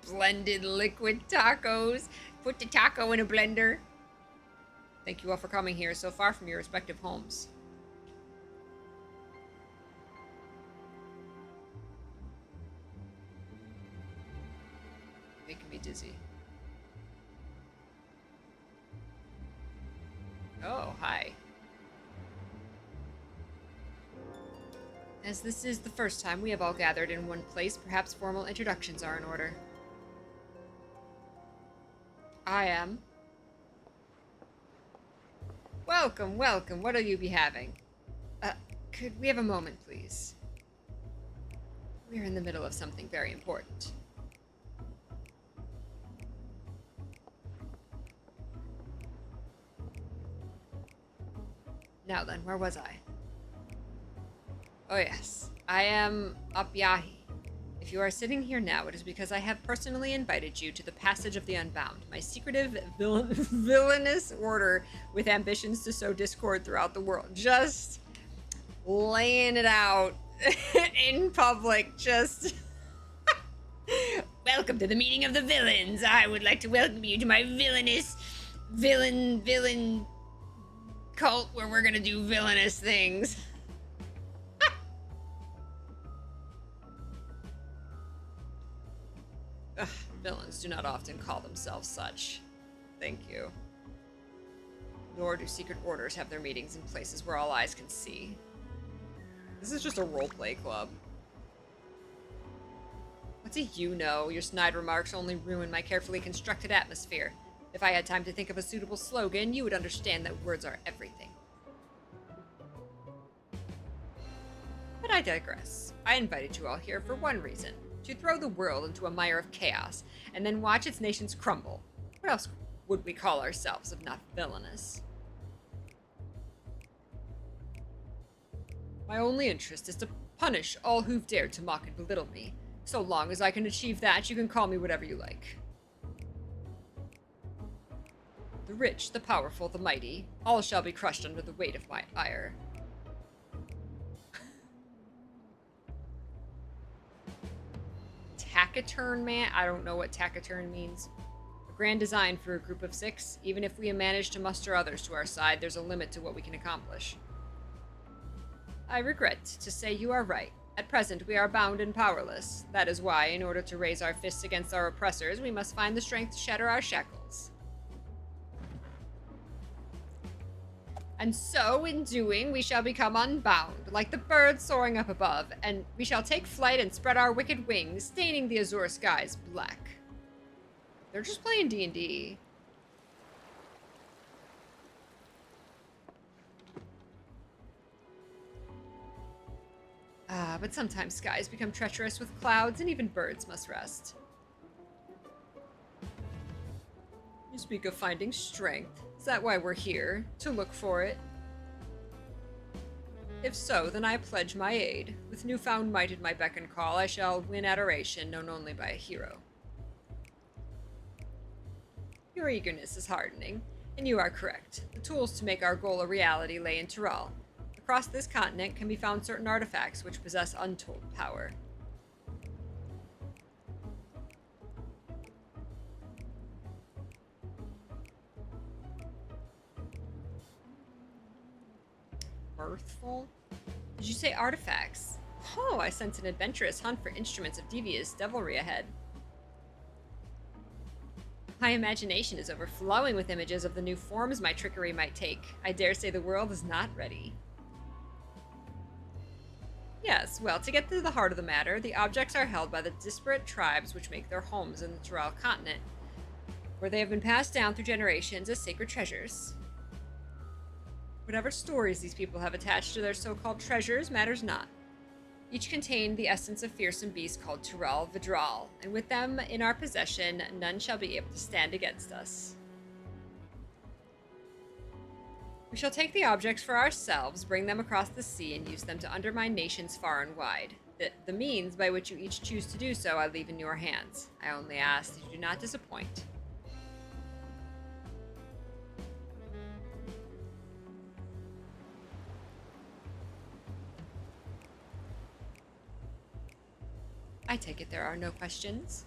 Blended liquid tacos. Put the taco in a blender. Thank you all for coming here so far from your respective homes. Making me dizzy. Oh, hi. As this is the first time we have all gathered in one place, perhaps formal introductions are in order. I am Welcome, welcome. What'll you be having? Could we have a moment, please? We're in the middle of something very important. Now then, where was I? Oh yes, I am AuroraPeachy. If you are sitting here now, it is because I have personally invited you to the Passage of the Unbound, my secretive, villainous order with ambitions to sow discord throughout the world. Just laying it out in public, just... Welcome to the meeting of the villains. I would like to welcome you to my villainous villain cult where we're gonna do villainous things. Ugh, villains do not often call themselves such. Thank you. Nor do secret orders have their meetings in places where all eyes can see. This is just a roleplay club. What do you know? Your snide remarks only ruin my carefully constructed atmosphere. If I had time to think of a suitable slogan, you would understand that words are everything. But I digress. I invited you all here for one reason. To throw the world into a mire of chaos, and then watch its nations crumble. What else would we call ourselves if not villainous? My only interest is to punish all who've dared to mock and belittle me. So long as I can achieve that, you can call me whatever you like. The rich, the powerful, the mighty, all shall be crushed under the weight of my ire. Taciturn man? I don't know what taciturn means. A grand design for a group of 6. Even if we manage to muster others to our side, there's a limit to what we can accomplish. I regret to say you are right. At present, we are bound and powerless. That is why, in order to raise our fists against our oppressors, we must find the strength to shatter our shackles. And so, in doing, we shall become unbound, like the birds soaring up above, and we shall take flight and spread our wicked wings, staining the azure skies black. They're just playing D&D. But sometimes skies become treacherous with clouds, and even birds must rest. You speak of finding strength. Is that why we're here? To look for it? If so, then I pledge my aid. With newfound might at my beck and call, I shall win adoration known only by a hero. Your eagerness is heartening, and you are correct. The tools to make our goal a reality lay in Tural. Across this continent can be found certain artifacts which possess untold power. Mirthful? Did you say artifacts? Oh, I sense an adventurous hunt for instruments of devious devilry ahead. My imagination is overflowing with images of the new forms my trickery might take. I dare say the world is not ready. Yes, well, to get to the heart of the matter, the objects are held by the disparate tribes which make their homes in the Tural continent, where they have been passed down through generations as sacred treasures. Whatever stories these people have attached to their so-called treasures matters not. Each contain the essence of fearsome beasts called Tural Vidral, and with them in our possession, none shall be able to stand against us. We shall take the objects for ourselves, bring them across the sea, and use them to undermine nations far and wide. The means by which you each choose to do so I leave in your hands. I only ask that you do not disappoint. I take it there are no questions.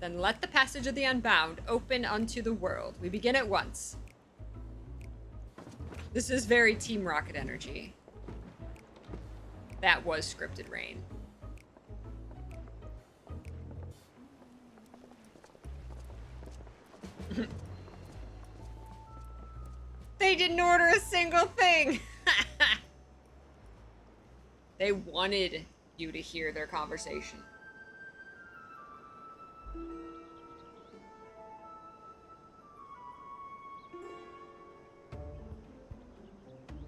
Then let the passage of the Unbound open unto the world. We begin at once. This is very Team Rocket energy. That was scripted rain. They didn't order a single thing! They wanted you to hear their conversation.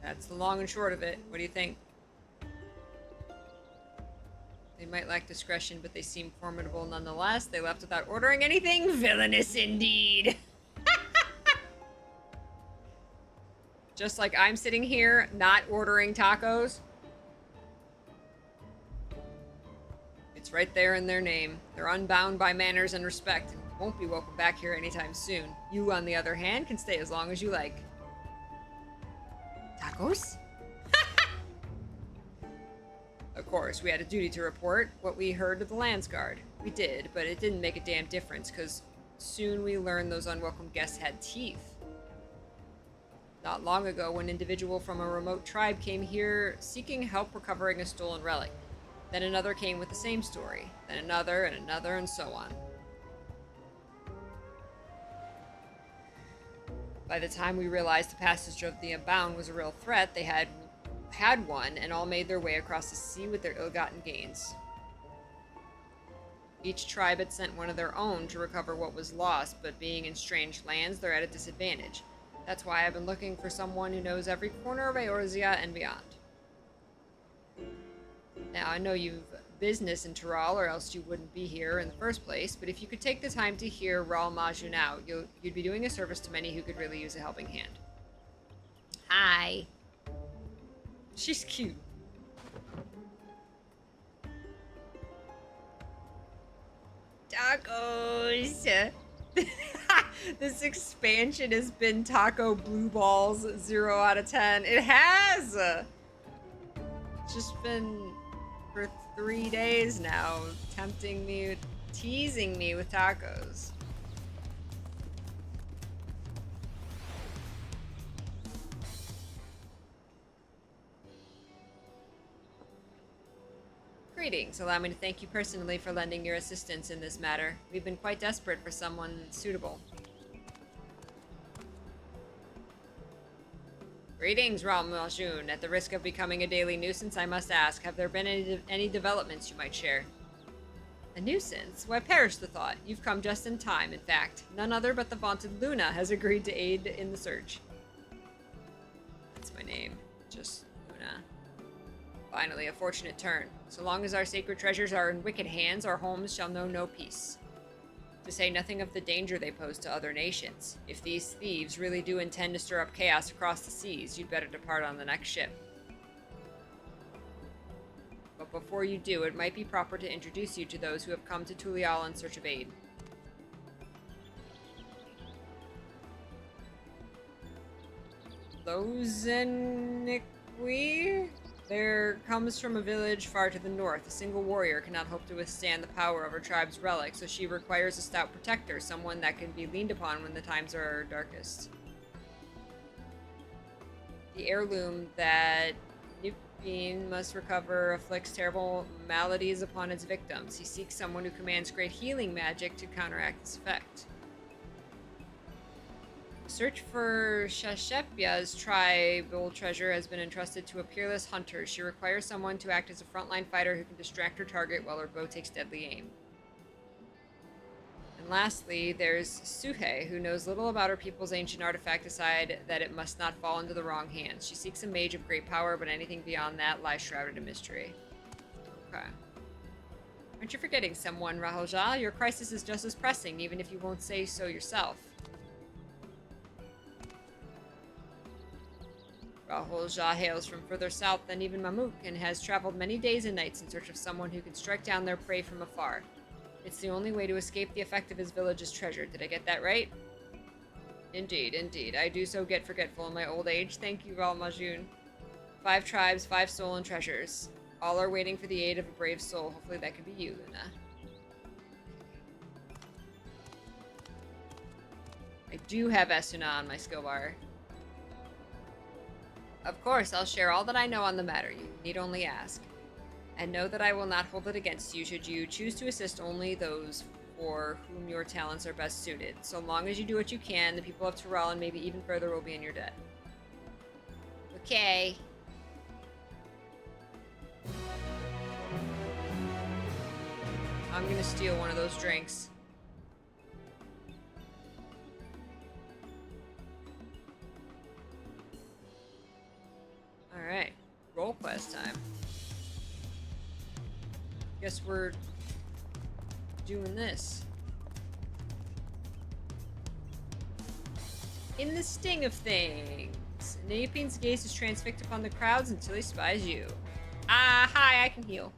That's the long and short of it. What do you think? They might lack discretion, but they seem formidable nonetheless. They left without ordering anything. Villainous indeed. Just like I'm sitting here not ordering tacos. It's right there in their name. They're unbound by manners and respect and won't be welcome back here anytime soon. You, on the other hand, can stay as long as you like. Tacos? Of course, we had a duty to report what we heard to the Landsguard. We did, but it didn't make a damn difference, because soon we learned those unwelcome guests had teeth. Not long ago, an individual from a remote tribe came here seeking help recovering a stolen relic. Then another came with the same story. Then another, and so on. By the time we realized the passage of the Unbound was a real threat, they had one, and all made their way across the sea with their ill-gotten gains. Each tribe had sent one of their own to recover what was lost, but being in strange lands, they're at a disadvantage. That's why I've been looking for someone who knows every corner of Eorzea and beyond. Now, I know you've business in Tural, or else you wouldn't be here in the first place, but if you could take the time to hear Raal Majun out, you'd be doing a service to many who could really use a helping hand. Hi. She's cute. Tacos! This expansion has been taco blue balls 0 out of 10. It has! It's just been for 3 days now, tempting me, teasing me with tacos. Greetings. Allow me to thank you personally for lending your assistance in this matter. We've been quite desperate for someone suitable. Greetings, Raal Majun. At the risk of becoming a daily nuisance, I must ask, have there been any developments you might share? A nuisance? Why, perish the thought. You've come just in time, in fact. None other but the vaunted Luna has agreed to aid in the search. That's my name. Just Luna. Finally, a fortunate turn. So long as our sacred treasures are in wicked hands, our homes shall know no peace. To say nothing of the danger they pose to other nations. If these thieves really do intend to stir up chaos across the seas, you'd better depart on the next ship. But before you do, it might be proper to introduce you to those who have come to Tulial in search of aid. Lozeniqui? There comes from a village far to the north. A single warrior cannot hope to withstand the power of her tribe's relic, so she requires a stout protector, someone that can be leaned upon when the times are darkest. The heirloom that Nipin must recover afflicts terrible maladies upon its victims. He seeks someone who commands great healing magic to counteract its effect. Search for Shashepia's tribal treasure has been entrusted to a peerless hunter. She requires someone to act as a frontline fighter who can distract her target while her bow takes deadly aim. And lastly, there's Suhe, who knows little about her people's ancient artifact aside that it must not fall into the wrong hands. She seeks a mage of great power, but anything beyond that lies shrouded in mystery. Okay. Aren't you forgetting someone, Rahalja? Your crisis is just as pressing, even if you won't say so yourself. Rahalja hails from further south than even Mamuk and has traveled many days and nights in search of someone who can strike down their prey from afar. It's the only way to escape the effect of his village's treasure. Did I get that right? Indeed, indeed. I do so get forgetful in my old age. Thank you, Raal Majun. 5 tribes, 5 stolen treasures. All are waiting for the aid of a brave soul. Hopefully that could be you, Luna. I do have Esuna on my skill bar. Of course, I'll share all that I know on the matter. You need only ask. And know that I will not hold it against you should you choose to assist only those for whom your talents are best suited. So long as you do what you can, the people of Tural and maybe even further will be in your debt. Okay. I'm gonna steal one of those drinks. goal quest time. Guess we're doing this. In the sting of things, Napien's gaze is transfixed upon the crowds until he spies you. Ah, hi, I can heal.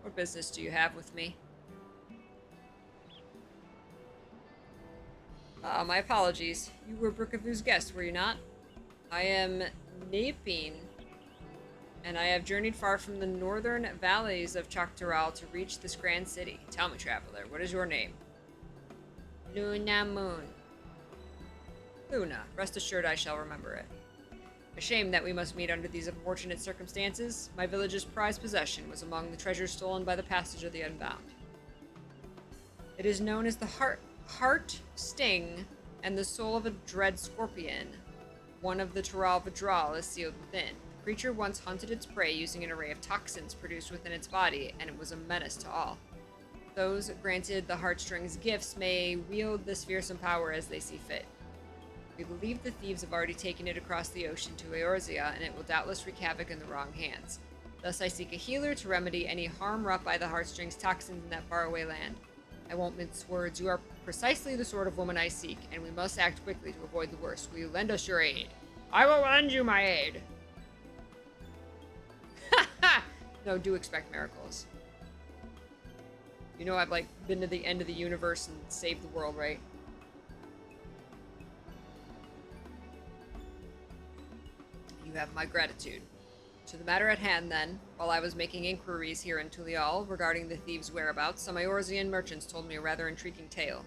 What business do you have with me? My apologies. You were Brookavu's guest, were you not? I am Napien, and I have journeyed far from the northern valleys of Choctaral to reach this grand city. Tell me, traveler, what is your name? Luna Moon. Luna. Rest assured I shall remember it. A shame that we must meet under these unfortunate circumstances. My village's prized possession was among the treasures stolen by the passage of the Unbound. It is known as the Heart Sting and the soul of a dread scorpion. One of the Taral Vidral is sealed within. The creature once hunted its prey using an array of toxins produced within its body, and it was a menace to all. Those granted the Heartstring's gifts may wield this fearsome power as they see fit. We believe the thieves have already taken it across the ocean to Eorzea, and it will doubtless wreak havoc in the wrong hands. Thus I seek a healer to remedy any harm wrought by the Heartstring's toxins in that faraway land. I won't mince words. You are precisely the sort of woman I seek, and we must act quickly to avoid the worst. Will you lend us your aid? I will lend you my aid. No, do expect miracles. You know I've, been to the end of the universe and saved the world, right? You have my gratitude. To the matter at hand, then, while I was making inquiries here in Tulial regarding the thieves' whereabouts, some Eorzean merchants told me a rather intriguing tale.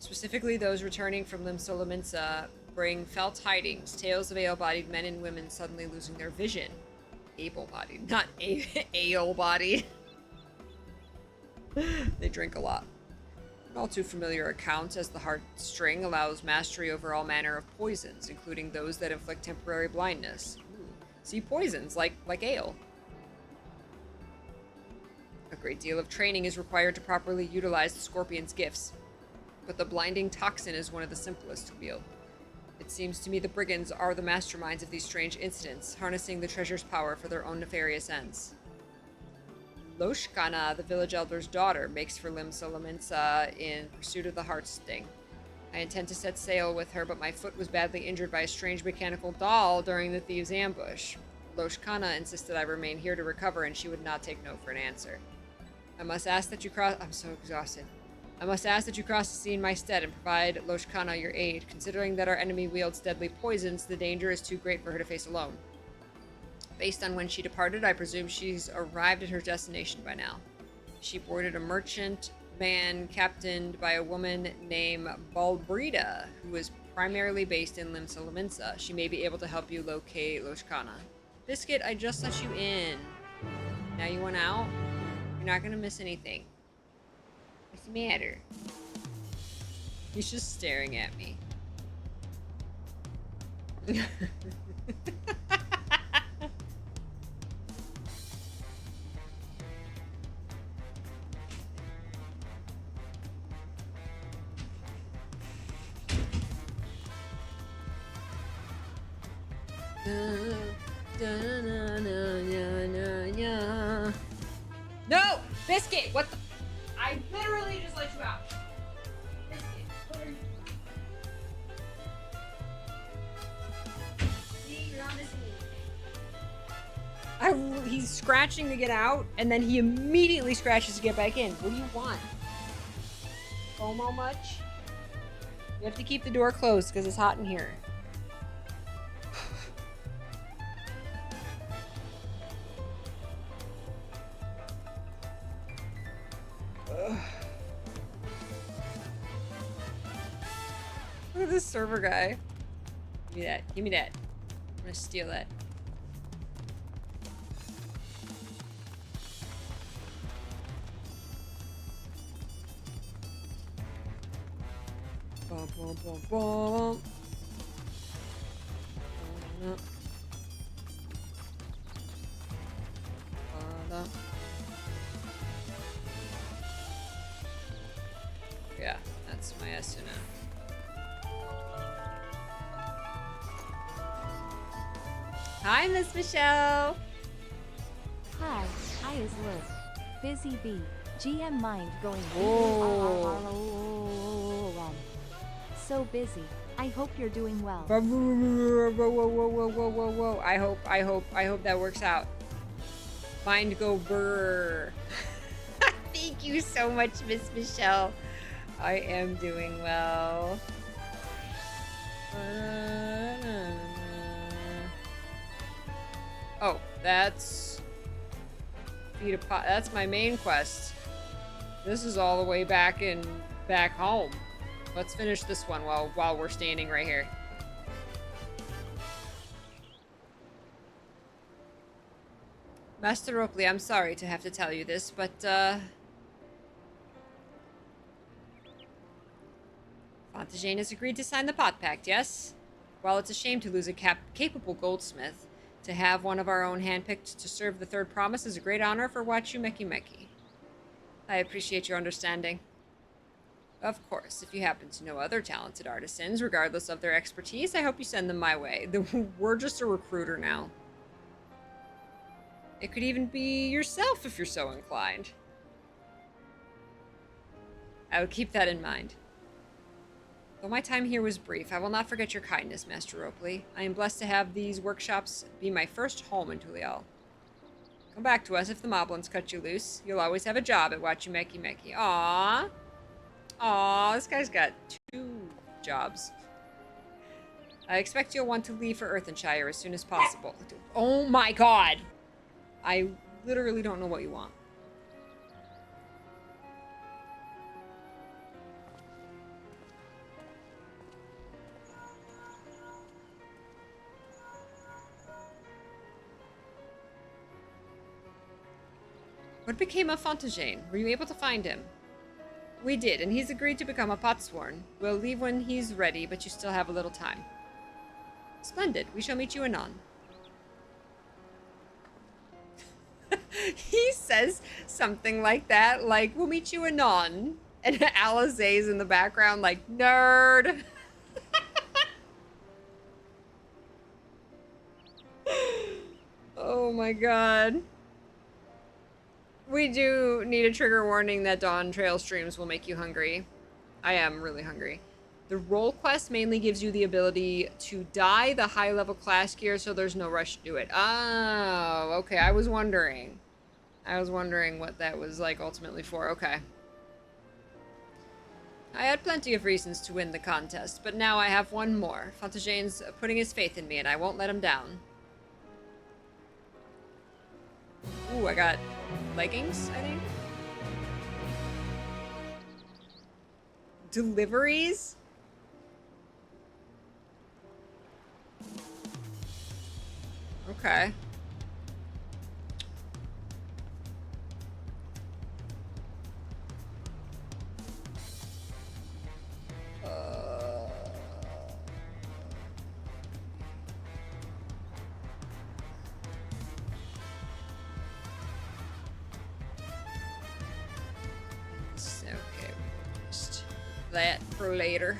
Specifically, those returning from Limsolaminsa bring fell tidings, tales of able-bodied men and women suddenly losing their vision. Able-bodied, not ale-bodied. They drink a lot. An all too familiar account, as the Heartstring allows mastery over all manner of poisons, including those that inflict temporary blindness. See, poisons, like ale. A great deal of training is required to properly utilize the Scorpion's gifts, but the blinding toxin is one of the simplest to wield. It seems to me the brigands are the masterminds of these strange incidents, harnessing the treasure's power for their own nefarious ends. Loshkana, the village elder's daughter, makes for Limsolaminsa in pursuit of the Heartsting. I intend to set sail with her, but my foot was badly injured by a strange mechanical doll during the thieves' ambush. Loshkana insisted I remain here to recover, and she would not take no for an answer. I must ask that you cross... I'm so exhausted. I must ask that you cross the sea in my stead and provide Loshkana your aid. Considering that our enemy wields deadly poisons, the danger is too great for her to face alone. Based on when she departed, I presume she's arrived at her destination by now. She boarded a merchant man captained by a woman named Balbrida, who is primarily based in Limsolaminsa. She may be able to help you locate Loshkana. Biscuit, I just let you in. Now you want out? You're not gonna miss anything. What's the matter? He's just staring at me. No! Biscuit! What the? I literally just let you out. Biscuit, what are you? See, you're not missing anything. He's scratching to get out, and then he immediately scratches to get back in. What do you want? FOMO much? You have to keep the door closed because it's hot in here. Look at this server guy. Give me that. Give me that. I'm gonna steal that. Bum, bum, bum, bum. Yeah, that's my Esuna. Hi, Miss Michelle. Hi, I is Liv. Busy bee. GM mind going. So busy. I hope you're doing well. Whoa, whoa, whoa, whoa, whoa, whoa, whoa. I hope that works out. Mind go brr. Thank you so much, Miss Michelle. I am doing well. Oh, that's feed a pot. That's my main quest. This is all the way back home. Let's finish this one while we're standing right here. Master Oakley, I'm sorry to have to tell you this, but Fantasy has agreed to sign the pot pact, yes? While it's a shame to lose a capable goldsmith, to have one of our own handpicked to serve the third promise is a great honor for Wachumeki. I appreciate your understanding. Of course, if you happen to know other talented artisans, regardless of their expertise, I hope you send them my way. We're just a recruiter now. It could even be yourself if you're so inclined. I will keep that in mind. Though my time here was brief, I will not forget your kindness, Master Oakley. I am blessed to have these workshops be my first home in Tulial. Come back to us if the moblins cut you loose. You'll always have a job at Wachumeki. Aww. Aww, this guy's got 2 jobs. I expect you'll want to leave for Earthenshire as soon as possible. Oh my god! I literally don't know what you want. What became of Fontaine? Were you able to find him? We did, and he's agreed to become a potsworn. We'll leave when he's ready, but you still have a little time. Splendid. We shall meet you anon. He says something like that, like, we'll meet you anon. And Alizé's in the background like, nerd. Oh my god. We do need a trigger warning that Dawntrail streams will make you hungry. I am really hungry. The role quest mainly gives you the ability to dye the high level class gear, so there's no rush to do it. Oh, okay. I was wondering what that was like ultimately for. Okay. I had plenty of reasons to win the contest, but now I have one more. Fontaine's putting his faith in me, and I won't let him down. Ooh, I got leggings, I think. Deliveries? Okay. Okay, just that for later.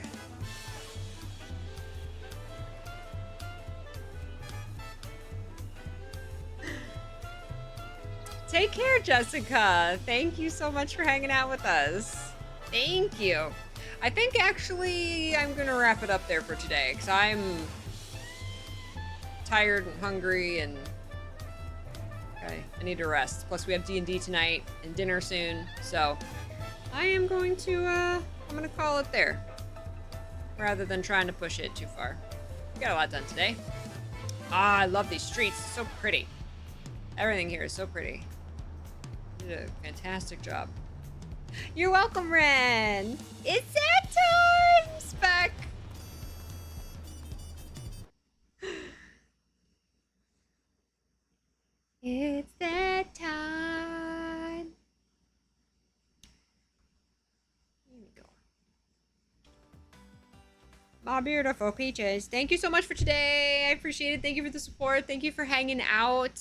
Take care, Jessica. Thank you so much for hanging out with us. Thank you. I think actually I'm gonna wrap it up there for today because I'm tired and hungry and okay, I need to rest. Plus we have D&D tonight and dinner soon, so I am going to I'm gonna call it there rather than trying to push it too far. We got a lot done today. Ah, I love these streets. It's so pretty. Everything here is so pretty. You did a fantastic job. You're welcome, Ren. It's that time, Spec. It's that time. Here we go. My beautiful peaches. Thank you so much for today. I appreciate it. Thank you for the support. Thank you for hanging out.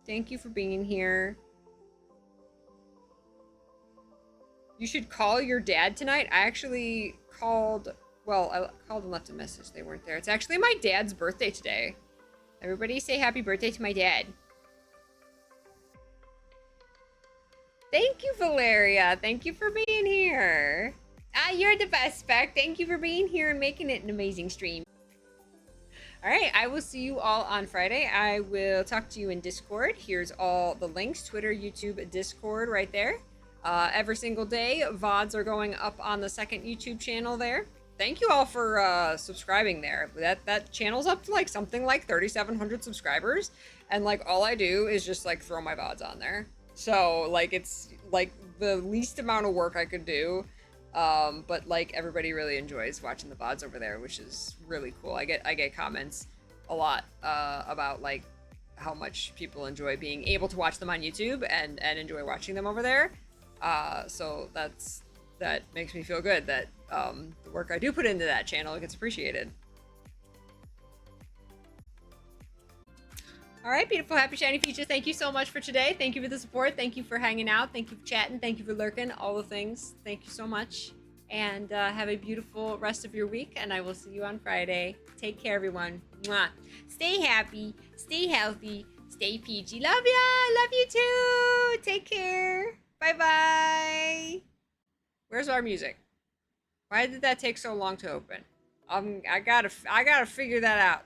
Thank you for being here. You should call your dad tonight. I actually called, well, I called and left a message. They weren't there. It's actually my dad's birthday today. Everybody say happy birthday to my dad. Thank you, Valeria. Thank you for being here. Ah, you're the best, Spec. Thank you for being here and making it an amazing stream. All right, I will see you all on Friday. I will talk to you in Discord. Here's all the links, Twitter, YouTube, Discord right there. Every single day, VODs are going up on the second YouTube channel there. Thank you all for subscribing there. That channel's up to like something like 3,700 subscribers. And like all I do is just like throw my VODs on there. So like it's like the least amount of work I could do. But like everybody really enjoys watching the VODs over there, which is really cool. I get comments a lot about like how much people enjoy being able to watch them on YouTube and enjoy watching them over there. So that makes me feel good that the work I do put into that channel gets appreciated. All right, beautiful, happy, shiny features. Thank you so much for today. Thank you for the support. Thank you for hanging out. Thank you for chatting. Thank you for lurking. All the things. Thank you so much. And have a beautiful rest of your week. And I will see you on Friday. Take care, everyone. Mwah. Stay happy. Stay healthy. Stay peachy. Love ya. Love you too. Take care. Bye-bye. Where's our music? Why did that take so long to open? I gotta figure that out.